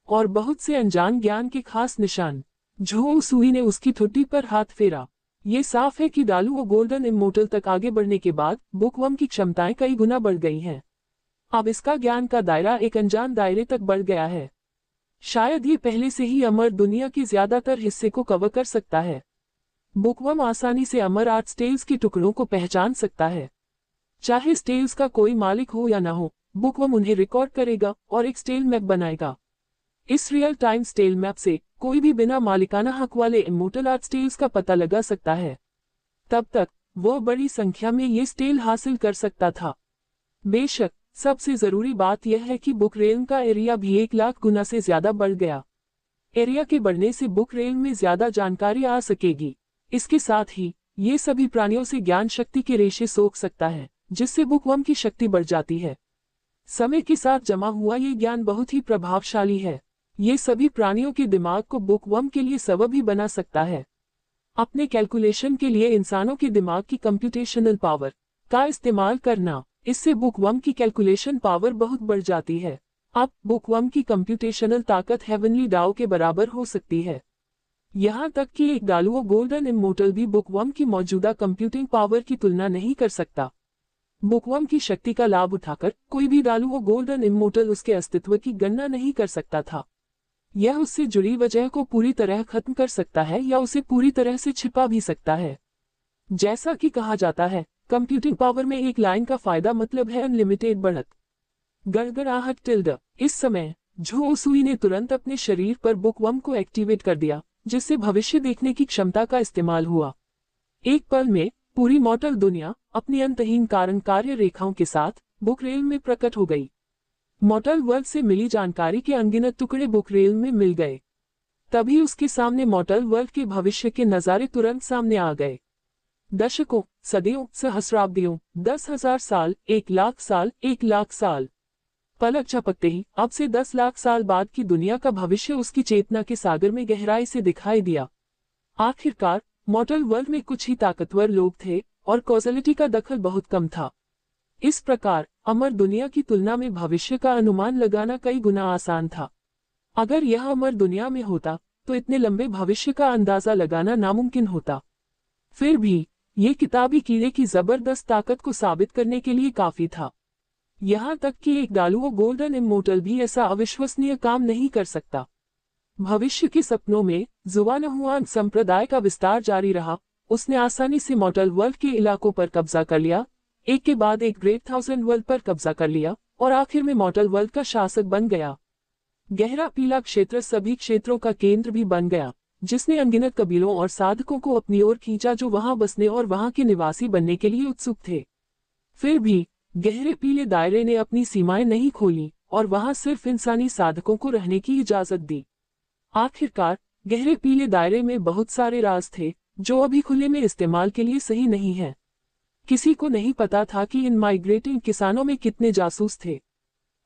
और बहुत से अनजान ज्ञान के खास निशान। झो सुई ने उसकी ठुड्डी पर हाथ फेरा। ये साफ है कि डालू और गोल्डन इमोर्टल तक आगे बढ़ने के बाद बुकवर्म की क्षमताएं कई गुना बढ़ गई हैं। अब इसका ज्ञान का दायरा एक अनजान दायरे तक बढ़ गया है। शायद ये पहले से ही अमर दुनिया के ज्यादातर हिस्से को कवर कर सकता है। बुकवर्म आसानी से अमर आर्ट्स टेल्स के टुकड़ों को पहचान सकता है। चाहे स्टेल्स का कोई मालिक हो या न हो, बुकवर्म उन्हें रिकॉर्ड करेगा और एक स्टेल मैप बनाएगा। इस रियल टाइम स्टेल मैप से कोई भी बिना मालिकाना हक वाले इमोर्टल आर्ट्स टेल्स का पता लगा सकता है। तब तक वह बड़ी संख्या में ये स्टेल हासिल कर सकता था। बेशक सबसे जरूरी बात यह है कि बुक रेल्म का एरिया भी 1 लाख गुना से ज्यादा बढ़ गया। एरिया के बढ़ने से बुक रेल्म में ज्यादा जानकारी आ सकेगी। इसके साथ ही ये सभी प्राणियों से ज्ञान शक्ति के रेशे सोख सकता है, जिससे बुकवर्म की शक्ति बढ़ जाती है। समय के साथ जमा हुआ ये ज्ञान बहुत ही प्रभावशाली है। ये सभी प्राणियों के दिमाग को बुकवर्म के लिए सबब ही बना सकता है। अपने कैलकुलेशन के लिए इंसानों के दिमाग की कंप्यूटेशनल पावर का इस्तेमाल करना, इससे बुकवर्म की कैलकुलेशन पावर बहुत बढ़ जाती है। अब बुकवर्म की कंप्यूटेशनल ताकत हेवनली डाओ के बराबर हो सकती है। यहाँ तक कि एक डालुओ गोल्डन इमोर्टल भी बुकवर्म की मौजूदा कंप्यूटिंग पावर की तुलना नहीं कर सकता। बुकवर्म की शक्ति का लाभ उठाकर कोई भी डालुओ गोल्डन इमोर्टल उसके अस्तित्व की गणना नहीं कर सकता था। यह उससे जुड़ी वजह को पूरी तरह खत्म कर सकता है या उसे पूरी तरह से छिपा भी सकता है। जैसा कि कहा जाता है, कंप्यूटिंग पावर में एक लाइन का फायदा मतलब है अनलिमिटेड बढ़त। गड़गड़ाहट टिल्ड। इस समय झो उसुई ने तुरंत अपने शरीर पर बुकवर्म को एक्टिवेट कर दिया, जिससे भविष्य देखने की क्षमता का इस्तेमाल हुआ। एक पल में पूरी मॉर्टल दुनिया अपनी अंतहीन कारण कार्य रेखाओं के साथ बुक रेल्म में प्रकट हो गई। मॉर्टल वर्ल्ड से मिली जानकारी के अनगिनत टुकड़े बुक रेल्म में मिल गए। तभी उसके सामने मॉर्टल वर्ल्ड के भविष्य के नजारे तुरंत सामने आ गए। दशकों, सदियों, सहस्राब्दियों, 10,000 साल, 1 लाख साल, 1 लाख साल। पलक झपकते ही अब से 10 लाख साल बाद की दुनिया का भविष्य उसकी चेतना के सागर में गहराई से दिखाई दिया। आखिरकार मॉर्टल वर्ल्ड में कुछ ही ताकतवर लोग थे और कॉजलिटी का दखल बहुत कम था। इस प्रकार अमर दुनिया की तुलना में भविष्य का अनुमान लगाना कई गुना आसान था। अगर यह अमर दुनिया में होता तो इतने लंबे भविष्य का अंदाजा लगाना नामुमकिन होता। फिर भी ये किताबी कीड़े की जबरदस्त ताकत को साबित करने के लिए काफी था। यहाँ तक कि एक डालुओ गोल्डन इमोर्टल भी ऐसा अविश्वसनीय काम नहीं कर सकता। भविष्य के सपनों में जुवानहुआन संप्रदाय का विस्तार जारी रहा। उसने आसानी से मॉर्टल वर्ल्ड के इलाकों पर कब्जा कर लिया, एक के बाद एक ग्रेट थाउजेंड वर्ल्ड पर कब्जा कर लिया और आखिर में मॉर्टल वर्ल्ड का शासक बन गया। गहरा पीला क्षेत्र सभी क्षेत्रों का केंद्र भी बन गया, जिसने अनगिनत कबीलों और साधकों को अपनी ओर खींचा जो वहां बसने और वहां के निवासी बनने के लिए उत्सुक थे। फिर भी गहरे पीले दायरे ने अपनी सीमाएं नहीं खोली और वहां सिर्फ इंसानी साधकों को रहने की इजाजत दी। आखिरकार गहरे पीले दायरे में बहुत सारे राज थे जो अभी खुले में इस्तेमाल के लिए सही नहीं है। किसी को नहीं पता था कि इन माइग्रेटिंग किसानों में कितने जासूस थे।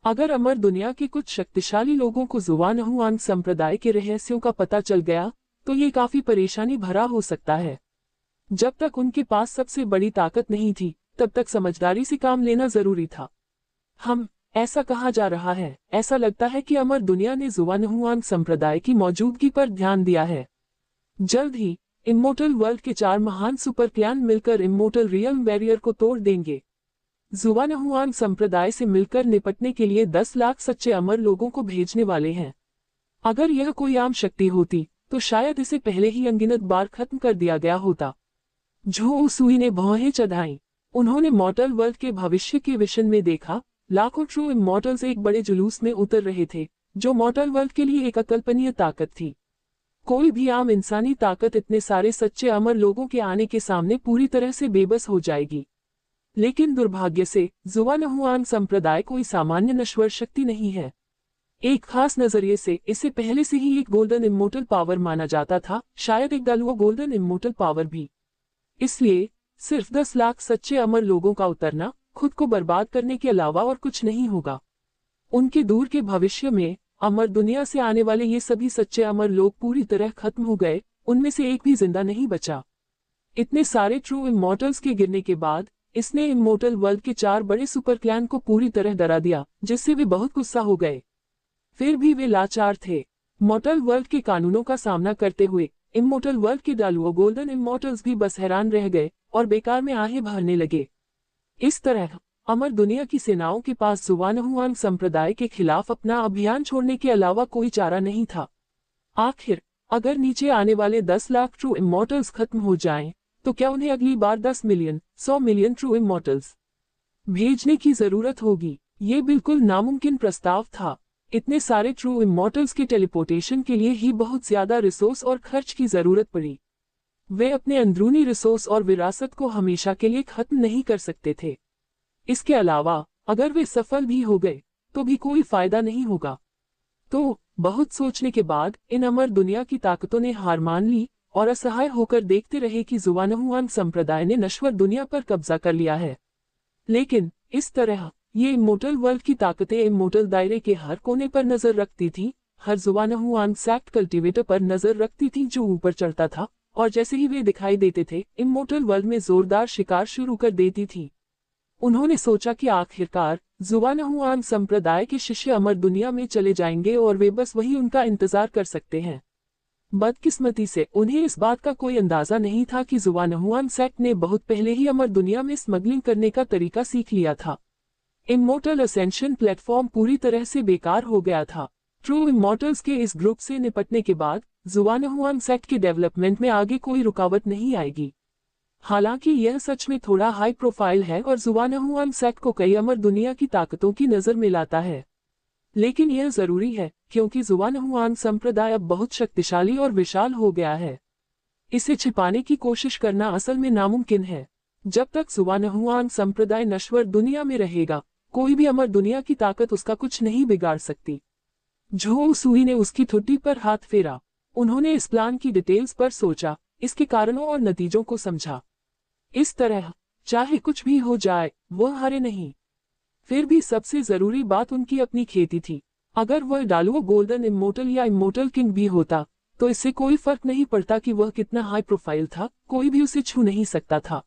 अगर अमर दुनिया के कुछ शक्तिशाली लोगों को ज़ुआनहुआंग संप्रदाय के रहस्यों का पता चल गया तो ये काफी परेशानी भरा हो सकता है। जब तक उनके पास सबसे बड़ी ताकत नहीं थी तब तक समझदारी से काम लेना जरूरी था। ऐसा कहा जा रहा है, ऐसा लगता है कि अमर दुनिया ने ज़ुआनहुआंग संप्रदाय की मौजूदगी पर ध्यान दिया है। जल्द ही इमोर्टल वर्ल्ड के 4 महान सुपर क्लैन मिलकर इमोर्टल रियल्म बैरियर को तोड़ देंगे। ज़ुआनहुआंग संप्रदाय से मिलकर निपटने के लिए 10 लाख सच्चे अमर लोगों को भेजने वाले हैं। अगर यह कोई आम शक्ति होती तो शायद इसे पहले ही अनगिनत बार खत्म कर दिया गया होता। झो उसुई ने भौहें चढ़ाई। उन्होंने मॉर्टल वर्ल्ड के भविष्य के विजन में देखा। लाखों ट्रू इमॉर्टल्स एक बड़े जुलूस में उतर रहे थे जो मॉर्टल वर्ल्ड के लिए एक अकल्पनीय ताकत थी। कोई भी आम इंसानी ताकत इतने सारे सच्चे अमर लोगों के आने के सामने पूरी तरह से बेबस हो जाएगी। लेकिन दुर्भाग्य से ज़ुआनहुआंग संप्रदाय कोई सामान्य नश्वर शक्ति नहीं है। एक खास नजरिए से इसे पहले से ही एक गोल्डन इमोर्टल पावर माना जाता था, शायद एक डालुआ गोल्डन इमोर्टल पावर भी। इसलिए सिर्फ 10 लाख सच्चे अमर लोगों का उतरना खुद को बर्बाद करने के अलावा और कुछ नहीं होगा। उनके दूर के भविष्य में अमर दुनिया से आने वाले ये सभी सच्चे अमर लोग पूरी तरह खत्म हो गए, उनमें से एक भी जिंदा नहीं बचा। इतने सारे ट्रू इमॉर्टल्स के गिरने के बाद इसने इमोर्टल वर्ल्ड के 4 बड़े सुपर क्लैन को पूरी तरह डरा दिया, जिससे वे बहुत गुस्सा हो गए। फिर भी वे लाचार थे। मॉर्टल वर्ल्ड के कानूनों का सामना करते हुए इमोर्टल वर्ल्ड के डालुआ गोल्डन इमॉर्टल्स भी बस हैरान रह गए और बेकार में आहें भरने लगे। इस तरह अमर दुनिया की सेनाओं के पास ज़ुआनहुआंग संप्रदाय के खिलाफ अपना अभियान छोड़ने के अलावा कोई चारा नहीं था। आखिर अगर नीचे आने वाले 10 लाख ट्रू इमॉर्टल्स खत्म हो जाएं, तो क्या उन्हें अगली बार 10 मिलियन 100 मिलियन ट्रू इमॉर्टल्स भेजने की जरूरत होगी? ये बिल्कुल नामुमकिन प्रस्ताव था। इतने सारे ट्रू इमॉर्टल्स के टेलीपोर्टेशन के लिए ही बहुत ज्यादा रिसोर्स और खर्च की जरूरत पड़ी। वे अपने अंदरूनी रिसोर्स और विरासत को हमेशा के लिए खत्म नहीं कर सकते थे। इसके अलावा अगर वे सफल भी हो गए तो भी कोई फायदा नहीं होगा। तो बहुत सोचने के बाद इन अमर दुनिया की ताकतों ने हार मान ली और असहाय होकर देखते रहे कि ज़ुआनहुआंग संप्रदाय ने नश्वर दुनिया पर कब्जा कर लिया है। लेकिन इस तरह ये इमोर्टल वर्ल्ड की ताकतें इमोर्टल दायरे के हर कोने पर नजर रखती थी, हर ज़ुआनहुआंग सेक्ट कल्टीवेटर पर नजर रखती थी जो ऊपर चढ़ता था, और जैसे ही वे दिखाई देते थे इमोर्टल वर्ल्ड में जोरदार शिकार शुरू कर देती थी। उन्होंने सोचा कि आखिरकार ज़ुआनहुआंग संप्रदाय के शिष्य अमर दुनिया में चले जाएंगे और वे बस वही उनका इंतजार कर सकते हैं। बदकिस्मती से उन्हें इस बात का कोई अंदाजा नहीं था कि ज़ुआनहुआंग सेक्ट ने बहुत पहले ही अमर दुनिया में स्मगलिंग करने का तरीका सीख लिया था। इमोर्टल असेंशन प्लेटफॉर्म पूरी तरह से बेकार हो गया था। ट्रू इमोर्टल्स के इस ग्रुप से निपटने के बाद ज़ुआनहुआंग सेक्ट के डेवलपमेंट में आगे कोई रुकावट नहीं आएगी। हालांकि यह सच में थोड़ा हाई प्रोफाइल है और ज़ुआनहुआंग सेक्ट को कई अमर दुनिया की ताकतों की नजर में लाता है, लेकिन यह जरूरी है क्योंकि ज़ुआनहुआंग संप्रदाय अब बहुत शक्तिशाली और विशाल हो गया है। इसे छिपाने की कोशिश करना असल में नामुमकिन है। जब तक ज़ुआनहुआंग संप्रदाय नश्वर दुनिया में रहेगा, कोई भी अमर दुनिया की ताकत उसका कुछ नहीं बिगाड़ सकती। झो उसुई ने उसकी ठुड्डी पर हाथ फेरा। उन्होंने इस प्लान की डिटेल्स पर सोचा, इसके कारणों और नतीजों को समझा। इस तरह चाहे कुछ भी हो जाए वह हारे नहीं। फिर भी सबसे जरूरी बात उनकी अपनी खेती थी। अगर वह डालुआ गोल्डन इमोर्टल या इमोर्टल किंग भी होता तो इससे कोई फर्क नहीं पड़ता कि वह कितना हाई प्रोफाइल था, कोई भी उसे छू नहीं सकता था।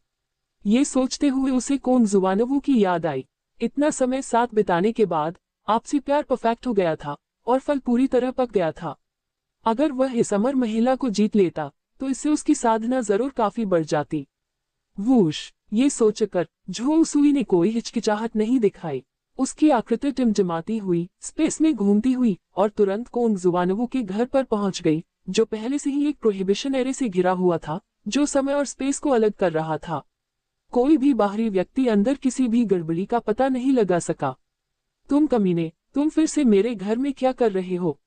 ये सोचते हुए उसे कोन ज़ुआनवू की याद आई। इतना समय साथ बिताने के बाद आपसी प्यार परफेक्ट हो गया था और फल पूरी तरह पक गया था। अगर वह इस अमर महिला को जीत लेता तो इससे उसकी साधना जरूर काफी बढ़ जाती। वूश, ये सोचकर झो उसुई ने कोई हिचकिचाहट नहीं दिखाई। उसकी आकृति टिमटिमाती हुई स्पेस में घूमती हुई और तुरंत कोन ज़ुआनवू के घर पर पहुंच गई, जो पहले से ही एक प्रोहिबिशन एरे से घिरा हुआ था जो समय और स्पेस को अलग कर रहा था। कोई भी बाहरी व्यक्ति अंदर किसी भी गड़बड़ी का पता नहीं लगा सका। तुम कमीने, तुम फिर से मेरे घर में क्या कर रहे हो?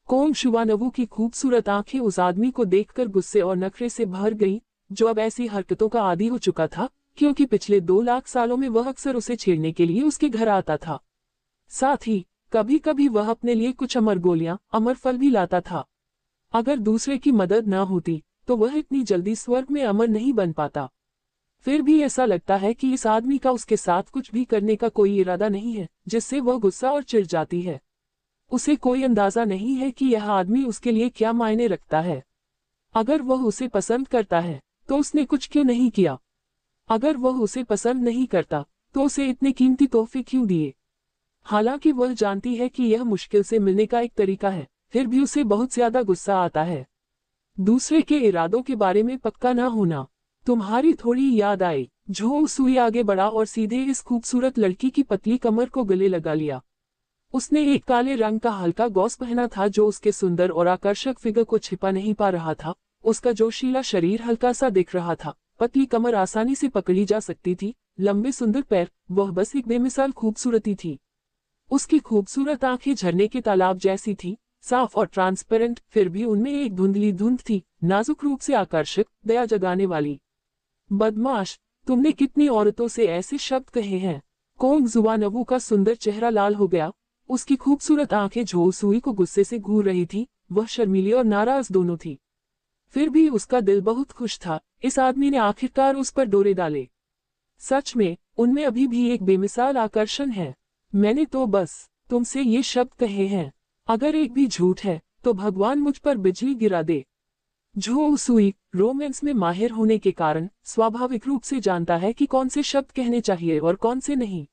कोन ज़ुआनवू की खूबसूरत आंखें उस आदमी को देखकर गुस्से और नखरे से भर गईं, जो अब ऐसी हरकतों का आदी हो चुका था क्योंकि पिछले 2 लाख सालों में वह अक्सर उसे छेड़ने के लिए उसके घर आता था। साथ ही कभी कभी वह अपने लिए कुछ अमर गोलियां, अमर फल भी लाता था। अगर दूसरे की मदद न होती तो वह इतनी जल्दी स्वर्ग में अमर नहीं बन पाता। फिर भी ऐसा लगता है कि इस आदमी का उसके साथ कुछ भी करने का कोई इरादा नहीं है, जिससे वह गुस्सा और चिढ़ जाती है। उसे कोई अंदाजा नहीं है कि यह आदमी उसके लिए क्या मायने रखता है। अगर वह उसे पसंद करता है तो उसने कुछ क्यों नहीं किया? अगर वह उसे पसंद नहीं करता तो उसे इतने कीमती तोहफे क्यों दिए? हालांकि वह जानती है कि यह मुश्किल से मिलने का एक तरीका है, फिर भी उसे बहुत ज्यादा गुस्सा आता है। दूसरे के इरादों के बारे में पक्का ना होना। तुम्हारी थोड़ी याद आई। झो सुई आगे बढ़ा और सीधे इस खूबसूरत लड़की की पतली कमर को गले लगा लिया। उसने एक काले रंग का हल्का गॉस पहना था जो उसके सुंदर और आकर्षक फिगर को छिपा नहीं पा रहा था। उसका जोशीला शरीर हल्का सा दिख रहा था, पतली कमर आसानी से पकड़ी जा सकती थी, लंबे सुंदर पैर, वह बस एक बेमिसाल खूबसूरती थी। उसकी खूबसूरत आंखें झरने के तालाब जैसी थी, साफ और ट्रांसपेरेंट, फिर भी उनमें एक धुंधली धुंध थी, नाजुक रूप से आकर्षक, दया जगाने वाली। बदमाश, तुमने कितनी औरतों से ऐसे शब्द कहे हैं? कोंग जुआनवू का सुंदर चेहरा लाल हो गया। उसकी खूबसूरत आंखें झो सुई को गुस्से से घूर रही थी, वह शर्मीली और नाराज दोनों थी। फिर भी उसका दिल बहुत खुश था, इस आदमी ने आखिरकार उस पर डोरे डाले। सच में, उनमें अभी भी एक बेमिसाल आकर्षण है। मैंने तो बस तुमसे ये शब्द कहे हैं, अगर एक भी झूठ है तो भगवान मुझ पर बिजली गिरा दे। झो सुई रोमांस में माहिर होने के कारण स्वाभाविक रूप से जानता है कि कौन से शब्द कहने चाहिए और कौन से नहीं।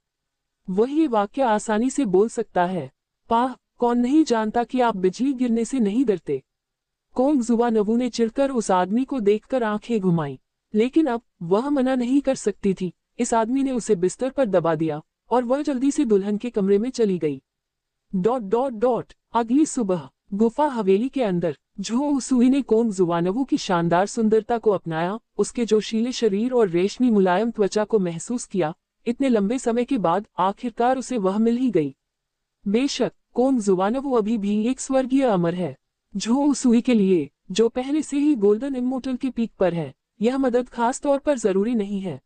वह ये वाक्य आसानी से बोल सकता है। पाह, कौन नहीं जानता कि आप बिजली गिरने से नहीं डरते? कोंग जुआनवू ने चिढ़कर उस आदमी को देखकर आंखें घुमाई, लेकिन अब वह मना नहीं कर सकती थी। इस आदमी ने उसे बिस्तर पर दबा दिया और वह जल्दी से दुल्हन के कमरे में चली गई। अगली सुबह गुफा हवेली के अंदर झो सुई ने कोंग जुआनवू की शानदार सुंदरता को अपनाया, उसके जोशीले शरीर और रेशमी मुलायम त्वचा को महसूस किया। इतने लंबे समय के बाद आखिरकार उसे वह मिल ही गई। बेशक कोंग जुआनवू अभी भी एक स्वर्गीय अमर है। झो सुई के लिए, जो पहले से ही गोल्डन इमोर्टल के पीक पर है, यह मदद खास तौर पर जरूरी नहीं है।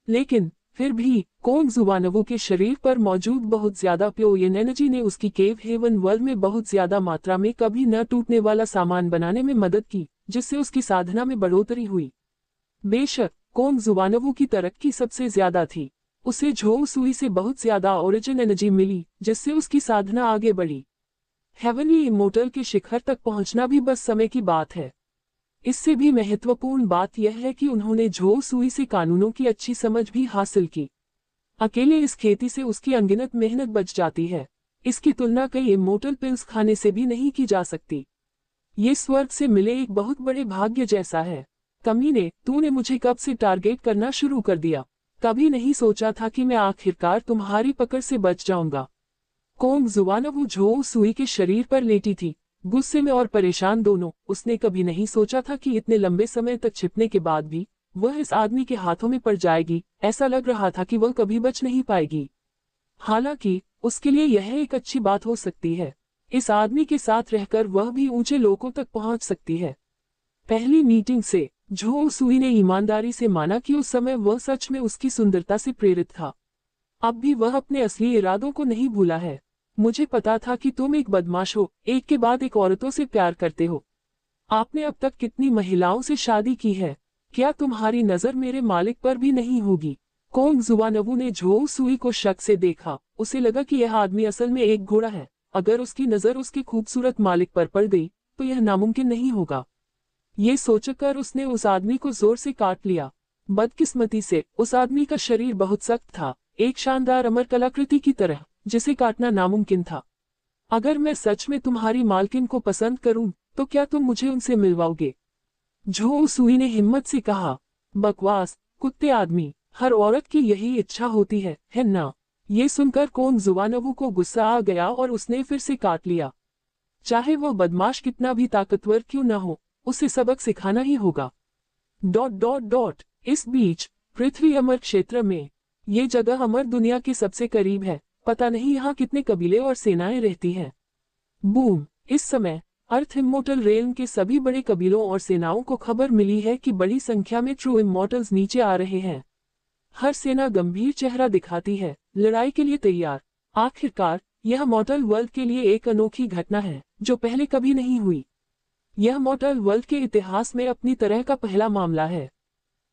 लेकिन फिर भी कोंग जुआनवू के शरीर पर मौजूद बहुत ज्यादा प्योर एनर्जी ने उसकी केव हेवन वर्ल्ड में बहुत ज्यादा मात्रा में कभी न टूटने वाला सामान बनाने में मदद की, जिससे उसकी साधना में बढ़ोतरी हुई। बेशक कोंग जुआनवू की तरक्की सबसे ज्यादा थी, उसे झो सुई से बहुत ज्यादा ओरिजिन एनर्जी मिली, जिससे उसकी साधना आगे बढ़ी। हेवनली इमोर्टल के शिखर तक पहुंचना भी बस समय की बात है। इससे भी महत्वपूर्ण बात यह है कि उन्होंने झो सुई से कानूनों की अच्छी समझ भी हासिल की। अकेले इस खेती से उसकी अनगिनत मेहनत बच जाती है। इसकी तुलना कई इमोर्टल पिल्स खाने से भी नहीं की जा सकती। ये स्वर्ग से मिले एक बहुत बड़े भाग्य जैसा है। कमीने, तूने मुझे कब से टारगेट करना शुरू कर दिया? कभी नहीं सोचा था कि मैं आखिरकार तुम्हारी पकड़ से बच जाऊंगा। कोंग जुआनवू झो सुई के शरीर पर लेटी थी, गुस्से में और परेशान दोनों। उसने कभी नहीं सोचा था कि इतने लंबे समय तक छिपने के बाद भी वह इस आदमी के हाथों में पड़ जाएगी। ऐसा लग रहा था कि वह कभी बच नहीं पाएगी। हालांकि उसके लिए यह एक अच्छी बात हो सकती है। इस आदमी के साथ रहकर वह भी ऊंचे लोकों तक पहुंच सकती है। पहली मीटिंग से झो सुई ने ईमानदारी से माना कि उस समय वह सच में उसकी सुंदरता से प्रेरित था। अब भी वह अपने असली इरादों को नहीं भूला है। मुझे पता था कि तुम एक बदमाश हो, एक के बाद एक औरतों से प्यार करते हो। आपने अब तक कितनी महिलाओं से शादी की है? क्या तुम्हारी नजर मेरे मालिक पर भी नहीं होगी? कोंग जुआनवू ने झो सुई को शक से देखा। उसे लगा कि यह आदमी असल में एक घोड़ा है। अगर उसकी नजर उसके खूबसूरत मालिक पर पड़ गई तो यह नामुमकिन नहीं होगा। ये सोचकर उसने उस आदमी को जोर से काट लिया। बदकिस्मती से उस आदमी का शरीर बहुत सख्त था, एक शानदार अमर कलाकृति की तरह, जिसे काटना नामुमकिन था। अगर मैं सच में तुम्हारी मालकिन को पसंद करूं, तो क्या तुम मुझे उनसे मिलवाओगे? झो सुई ने हिम्मत से कहा। बकवास, कुत्ते आदमी, हर औरत की यही इच्छा होती है ना? ये सुनकर कोंग जुआनवू को गुस्सा आ गया और उसने फिर से काट लिया। चाहे वह बदमाश कितना भी ताकतवर क्यों न हो, उसे सबक सिखाना ही होगा। इस बीच पृथ्वी अमर क्षेत्र में, ये जगह अमर दुनिया के सबसे करीब है। पता नहीं यहाँ कितने कबीले और सेनाएं रहती हैं। बूम, इस समय अर्थ इमोर्टल रेल्म के सभी बड़े कबीलों और सेनाओं को खबर मिली है कि बड़ी संख्या में ट्रू इमोर्टल्स नीचे आ रहे हैं। हर सेना गंभीर चेहरा दिखाती है, लड़ाई के लिए तैयार। आखिरकार यह मॉर्टल वर्ल्ड के लिए एक अनोखी घटना है जो पहले कभी नहीं हुई। यह मॉर्टल वर्ल्ड के इतिहास में अपनी तरह का पहला मामला है।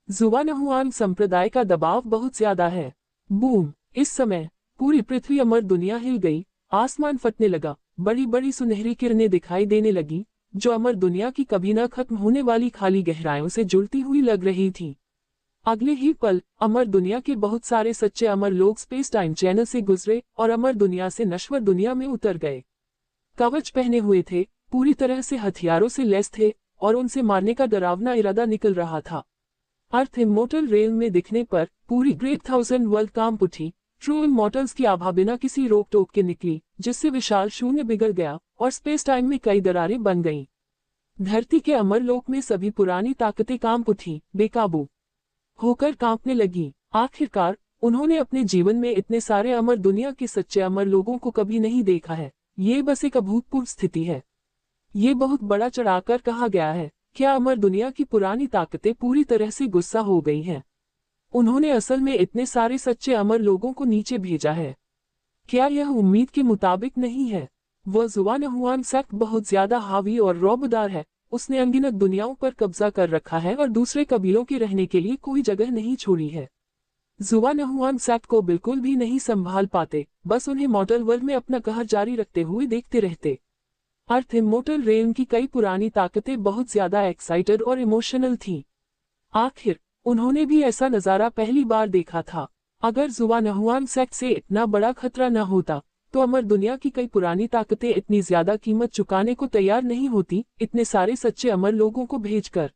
जुवानहुआन संप्रदाय का दबाव बहुत ज्यादा है। बूम! इस समय पूरी पृथ्वी अमर दुनिया हिल गई, आसमान फटने लगा, बड़ी बड़ी सुनहरी किरणें दिखाई देने लगी जो अमर दुनिया की कभी न खत्म होने वाली खाली गहराइयों से जुड़ती हुई लग रही थी। अगले ही पल अमर दुनिया के बहुत सारे सच्चे अमर लोग स्पेस टाइम चैनल से गुजरे और अमर दुनिया से नश्वर दुनिया में उतर गए। कवच पहने हुए थे, पूरी तरह से हथियारों से लैस थे और उनसे मारने का डरावना इरादा निकल रहा था। अर्थ इमोर्टल रेल में दिखने पर पूरी ग्रेट थाउजेंड वर्ल्ड कांप उठी। ट्रू इमोर्टल्स की आभा बिना किसी रोक टोक के निकली, जिससे विशाल शून्य बिगड़ गया और स्पेस टाइम में कई दरारें बन गईं। धरती के अमर लोक में सभी पुरानी ताकतें कांप उठी, बेकाबू होकर कांपने लगी। आखिरकार उन्होंने अपने जीवन में इतने सारे अमर दुनिया के सच्चे अमर लोगों को कभी नहीं देखा है। ये बस एक अभूतपूर्व स्थिति है। ये बहुत बड़ा चढ़ाकर कहा गया है। क्या अमर दुनिया की पुरानी ताकतें पूरी तरह से गुस्सा हो गई हैं? उन्होंने असल में इतने सारे सच्चे अमर लोगों को नीचे भेजा है। क्या यह उम्मीद के मुताबिक नहीं है? वह जुवानहुआन सेक्ट बहुत ज्यादा हावी और रौबदार है। उसने अनगिनत दुनियाओं पर कब्जा कर रखा है और दूसरे कबीलों के रहने के लिए कोई जगह नहीं छोड़ी है। जुवानहुआन सेक्ट को बिल्कुल भी नहीं संभाल पाते, बस उन्हें मॉर्टल वर्ल्ड में अपना कहर जारी रखते हुए देखते रहते। अर्थ इमोर्टल रेल्म की कई पुरानी ताकतें बहुत ज्यादा एक्साइटेड और इमोशनल थीं। आखिर उन्होंने भी ऐसा नजारा पहली बार देखा था। अगर जुवानहुआन सेक्ट से इतना बड़ा खतरा न होता तो अमर दुनिया की कई पुरानी ताकतें इतनी ज्यादा कीमत चुकाने को तैयार नहीं होती, इतने सारे सच्चे अमर लोगों को भेजकर।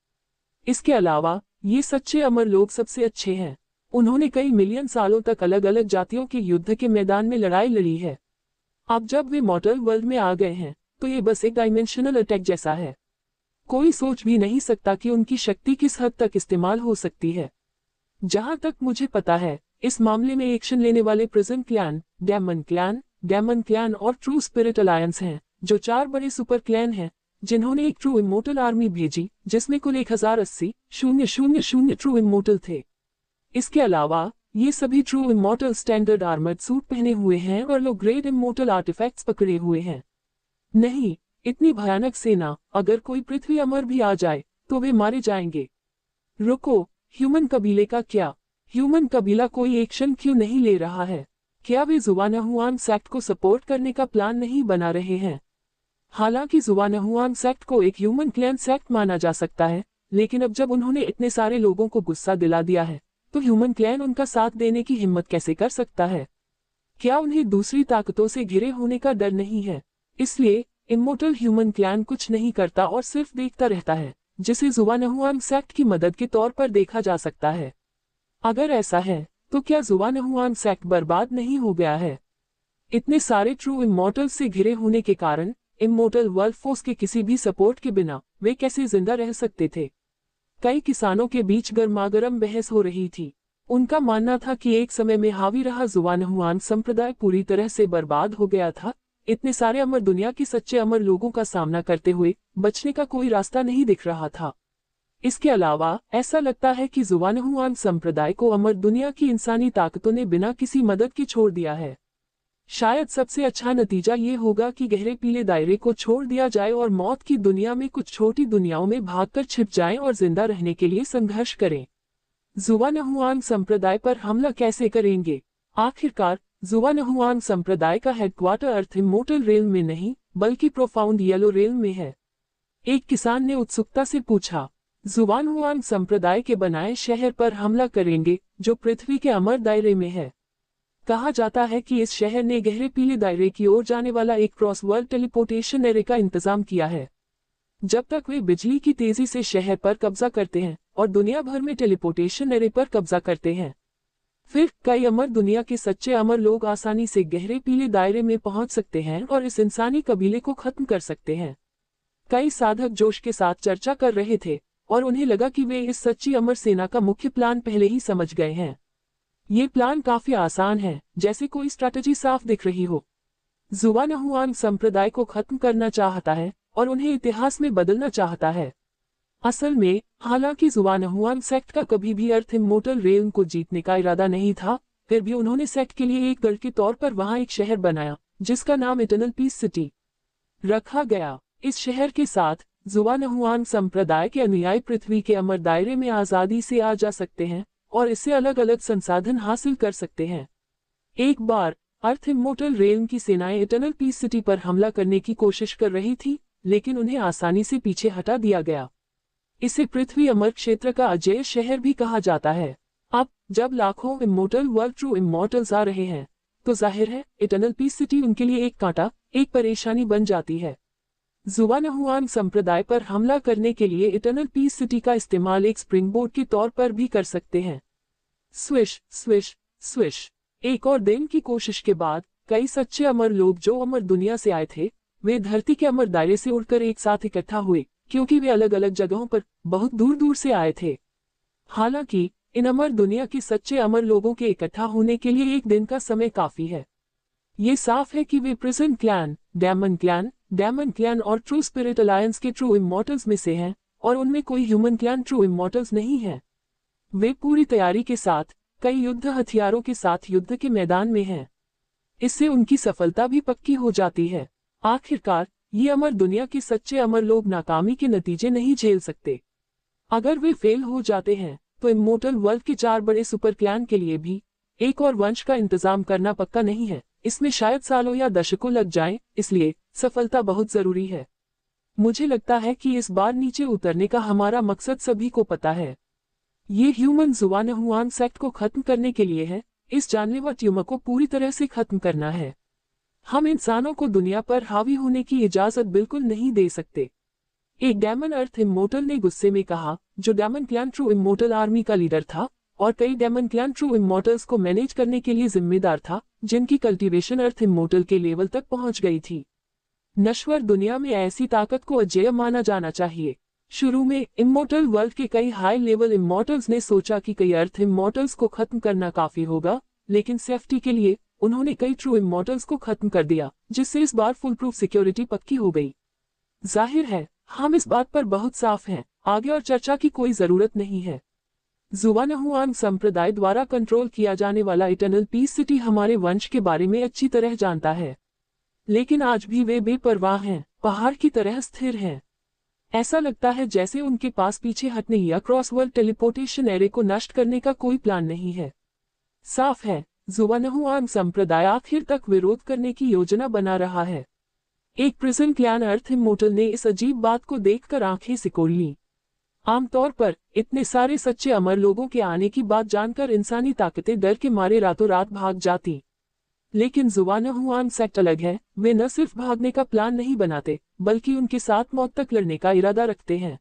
इसके अलावा ये सच्चे अमर लोग सबसे अच्छे हैं। उन्होंने कई मिलियन सालों तक अलग अलग जातियों के युद्ध के मैदान में लड़ाई लड़ी है। अब जब वे मॉर्टल वर्ल्ड में आ गए हैं तो ये बस एक डायमेंशनल अटैक जैसा है। कोई सोच भी नहीं सकता कि उनकी शक्ति किस हद तक इस्तेमाल हो सकती है। जहां तक मुझे पता है, इस मामले में एक्शन लेने वाले प्रिजन क्लैन, डेमन क्लैन और ट्रू स्पिरिट अलायंस हैं, जो 4 बड़े सुपर क्लैन हैं जिन्होंने एक ट्रू इमोर्टल आर्मी भेजी जिसमें कुल 1080,000 ट्रू इमोर्टल थे। इसके अलावा ये सभी true immortal standard armoured suit पहने हुए हैं और लोग ग्रेट इमोर्टल आर्टिफैक्ट्स पकड़े हुए हैं। नहीं, इतनी भयानक सेना, अगर कोई पृथ्वी अमर भी आ जाए तो वे मारे जाएंगे। रुको, ह्यूमन कबीले का क्या? ह्यूमन कबीला कोई एक्शन क्यों नहीं ले रहा है? क्या वे जुवानहुआन सेक्ट को सपोर्ट करने का प्लान नहीं बना रहे हैं? हालांकि जुवानहुआन सेक्ट को एक ह्यूमन क्लैन सेक्ट माना जा सकता है, लेकिन अब जब उन्होंने इतने सारे लोगों को गुस्सा दिला दिया है तो ह्यूमन क्लैन उनका साथ देने की हिम्मत कैसे कर सकता है? क्या उन्हें दूसरी ताकतों से घिरे होने का डर नहीं है? इसलिए इमोर्टल ह्यूमन क्लैन कुछ नहीं करता और सिर्फ देखता रहता है, जिसे जुवानहुआन सेक्ट की मदद के तौर पर देखा जा सकता है। अगर ऐसा है तो क्या जुवानहुआन सेक्ट बर्बाद नहीं हो गया है? इतने सारे ट्रू इमोर्टल से घिरे होने के कारण इमोर्टल वर्ल्ड फोर्स के किसी भी सपोर्ट के बिना वे कैसे जिंदा रह सकते थे? कई किसानों के बीच गर्मागर्म बहस हो रही थी। उनका मानना था कि एक समय में हावी रहा जुवानहुआन संप्रदाय पूरी तरह से बर्बाद हो गया था। इतने सारे अमर दुनिया के सच्चे अमर लोगों का सामना करते हुए बचने का कोई रास्ता नहीं दिख रहा था। इसके अलावा ऐसा लगता है कि जुवानहुआन संप्रदाय को अमर दुनिया की इंसानी ताकतों ने बिना किसी मदद के छोड़ दिया है। शायद सबसे अच्छा नतीजा ये होगा कि गहरे पीले दायरे को छोड़ दिया जाए और मौत की दुनिया में कुछ छोटी दुनियाओं में भागकर छिप जाएं और जिंदा रहने के लिए संघर्ष करें। जुवानहुआन संप्रदाय पर हमला कैसे करेंगे? आखिरकार जुवानहुआन संप्रदाय का हेडक्वार्टर अर्थ इमोर्टल रेल्म में नहीं बल्कि प्रोफाउंड येलो रेल्म में है। एक किसान ने उत्सुकता से पूछा। जुवानहुआन संप्रदाय के बनाए शहर पर हमला करेंगे जो पृथ्वी के अमर दायरे में है। कहा जाता है कि इस शहर ने गहरे पीले दायरे की ओर जाने वाला एक क्रॉस वर्ल्ड टेलीपोर्टेशन एरे का इंतजाम किया है। जब तक वे बिजली की तेजी से शहर पर कब्जा करते हैं और दुनिया भर में टेलीपोर्टेशन एरे पर कब्जा करते हैं, फिर कई अमर दुनिया के सच्चे अमर लोग आसानी से गहरे पीले दायरे में पहुंच सकते हैं और इस इंसानी कबीले को खत्म कर सकते हैं। कई साधक जोश के साथ चर्चा कर रहे थे और उन्हें लगा कि वे इस सच्ची अमर सेना का मुख्य प्लान पहले ही समझ गए हैं। ये प्लान काफी आसान है, जैसे कोई स्ट्रैटेजी साफ दिख रही हो। जुवानहुआन संप्रदाय को खत्म करना चाहता है और उन्हें इतिहास में बदलना चाहता है। असल में हालांकि जुवानहुआन सेक्ट का कभी भी अर्थ इम्मोर्टल रेल्म को जीतने का इरादा नहीं था, फिर भी उन्होंने सेक्ट के लिए एक गढ़ के तौर पर वहां एक शहर बनाया जिसका नाम इटर्नल पीस सिटी रखा गया। इस शहर के साथ जुवानहुआन संप्रदाय के अनुयायी पृथ्वी के अमर दायरे में आजादी से आ जा सकते हैं और इससे अलग अलग संसाधन हासिल कर सकते हैं। एक बार अर्थ इम्मोर्टल रेल्म की सेनाएं इटर्नल पीस सिटी पर हमला करने की कोशिश कर रही थी, लेकिन उन्हें आसानी से पीछे हटा दिया गया। इसे पृथ्वी अमर क्षेत्र का अजेय शहर भी कहा जाता है। अब जब लाखों इम्मोर्टल वर्ल्ड ट्रू इम्मोर्टल्स आ रहे हैं, तो जाहिर है इटर्नल पीस सिटी उनके लिए एक कांटा, एक परेशानी बन जाती है। जुवानहुआन संप्रदाय पर हमला करने के लिए इटर्नल पीस सिटी का इस्तेमाल एक स्प्रिंगबोर्ड के तौर पर भी कर सकते हैं। Swish swish swish. एक और दिन की कोशिश के बाद कई सच्चे अमर लोग जो अमर दुनिया से आए थे, वे धरती के अमर दायरे से उड़कर एक साथ इकट्ठा हुए, क्योंकि वे अलग अलग जगहों पर बहुत दूर दूर से आए थे। हालांकि इन अमर दुनिया के सच्चे अमर लोगों के इकट्ठा होने के लिए एक दिन का समय काफी है। ये साफ है कि वे प्रिजन क्लैन, डेमन क्लैन और ट्रू स्पिरिट अलायंस के ट्रू इमॉर्टल्स में से हैं, और उनमें कोई ह्यूमन क्लैन ट्रू इमॉर्टल्स नहीं है। वे पूरी तैयारी के साथ, कई युद्ध हथियारों के साथ युद्ध के मैदान में हैं। इससे उनकी सफलता भी पक्की हो जाती है। आखिरकार ये अमर दुनिया के सच्चे अमर लोग नाकामी के नतीजे नहीं झेल सकते। अगर वे फेल हो जाते हैं, तो इमोर्टल वर्ल्ड के 4 बड़े सुपर क्लैन के लिए भी एक और वंश का इंतजाम करना पक्का नहीं है। इसमें शायद सालों या दशकों लग जाएं, इसलिए सफलता बहुत जरूरी है। मुझे लगता है कि इस बार नीचे उतरने का हमारा मकसद सभी को पता है। ये ह्यूमन जुवानहुआन सेक्ट को खत्म करने के लिए है। इस जानलेवा ट्यूमर को पूरी तरह से खत्म करना है। हम इंसानों को दुनिया पर हावी होने की इजाजत बिल्कुल नहीं दे सकते। एक डेमन अर्थ इमोर्टल ने गुस्से में कहा, जो demon clan true immortal army का लीडर था और कई डेमन क्लैन ट्रू इमोर्टल्स को मैनेज करने के लिए जिम्मेदार था, जिनकी कल्टीवेशन अर्थ इमोर्टल के लेवल तक पहुंच गई थी। नश्वर दुनिया में ऐसी ताकत को अजेय माना जाना चाहिए। शुरू में इमोर्टल वर्ल्ड के कई हाई लेवल इमोर्टल्स ने सोचा कि कई अर्थ इमोर्टल्स को खत्म करना काफी होगा, लेकिन सेफ्टी के लिए उन्होंने कई ट्रू इमोर्टल्स को खत्म कर दिया, जिससे इस बार फुल प्रूफ सिक्योरिटी पक्की हो गई। जाहिर है हम इस बात पर बहुत साफ हैं, आगे और चर्चा की कोई जरूरत नहीं है। जुवानहुआन संप्रदाय द्वारा कंट्रोल किया जाने वाला इटर्नल पीस सिटी हमारे वंश के बारे में अच्छी तरह जानता है, लेकिन आज भी वे बेपरवाह हैं, पहाड़ की तरह स्थिर हैं। ऐसा लगता है जैसे उनके पास पीछे हटने या क्रॉस वर्ल्ड टेलीपोर्टेशन एरे को नष्ट करने का कोई प्लान नहीं है। साफ है जुवानहुआन संप्रदाय आखिर तक विरोध करने की योजना बना रहा है। एक प्रिजन क्लैन अर्थ इमोर्टल ने इस अजीब बात को देखकर आंखें सिकोड़ लीं। आमतौर पर इतने सारे सच्चे अमर लोगों के आने की बात जानकर इंसानी ताकतें डर के मारे रातों रात भाग जाती। लेकिन जुवानहुआन सेक्ट अलग है। वे न सिर्फ भागने का प्लान नहीं बनाते, बल्कि उनके साथ मौत तक लड़ने का इरादा रखते हैं।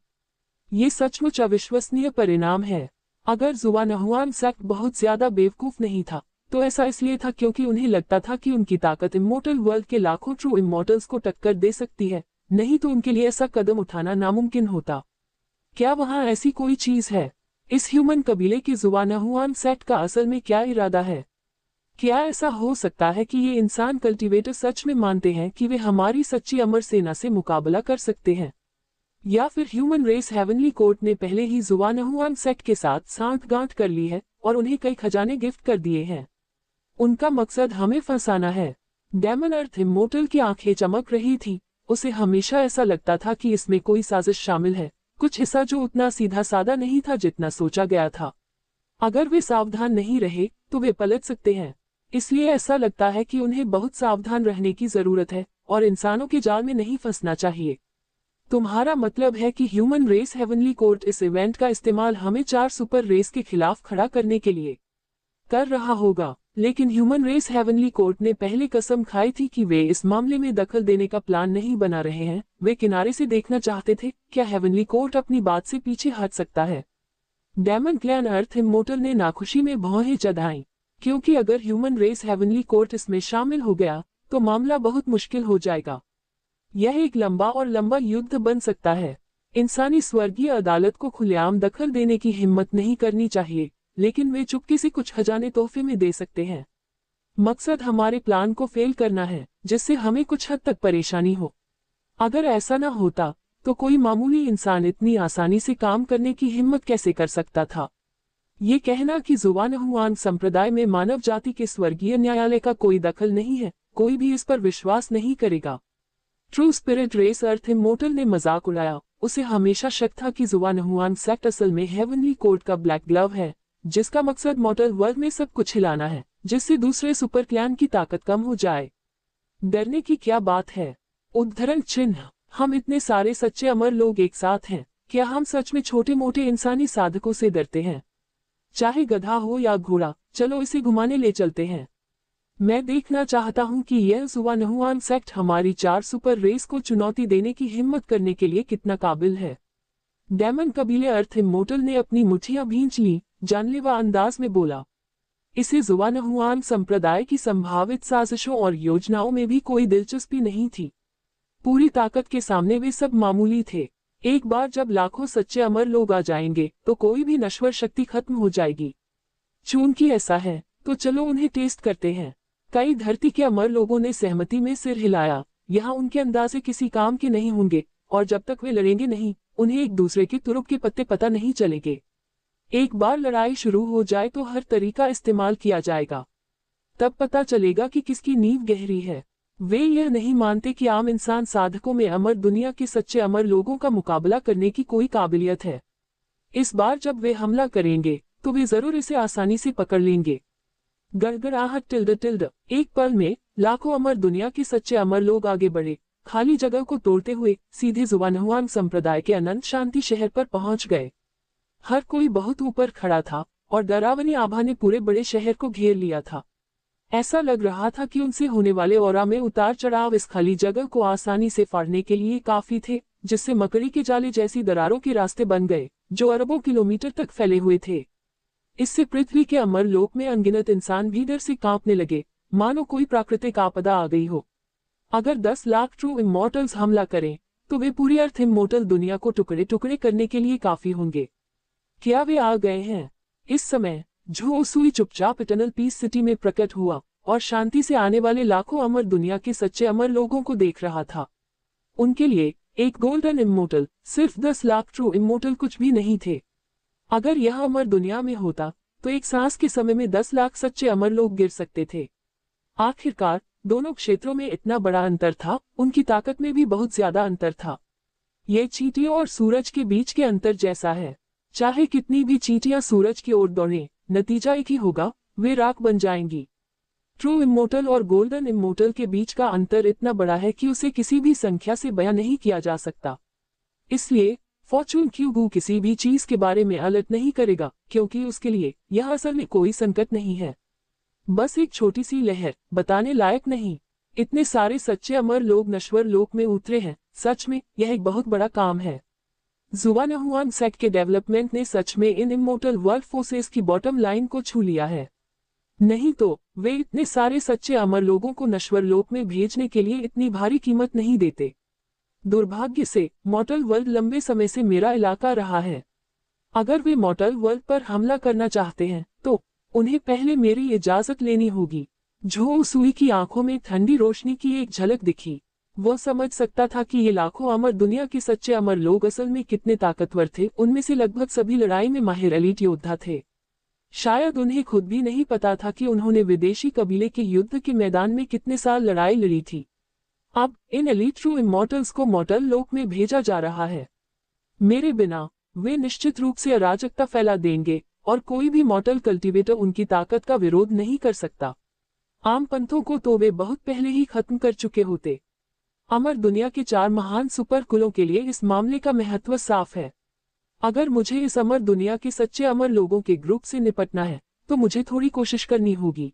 ये सचमुच अविश्वसनीय परिणाम है। अगर जुवानहुआन सेक्ट बहुत ज्यादा बेवकूफ नहीं था, तो ऐसा इसलिए था क्योंकि उन्हें लगता था कि उनकी ताकत इमोर्टल वर्ल्ड के लाखों ट्रू इमोर्टल्स को टक्कर दे सकती है, नहीं तो उनके लिए ऐसा कदम उठाना नामुमकिन होता। क्या वहां ऐसी कोई चीज है? इस ह्यूमन कबीले के जुवानहुआन सेक्ट का असल में क्या इरादा है? क्या ऐसा हो सकता है कि ये इंसान कल्टीवेटर सच में मानते हैं कि वे हमारी सच्ची अमर सेना से मुकाबला कर सकते हैं? या फिर ह्यूमन रेस हेवनली कोर्ट ने पहले ही जुवानहुआन सेक्ट के साथ सांठगांठ कर ली है और उन्हें कई खजाने गिफ्ट कर दिए हैं? उनका मकसद हमें फंसाना है। डेमन अर्थ इमोर्टल की आंखें चमक रही थी। उसे हमेशा ऐसा लगता था कि इसमें कोई साजिश शामिल है, कुछ हिस्सा जो उतना सीधा साधा नहीं था जितना सोचा गया था। अगर वे सावधान नहीं रहे तो वे पलट सकते हैं। इसलिए ऐसा लगता है कि उन्हें बहुत सावधान रहने की जरूरत है और इंसानों के जाल में नहीं फंसना चाहिए। तुम्हारा मतलब है कि ह्यूमन रेस हेवनली कोर्ट इस इवेंट का इस्तेमाल हमें 4 सुपर रेस के खिलाफ खड़ा करने के लिए कर रहा होगा? लेकिन ह्यूमन रेस हेवनली कोर्ट ने पहले कसम खाई थी कि वे इस मामले में दखल देने का प्लान नहीं बना रहे हैं। वे किनारे से देखना चाहते थे। क्या हेवनली कोर्ट अपनी बात से पीछे हट सकता है? डेमन क्लैन अर्थ इमोर्टल ने नाखुशी में भौहें चढ़ाईं, क्योंकि अगर ह्यूमन रेस हेवनली कोर्ट इसमें शामिल हो गया तो मामला बहुत मुश्किल हो जाएगा। यह एक लंबा और लंबा युद्ध बन सकता है। इंसानी स्वर्गीय अदालत को खुलेआम दखल देने की हिम्मत नहीं करनी चाहिए, लेकिन वे चुपके से कुछ खजाने तोहफे में दे सकते हैं। मकसद हमारे प्लान को फेल करना है, जिससे हमें कुछ हद तक परेशानी हो। अगर ऐसा न होता तो कोई मामूली इंसान इतनी आसानी से काम करने की हिम्मत कैसे कर सकता था। ये कहना कि जुवानहुआन संप्रदाय में मानव जाति के स्वर्गीय न्यायालय का कोई दखल नहीं है, कोई भी इस पर विश्वास नहीं करेगा। ट्रू स्पिरिट रेस अर्थ इमोर्टल ने मजाक उड़ाया। उसे हमेशा शक था कि जुवानहुआन सेक्ट असल में हेवनली कोड का ब्लैक ग्लव है, जिसका मकसद मॉर्टल वर्ल्ड में सब कुछ हिलाना है, जिससे दूसरे सुपर क्लैन की ताकत कम हो जाए। डरने की क्या बात है। उद्धरण चिन्ह, हम इतने सारे सच्चे अमर लोग एक साथ हैं, क्या हम सच में छोटे मोटे इंसानी साधकों से डरते हैं? चाहे गधा हो या घोड़ा, चलो इसे घुमाने ले चलते हैं। मैं देखना चाहता हूं कि यह जुवानहुआन सेक्ट हमारी 4 सुपर रेस को चुनौती देने की हिम्मत करने के लिए कितना काबिल है। डेमन कबीले अर्थ इमोर्टल ने अपनी मुट्ठियां भींच ली, जानलेवा अंदाज में बोला। इसे जुवानहुआन संप्रदाय की संभावित साजिशों और योजनाओं में भी कोई दिलचस्पी नहीं थी। पूरी ताकत के सामने वे सब मामूली थे। एक बार जब लाखों सच्चे अमर लोग आ जाएंगे तो कोई भी नश्वर शक्ति खत्म हो जाएगी। चूंकि ऐसा है तो चलो उन्हें टेस्ट करते हैं। कई धरती के अमर लोगों ने सहमति में सिर हिलाया। यहाँ उनके अंदाजे किसी काम के नहीं होंगे, और जब तक वे लड़ेंगे नहीं, उन्हें एक दूसरे के तुरुप के पत्ते पता नहीं चलेंगे। एक बार लड़ाई शुरू हो जाए तो हर तरीका इस्तेमाल किया जाएगा। तब पता चलेगा कि किसकी नींव गहरी है। वे यह नहीं मानते कि आम इंसान साधकों में अमर दुनिया के सच्चे अमर लोगों का मुकाबला करने की कोई काबिलियत है। इस बार जब वे हमला करेंगे तो वे जरूर इसे आसानी से पकड़ लेंगे। गड़गड़ाहट टिल्ड टिल्ड। एक पल में लाखों अमर दुनिया के सच्चे अमर लोग आगे बढ़े, खाली जगह को तोड़ते हुए सीधे जुवानहुआन संप्रदाय के अनंत शांति शहर पर पहुंच गए। हर कोई बहुत ऊपर खड़ा था और डरावनी आभा ने पूरे बड़े शहर को घेर लिया था। ऐसा लग रहा था कि उनसे होने वाले औरा में उतार चढ़ाव इस खाली जगह को आसानी से फाड़ने के लिए काफी थे, जिससे मकड़ी के जाले जैसी दरारों के रास्ते बन गए, जो अरबों किलोमीटर तक फैले हुए थे। इससे पृथ्वी के अमर लोक में अनगिनत इंसान भी डर से कांपने लगे, मानो कोई प्राकृतिक आपदा आ गई हो। अगर 10 लाख ट्रू इमॉर्टल्स हमला करें तो वे पूरी अर्थ इमॉर्टल दुनिया को टुकड़े टुकड़े करने के लिए काफी होंगे। क्या वे आ गए हैं? इस समय झो सुई चुपचाप इटर्नल पीस सिटी में प्रकट हुआ और शांति से आने वाले लाखों अमर दुनिया के सच्चे अमर लोगों को देख रहा था। उनके लिए एक गोल्डन इमॉर्टल, सिर्फ 10 लाख ट्रू इमॉर्टल कुछ भी नहीं थे। अगर यह अमर दुनिया में होता तो एक सांस के समय में 10 लाख सच्चे अमर लोग गिर सकते थे। आखिरकार दोनों क्षेत्रों में इतना बड़ा अंतर था, उनकी ताकत में भी बहुत ज्यादा अंतर था। ये चींटियों और सूरज के बीच के अंतर जैसा है। चाहे कितनी भी चींटियां सूरज की ओर दौड़ें, नतीजा एक ही होगा, वे राख बन जाएंगी। ट्रू इमॉर्टल और गोल्डन इमॉर्टल के बीच का अंतर इतना बड़ा है कि उसे किसी भी संख्या से बयां नहीं किया जा सकता। इसलिए फॉर्चून क्यूगू किसी भी चीज के बारे में अलर्ट नहीं करेगा, क्योंकि उसके लिए यह असल में कोई संकट नहीं है, बस एक छोटी सी लहर, बताने लायक नहीं। इतने सारे सच्चे अमर लोग नश्वर लोक में उतरे हैं, सच में यह एक बहुत बड़ा काम है। जुवानहुआन सेक्ट के डेवलपमेंट ने सच में इन इमॉर्टल वर्ल्ड फोर्सेस की बॉटम लाइन को छू लिया है। नहीं तो वे इतने सारे सच्चे अमर लोगों को नश्वर लोक में भेजने के लिए इतनी भारी कीमत नहीं देते। दुर्भाग्य से मॉर्टल वर्ल्ड लंबे समय से मेरा इलाका रहा है। अगर वे मॉर्टल वर्ल्ड पर हमला करना चाहते हैं तो उन्हें पहले मेरी इजाजत लेनी होगी। झो सुई की आंखों में ठंडी रोशनी की एक झलक दिखी। वह समझ सकता था कि ये लाखों अमर दुनिया के सच्चे अमर लोग असल में कितने ताकतवर थे। उनमें से लगभग सभी लड़ाई में माहिर एलीट योद्धा थे। शायद उन्हें खुद भी नहीं पता था कि उन्होंने विदेशी कबीले के युद्ध के मैदान में कितने साल लड़ाई लड़ी थी। अब इन एलीट ट्रू इमॉर्टल्स को मॉर्टल लोक में भेजा जा रहा है। मेरे बिना वे निश्चित रूप से अराजकता फैला देंगे और कोई भी मॉर्टल कल्टीवेटर उनकी ताकत का विरोध नहीं कर सकता। आम पंथों को तो वे बहुत पहले ही खत्म कर चुके होते। अमर दुनिया के 4 महान सुपर कुलों के लिए इस मामले का महत्व साफ है। अगर मुझे इस अमर दुनिया के सच्चे अमर लोगों के ग्रुप से निपटना है तो मुझे थोड़ी कोशिश करनी होगी,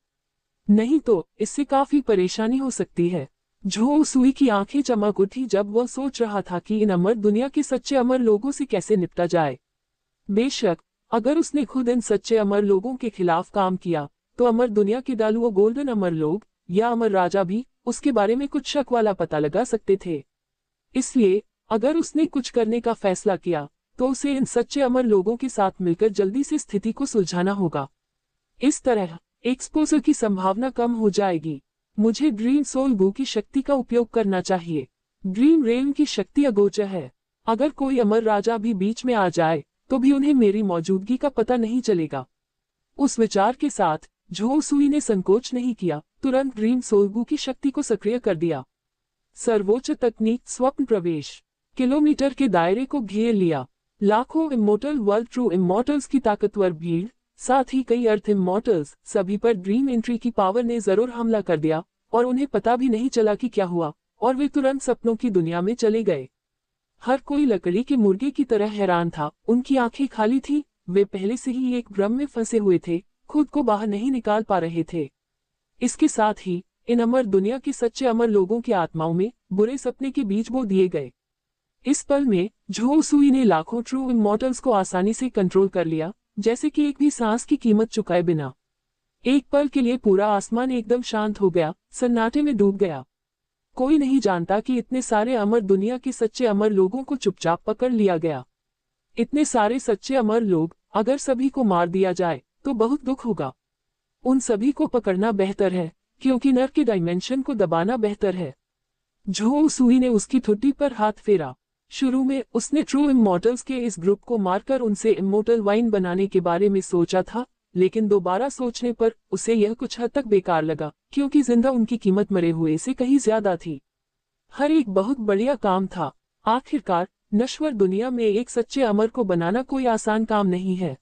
नहीं तो इससे काफी परेशानी हो सकती है। झो सुई की आंखें चमक उठी जब वह सोच रहा था कि इन अमर दुनिया के सच्चे अमर लोगों से कैसे निपटा जाए। बेशक अगर उसने खुद इन सच्चे अमर लोगों के खिलाफ काम किया तो अमर दुनिया के डालुओ गोल्डन अमर लोग या अमर राजा भी उसके बारे में कुछ शक वाला पता लगा सकते थे। इसलिए अगर उसने कुछ करने का फैसला किया तो उसे इन सच्चे अमर लोगों के साथ मिलकर जल्दी से स्थिति को सुलझाना होगा। इस तरह एक्सपोजर की संभावना कम हो जाएगी। मुझे ड्रीम सोल गो की शक्ति का उपयोग करना चाहिए। ड्रीम रेन की शक्ति अगोचर है। अगर कोई अमर राजा भी बीच में आ जाए तो भी उन्हें मेरी मौजूदगी का पता नहीं चलेगा। उस विचार के साथ झो सुई ने संकोच नहीं किया, तुरंत ड्रीम सोल्गू की शक्ति को सक्रिय कर दिया। सर्वोच्च तकनीक स्वप्न प्रवेश किलोमीटर के दायरे को घेर लिया। लाखों इमोर्टल वर्ल्ड ट्रू इमोर्टल्स की ताकतवर भीड़, साथ ही कई अर्थ इमोर्टल्स, सभी पर ड्रीम एंट्री की पावर ने जरूर हमला कर दिया और उन्हें पता भी नहीं चला कि क्या हुआ और वे तुरंत सपनों की दुनिया में चले गए। हर कोई लकड़ी के मुर्गे की तरह हैरान था, उनकी आंखें खाली थी, वे पहले से ही एक भ्रम में फंसे हुए थे, खुद को बाहर नहीं निकाल पा रहे थे। इसके साथ ही इन अमर दुनिया के सच्चे अमर लोगों की आत्माओं में बुरे सपने के बीज बो दिए गए। इस पल में झो सुई ने लाखों ट्रू इमॉर्टल्स को आसानी से कंट्रोल कर लिया, जैसे कि एक भी सांस की कीमत चुकाए बिना। एक पल के लिए पूरा आसमान एकदम शांत हो गया, सन्नाटे में डूब गया। कोई नहीं जानता कि इतने सारे अमर दुनिया के सच्चे अमर लोगों को चुपचाप पकड़ लिया गया। इतने सारे सच्चे अमर लोग, अगर सभी को मार दिया जाए तो बहुत दुख होगा। उन सभी को पकड़ना बेहतर है, क्योंकि नर के डायमेंशन को दबाना बेहतर है। झो सुई ने उसकी ठुड्डी पर हाथ फेरा। शुरू में उसने ट्रू इमॉर्टल्स के इस ग्रुप को मारकर उनसे इमॉर्टल वाइन बनाने के बारे में सोचा था, लेकिन दोबारा सोचने पर उसे यह कुछ हद तक बेकार लगा, क्योंकि जिंदा उनकी कीमत मरे हुए से कहीं ज्यादा थी। हर एक बहुत बढ़िया काम था। आखिरकार नश्वर दुनिया में एक सच्चे अमर को बनाना कोई आसान काम नहीं है।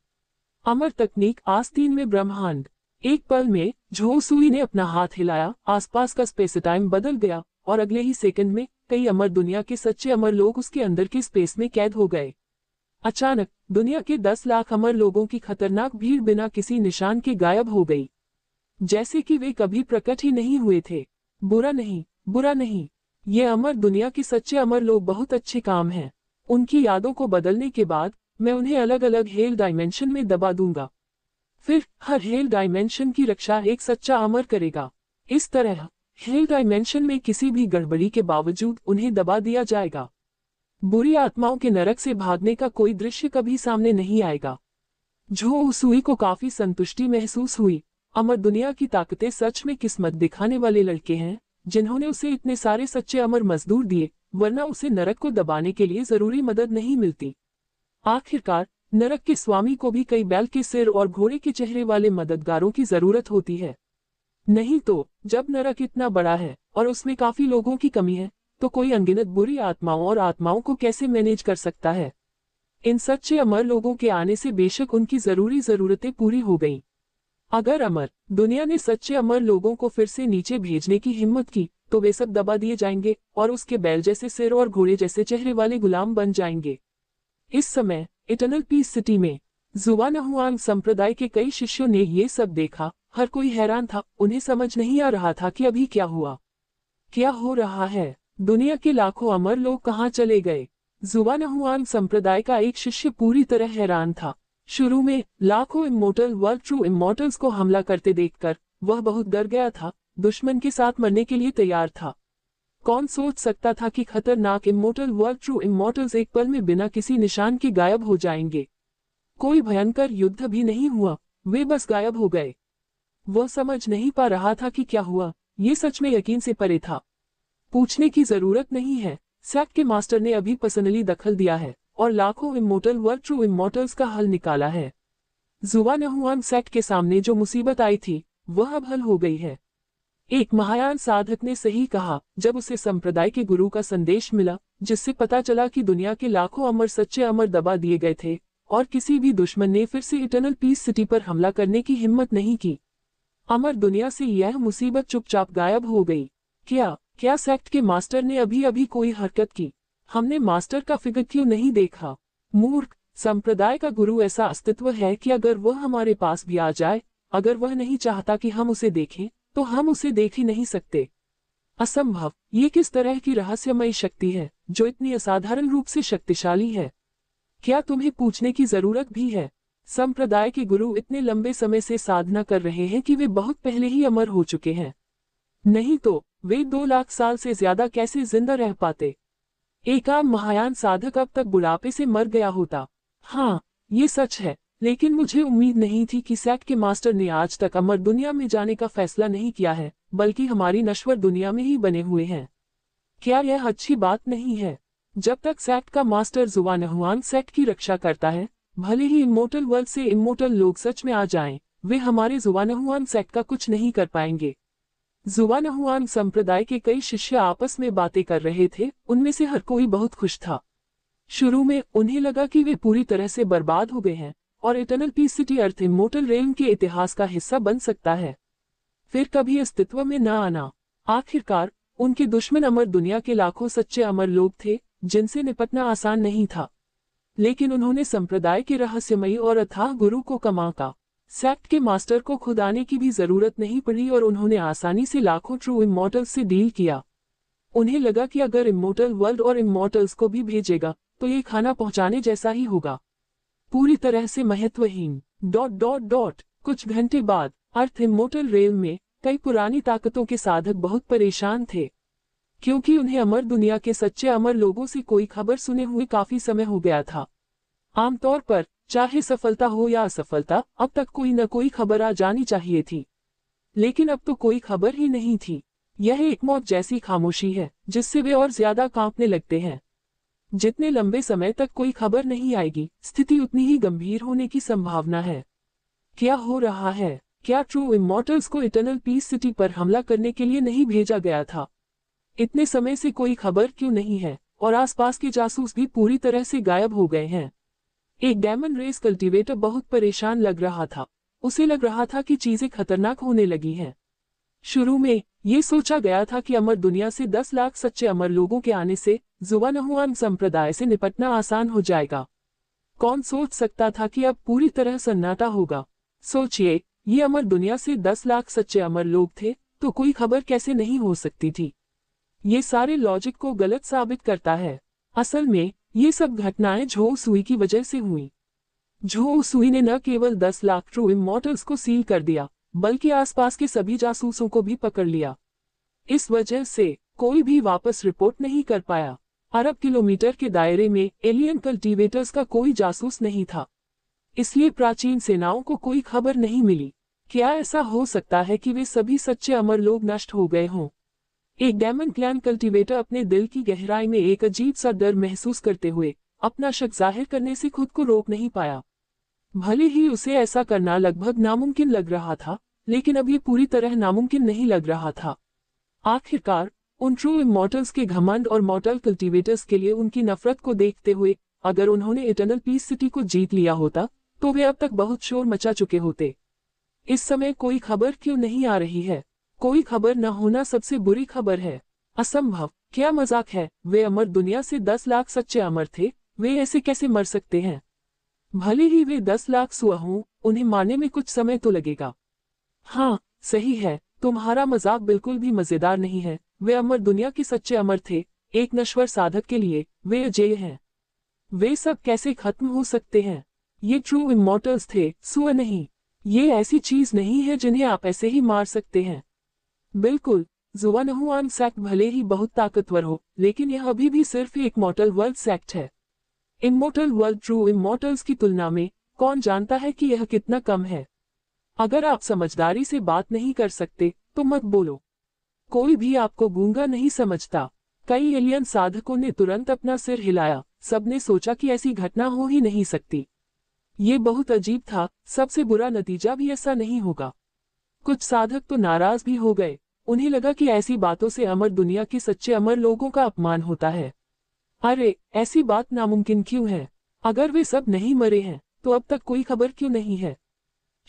अमर तकनीक आस्तीन में ब्रह्मांड। एक पल में झो सुई ने अपना हाथ हिलाया, आसपास का स्पेस टाइम बदल गया और अगले ही सेकंड में कई अमर दुनिया के सच्चे अमर लोग उसके अंदर के स्पेस में कैद हो गए। अचानक दुनिया के 10 लाख अमर लोगों की खतरनाक भीड़ बिना किसी निशान के गायब हो गई, जैसे कि वे कभी प्रकट ही नहीं हुए थे। बुरा नहीं, बुरा नहीं, ये अमर दुनिया के सच्चे अमर लोग बहुत अच्छे काम हैं। उनकी यादों को बदलने के बाद मैं उन्हें अलग अलग हेल डायमेंशन में दबा दूंगा। फिर हर हेल डायमेंशन की रक्षा एक सच्चा अमर करेगा। इस तरह हेल डायमेंशन में किसी भी गड़बड़ी के बावजूद उन्हें दबा दिया जाएगा। बुरी आत्माओं के नरक से भागने का कोई दृश्य कभी सामने नहीं आएगा। झो सुई को काफी संतुष्टि महसूस हुई। अमर दुनिया की ताकतें सच में किस्मत दिखाने वाले लड़के हैं, जिन्होंने उसे इतने सारे सच्चे अमर मजदूर दिए, वरना उसे नरक को दबाने के लिए जरूरी मदद नहीं मिलती। आखिरकार नरक के स्वामी को भी कई बैल के सिर और घोड़े के चेहरे वाले मददगारों की जरूरत होती है। नहीं तो जब नरक इतना बड़ा है और उसमें काफी लोगों की कमी है, तो कोई अनगिनत बुरी आत्माओं और आत्माओं को कैसे मैनेज कर सकता है। इन सच्चे अमर लोगों के आने से बेशक उनकी जरूरतें पूरी हो गईं। अगर अमर दुनिया ने सच्चे अमर लोगों को फिर से नीचे भेजने की हिम्मत की, तो वे सब दबा दिए जाएंगे और उसके बैल जैसे सिर और घोड़े जैसे चेहरे वाले गुलाम बन जाएंगे। इस समय इटर्नल पीस सिटी में जुआनहुआंग संप्रदाय के कई शिष्यों ने ये सब देखा। हर कोई हैरान था, उन्हें समझ नहीं आ रहा था कि अभी क्या हुआ, क्या हो रहा है। दुनिया के लाखों अमर लोग कहाँ चले गए। जुआनहुआंग संप्रदाय का एक शिष्य पूरी तरह हैरान था। शुरू में लाखों इमॉर्टल वर्ल्ड ट्रू इमॉर्टल्स को हमला करते देखकर वह बहुत डर गया था, दुश्मन के साथ मरने के लिए तैयार था। कौन सोच सकता था कि खतरनाक इमॉर्टल वर्ल्ड ट्रू इमॉर्टल्स एक पल में बिना किसी निशान के गायब हो जाएंगे। कोई भयंकर युद्ध भी नहीं हुआ, वे बस गायब हो गए। वह समझ नहीं पा रहा था कि क्या हुआ, ये सच में यकीन से परे था। पूछने की जरूरत नहीं है, सेक्ट के मास्टर ने अभी पर्सनली दखल दिया है और लाखों इमॉर्टल वर्ल्ड ट्रू इमॉर्टल्स का हल निकाला है। जुआनहुआंग सेक्ट के सामने जो मुसीबत आई थी वह अब हल हो गई है। एक महायान साधक ने सही कहा जब उसे संप्रदाय के गुरु का संदेश मिला, जिससे पता चला कि दुनिया के लाखों अमर सच्चे अमर दबा दिए गए थे और किसी भी दुश्मन ने फिर से इटर्नल पीस सिटी पर हमला करने की हिम्मत नहीं की। अमर दुनिया से यह मुसीबत चुपचाप गायब हो गई। क्या सेक्ट के मास्टर ने अभी अभी कोई हरकत की? हमने मास्टर का फिगर क्यों नहीं देखा? मूर्ख, संप्रदाय का गुरु ऐसा अस्तित्व है कि अगर वह हमारे पास भी आ जाए, अगर वह नहीं चाहता कि हम उसे देखें, तो हम उसे देख ही नहीं सकते। असंभव। ये किस तरह की रहस्यमयी शक्ति है जो इतनी असाधारण रूप से शक्तिशाली है? क्या तुम्हें पूछने की जरूरत भी है? संप्रदाय के गुरु इतने लंबे समय से साधना कर रहे हैं कि वे बहुत पहले ही अमर हो चुके हैं। नहीं तो वे 2 लाख साल से ज्यादा कैसे जिंदा रह पाते? एक आम महायान साधक अब तक बुढ़ापे से मर गया होता। हाँ, ये सच है, लेकिन मुझे उम्मीद नहीं थी कि सेक्ट के मास्टर ने आज तक अमर दुनिया में जाने का फैसला नहीं किया है, बल्कि हमारी नश्वर दुनिया में ही बने हुए हैं। क्या यह अच्छी बात नहीं है? जब तक सेक्ट का मास्टर जुवानहुआन सेक्ट की रक्षा करता है, भले ही इमोर्टल वर्ल्ड से इमोर्टल लोग सच में आ जाएं, वे हमारे जुवानहुआन सेक्ट का कुछ नहीं कर पाएंगे। जुवानहुआन संप्रदाय के कई शिष्य आपस में बातें कर रहे थे, उनमें से हर कोई बहुत खुश था। शुरू में उन्हें लगा कि वे पूरी तरह से बर्बाद हो गए हैं और इटर्नल पीस सिटी अर्थ इमोर्टल रेल्म के इतिहास का हिस्सा बन सकता है, फिर कभी अस्तित्व में न आना। आखिरकार उनके दुश्मन अमर दुनिया के लाखों सच्चे अमर लोग थे, जिनसे निपटना आसान नहीं था। लेकिन उन्होंने संप्रदाय के रहस्यमयी और अथाह गुरु को कमाका सेक्ट के मास्टर को खुद आने की भी जरूरत नहीं पड़ी और उन्होंने आसानी से लाखों ट्रू इमोर्टल्स से डील किया। उन्हें लगा कि अगर इमोर्टल वर्ल्ड और इमोर्टल्स को भी भेजेगा तो ये खाना पहुंचाने जैसा ही होगा, पूरी तरह से महत्वहीन। ... कुछ घंटे बाद अर्थ इमोर्टल रेल में कई पुरानी ताकतों के साधक बहुत परेशान थे, क्योंकि उन्हें अमर दुनिया के सच्चे अमर लोगों से कोई खबर सुने हुए काफी समय हो गया था। आमतौर पर चाहे सफलता हो या असफलता, अब तक कोई न कोई खबर आ जानी चाहिए थी, लेकिन अब तो कोई खबर ही नहीं थी। यह एक मौत जैसी खामोशी है जिससे वे और ज्यादा कांपने लगते हैं। जितने लंबे समय तक कोई खबर नहीं आएगी, स्थिति उतनी ही गंभीर होने की संभावना है। क्या हो रहा है? क्या ट्रू इमोर्टल्स को इटर्नल पीस सिटी पर हमला करने के लिए नहीं भेजा गया था? इतने समय से कोई खबर क्यों नहीं है और आसपास के जासूस भी पूरी तरह से गायब हो गए हैं? एक डेमन रेस कल्टीवेटर बहुत परेशान लग रहा था। उसे लग रहा था कि चीजें खतरनाक होने लगी हैं। शुरू में ये सोचा गया था कि अमर दुनिया से 10 लाख सच्चे अमर लोगों के आने से जुवानहुआन संप्रदाय से निपटना आसान हो जाएगा। कौन सोच सकता था कि अब पूरी तरह सन्नाटा होगा? सोचिए, ये अमर दुनिया से 10 लाख सच्चे अमर लोग थे, तो कोई खबर कैसे नहीं हो सकती थी? ये सारे लॉजिक को गलत साबित करता है। असल में ये सब घटनाएं झो सुई की वजह से हुई। झो सुई ने न केवल 10 लाख ट्रू इमोर्टल्स को सील कर दिया, बल्कि आसपास के सभी जासूसों को भी पकड़ लिया। इस वजह से कोई भी वापस रिपोर्ट नहीं कर पाया। अरब किलोमीटर के दायरे में एलियन कल्टीवेटर्स का कोई जासूस नहीं था, इसलिए प्राचीन सेनाओं को कोई खबर नहीं मिली। क्या ऐसा हो सकता है कि वे सभी सच्चे अमर लोग नष्ट हो गए हों? एक डेमन क्लैन कल्टीवेटर अपने दिल की गहराई में एक अजीब सा डर महसूस करते हुए अपना शक जाहिर करने से खुद को रोक नहीं पाया। भले ही उसे ऐसा करना लगभग नामुमकिन लग रहा था, लेकिन अब ये पूरी तरह नामुमकिन नहीं लग रहा था। आखिरकार उन ट्रू इमोर्टल्स के घमंड और मॉर्टल कल्टीवेटर्स के लिए उनकी नफरत को देखते हुए, अगर उन्होंने इटर्नल पीस सिटी को जीत लिया होता तो वे अब तक बहुत शोर मचा चुके होते। इस समय कोई खबर क्यों नहीं आ रही है? कोई खबर न होना सबसे बुरी खबर है। असंभव, क्या मजाक है? वे अमर दुनिया से 10 लाख सच्चे अमर थे, वे ऐसे कैसे मर सकते हैं? भले ही वे 10 लाख सुआ हों, उन्हें मारने में कुछ समय तो लगेगा। हाँ, सही है, तुम्हारा मजाक बिल्कुल भी मजेदार नहीं है। वे अमर दुनिया के सच्चे अमर थे, एक नश्वर साधक के लिए वे अजेय हैं। वे सब कैसे खत्म हो सकते हैं? ये ट्रू इमोर्टल्स थे, सुआ नहीं। ये ऐसी चीज नहीं है जिन्हें आप ऐसे ही मार सकते हैं। बिल्कुल, जुवानहुआन सेक्ट भले ही बहुत ताकतवर हो, लेकिन यह अभी भी सिर्फ एक मॉर्टल वर्ल्ड सेक्ट है। इमोर्टल वर्ल्ड ट्रू इमोर्टल्स की तुलना में कौन जानता है कि यह कितना कम है? अगर आप समझदारी से बात नहीं कर सकते तो मत बोलो। कोई भी आपको गूंगा नहीं समझता। कई एलियन साधकों ने तुरंत अपना सिर हिलाया। सबने सोचा कि ऐसी घटना हो ही नहीं सकती। ये बहुत अजीब था। सबसे बुरा नतीजा भी ऐसा नहीं होगा। कुछ साधक तो नाराज भी हो गए। उन्हें लगा कि ऐसी बातों से अमर दुनिया के सच्चे अमर लोगों का अपमान होता है। अरे, ऐसी बात नामुमकिन क्यों है? अगर वे सब नहीं मरे हैं तो अब तक कोई खबर क्यों नहीं है?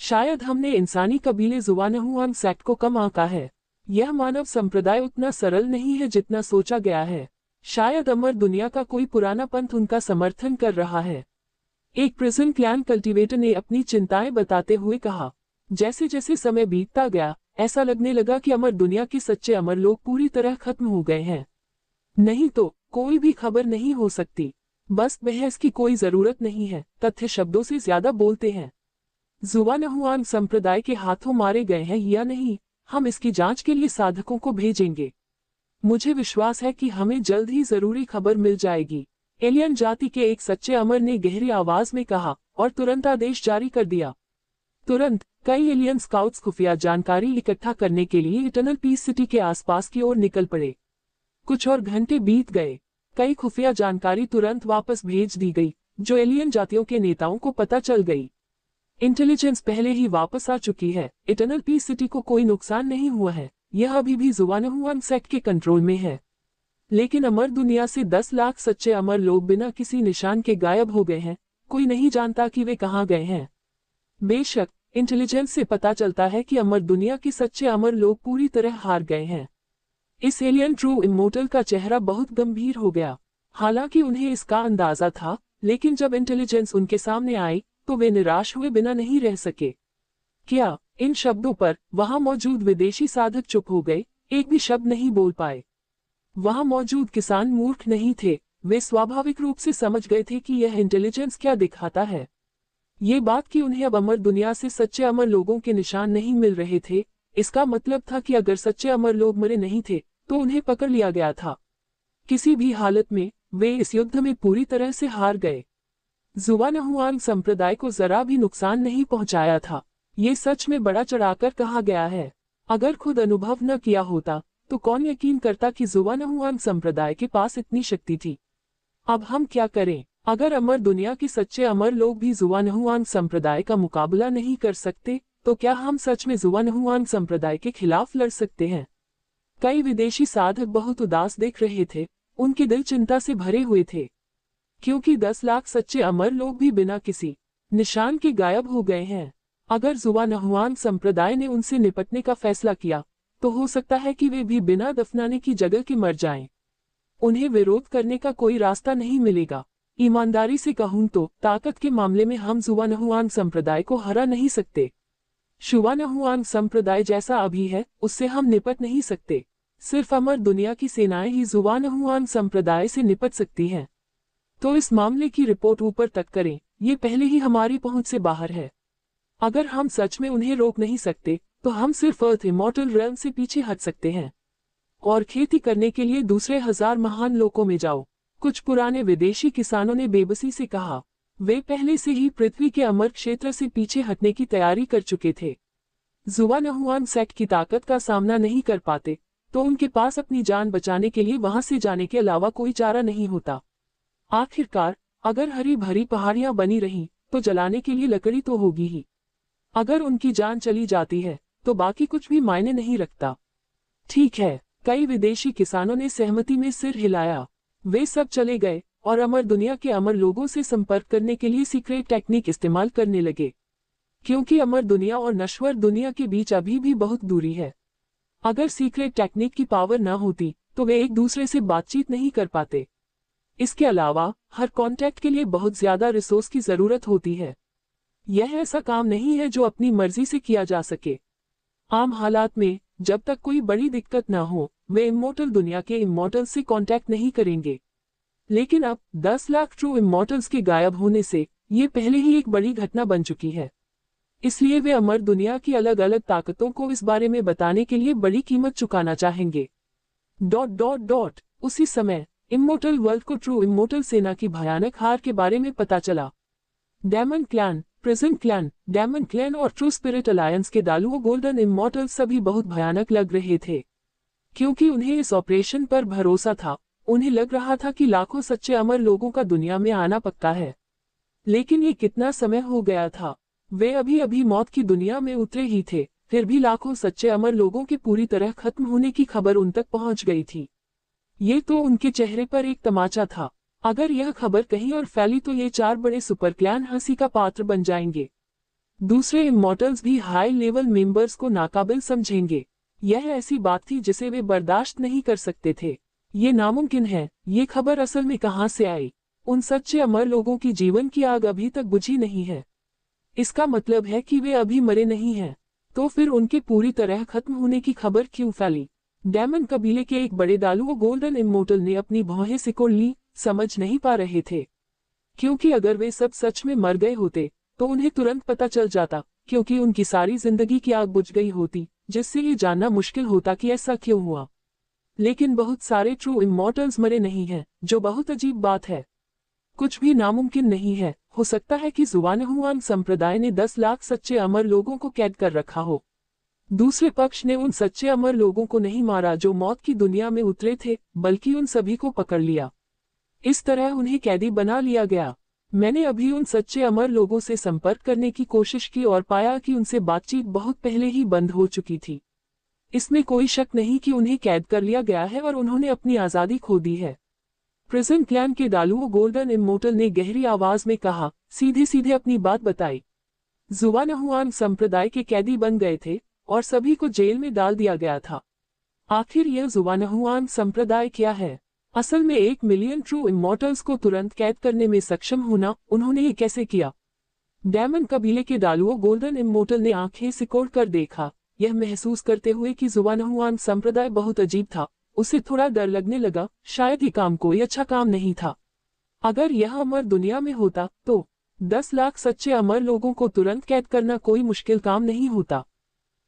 शायद हमने इंसानी कबीले जुवानहुआन सेक्ट को कम आंका है। यह मानव संप्रदाय उतना सरल नहीं है जितना सोचा गया है। शायद अमर दुनिया का कोई पुराना पंथ उनका समर्थन कर रहा है। एक प्रिजन क्लैन कल्टीवेटर ने अपनी चिंताएं बताते हुए कहा। जैसे जैसे समय बीतता गया, ऐसा लगने लगा कि अमर दुनिया के सच्चे अमर लोग पूरी तरह खत्म हो गए हैं। नहीं तो कोई भी खबर नहीं हो सकती। बस बहस की कोई जरूरत नहीं है, तथ्य शब्दों से ज्यादा बोलते हैं। जुवानहुआन संप्रदाय के हाथों मारे गए हैं या नहीं, हम इसकी जांच के लिए साधकों को भेजेंगे। मुझे विश्वास है कि हमें जल्द ही जरूरी खबर मिल जाएगी। एलियन जाति के एक सच्चे अमर ने गहरी आवाज में कहा और तुरंत आदेश जारी कर दिया। तुरंत कई एलियन स्काउट्स खुफिया जानकारी इकट्ठा करने के लिए इटर्नल पीस सिटी के आसपास की ओर निकल पड़े। कुछ और घंटे बीत गए। कई खुफिया जानकारी तुरंत वापस भेज दी गई, जो एलियन जातियों के नेताओं को पता चल गई। इंटेलिजेंस पहले ही वापस आ चुकी है। इटर्नल पीस सिटी को कोई नुकसान नहीं हुआ है, यह अभी भी जुवानहुआन सेक्ट के कंट्रोल में है। लेकिन अमर दुनिया से 10 लाख सच्चे अमर लोग बिना किसी निशान के गायब हो गए हैं। कोई नहीं जानता कि वे कहाँ गए हैं। बेशक इंटेलिजेंस से पता चलता है कि अमर दुनिया के सच्चे अमर लोग पूरी तरह हार गए हैं। इस एलियन ट्रू इमोर्टल का चेहरा बहुत गंभीर हो गया। हालांकि उन्हें इसका अंदाजा था, लेकिन जब इंटेलिजेंस उनके सामने आई तो वे निराश हुए बिना नहीं रह सके। क्या? इन शब्दों पर वहां मौजूद विदेशी साधक चुप हो गए, एक भी शब्द नहीं बोल पाए। वहां मौजूद किसान मूर्ख नहीं थे, वे स्वाभाविक रूप से समझ गए थे कि यह इंटेलिजेंस क्या दिखाता है। ये बात कि उन्हें अब अमर दुनिया से सच्चे अमर लोगों के निशान नहीं मिल रहे थे, इसका मतलब था कि अगर सच्चे अमर लोग मरे नहीं थे तो उन्हें पकड़ लिया गया था। किसी भी हालत में वे इस युद्ध में पूरी तरह से हार गए। जुवानहुआन संप्रदाय को जरा भी नुकसान नहीं पहुंचाया था। ये सच में बड़ा चढ़ाकर कहा गया है। अगर खुद अनुभव न किया होता तो कौन यकीन करता कि जुवानहुआन संप्रदाय के पास इतनी शक्ति थी। अब हम क्या करें? अगर अमर दुनिया के सच्चे अमर लोग भी जुवानहुआन संप्रदाय का मुकाबला नहीं कर सकते, तो क्या हम सच में जुवानहुआन संप्रदाय के खिलाफ लड़ सकते हैं? कई विदेशी साधक बहुत उदास दिख रहे थे, उनके दिल चिंता से भरे हुए थे, क्योंकि 10 लाख सच्चे अमर लोग भी बिना किसी निशान के गायब हो गए हैं। अगर जुवानहुआन संप्रदाय ने उनसे निपटने का फैसला किया, तो हो सकता है कि वे भी बिना दफनाने की जगह के मर जाएं। उन्हें विरोध करने का कोई रास्ता नहीं मिलेगा। ईमानदारी से कहूं तो ताकत के मामले में हम जुवानहुआन संप्रदाय को हरा नहीं सकते। जुवानहुआन संप्रदाय जैसा अभी है, उससे हम निपट नहीं सकते। सिर्फ अमर दुनिया की सेनाएं ही जुवानहुआन संप्रदाय से निपट सकती हैं। तो इस मामले की रिपोर्ट ऊपर तक करें, ये पहले ही हमारी पहुंच से बाहर है। अगर हम सच में उन्हें रोक नहीं सकते, तो हम सिर्फ अर्थ इमॉर्टल रेल्म से पीछे हट सकते हैं और खेती करने के लिए दूसरे 1000 महान लोकों में जाओ। कुछ पुराने विदेशी किसानों ने बेबसी से कहा। वे पहले से ही पृथ्वी के अमर क्षेत्र से पीछे हटने की तैयारी कर चुके थे। जुवानहुआन सेक्ट की ताकत का सामना नहीं कर पाते, तो उनके पास अपनी जान बचाने के लिए वहां से जाने के अलावा कोई चारा नहीं होता। आखिरकार अगर हरी भरी पहाड़ियां बनी रहीं, तो जलाने के लिए लकड़ी तो होगी ही। अगर उनकी जान चली जाती है, तो बाकी कुछ भी मायने नहीं रखता। ठीक है, कई विदेशी किसानों ने सहमति में सिर हिलाया। वे सब चले गए और अमर दुनिया के अमर लोगों से संपर्क करने के लिए सीक्रेट टेक्निक इस्तेमाल करने लगे, क्योंकि अमर दुनिया और नश्वर दुनिया के बीच अभी भी बहुत दूरी है। अगर सीक्रेट टेक्निक की पावर न होती, तो वे एक दूसरे से बातचीत नहीं कर पाते। इसके अलावा हर कॉन्टैक्ट के लिए बहुत ज्यादा रिसोर्स की जरूरत होती है। यह ऐसा काम नहीं है जो अपनी मर्जी से किया जा सके। आम हालात में जब तक कोई बड़ी दिक्कत न हो, वे इमॉर्टल दुनिया के इमॉर्टल्स से कांटेक्ट नहीं करेंगे। लेकिन अब 10 लाख ट्रू इमॉर्टल्स के गायब होने से ये पहले ही एक बड़ी घटना बन चुकी है। इसलिए वे अमर दुनिया की अलग अलग ताकतों को इस बारे में बताने के लिए बड़ी कीमत चुकाना चाहेंगे। ... उसी समय इमॉर्टल वर्ल्ड को ट्रू इमॉर्टल सेना की भयानक हार के बारे में पता चला। Demon clan, prison clan, demon clan और ट्रू स्पिरिट अलायंस के दालुओ गोल्डन इमॉर्टल सभी बहुत भयानक लग रहे थे, क्योंकि उन्हें इस ऑपरेशन पर भरोसा था। उन्हें लग रहा था कि लाखों सच्चे अमर लोगों का दुनिया में आना पक्का है। लेकिन ये कितना समय हो गया था, वे अभी अभी मौत की दुनिया में उतरे ही थे, फिर भी लाखों सच्चे अमर लोगों के पूरी तरह खत्म होने की खबर उन तक पहुंच गई थी। ये तो उनके चेहरे पर एक तमाचा था। अगर यह खबर कहीं और फैली तो ये 4 बड़े सुपर क्लैन हंसी का पात्र बन जाएंगे। दूसरे इमॉर्टल्स भी हाई लेवल मेंबर्स को नाकाबिल समझेंगे। यह ऐसी बात थी जिसे वे बर्दाश्त नहीं कर सकते थे। ये नामुमकिन है। ये खबर असल में कहां से आई? उन सच्चे अमर लोगों की जीवन की आग अभी तक बुझी नहीं है। इसका मतलब है कि वे अभी मरे नहीं हैं। तो फिर उनके पूरी तरह खत्म होने की खबर क्यों फैली? डेमन कबीले के एक बड़े दालुओ गोल्डन इमॉर्टल ने अपनी भौहें सिकोड़ ली, समझ नहीं पा रहे थे, क्योंकि अगर वे सब सच में मर गए होते तो उन्हें तुरंत पता चल जाता, क्योंकि उनकी सारी जिंदगी की आग बुझ गई होती, जिससे ये जानना मुश्किल होता कि ऐसा क्यों हुआ। लेकिन बहुत सारे ट्रू इमॉर्टल्स मरे नहीं हैं, जो बहुत अजीब बात है। कुछ भी नामुमकिन नहीं है। हो सकता है कि जुवानहुआन संप्रदाय ने 10 लाख सच्चे अमर लोगों को कैद कर रखा हो। दूसरे पक्ष ने उन सच्चे अमर लोगों को नहीं मारा जो मौत की दुनिया में उतरे थे, बल्कि उन सभी को पकड़ लिया। इस तरह उन्हें कैदी बना लिया गया। मैंने अभी उन सच्चे अमर लोगों से संपर्क करने की कोशिश की और पाया कि उनसे बातचीत बहुत पहले ही बंद हो चुकी थी। इसमें कोई शक नहीं कि उन्हें कैद कर लिया गया है और उन्होंने अपनी आज़ादी खो दी है। प्रिजन क्लैन के डालुओ गोल्डन इमोर्टल ने गहरी आवाज में कहा, सीधे सीधे अपनी बात बताई। जुवानहुआन संप्रदाय के कैदी बन गए थे और सभी को जेल में डाल दिया गया था। आखिर यह जुवानहुआन संप्रदाय क्या है? असल में 1 मिलियन ट्रू इमोर्टल्स को तुरंत कैद करने में सक्षम होना, उन्होंने ये कैसे किया? डैमन कबीले के डालुओ गोल्डन इमोर्टल ने आंखें सिकोड़ कर देखा, यह महसूस करते हुए कि जुवानहुआन संप्रदाय बहुत अजीब था। उसे थोड़ा डर लगने लगा, शायद ये काम कोई अच्छा काम नहीं था। अगर यह अमर दुनिया में होता तो 10 लाख सच्चे अमर लोगों को तुरंत कैद करना कोई मुश्किल काम नहीं होता।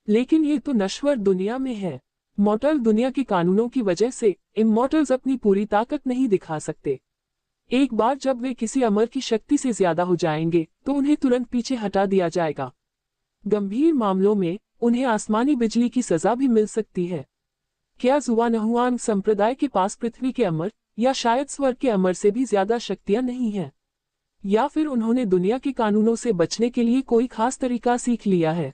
लेकिन ये तो नश्वर दुनिया में है। मॉर्टल दुनिया के कानूनों की वजह से इमॉर्टल्स अपनी पूरी ताकत नहीं दिखा सकते। एक बार जब वे किसी अमर की शक्ति से ज्यादा हो जाएंगे तो उन्हें तुरंत पीछे हटा दिया जाएगा। गंभीर मामलों में उन्हें आसमानी बिजली की सजा भी मिल सकती है। क्या जुवानहुआन संप्रदाय के पास पृथ्वी के अमर या शायद स्वर्ग के अमर से भी ज्यादा शक्तियां नहीं हैं? या फिर उन्होंने दुनिया के कानूनों से बचने के लिए कोई खास तरीका सीख लिया है?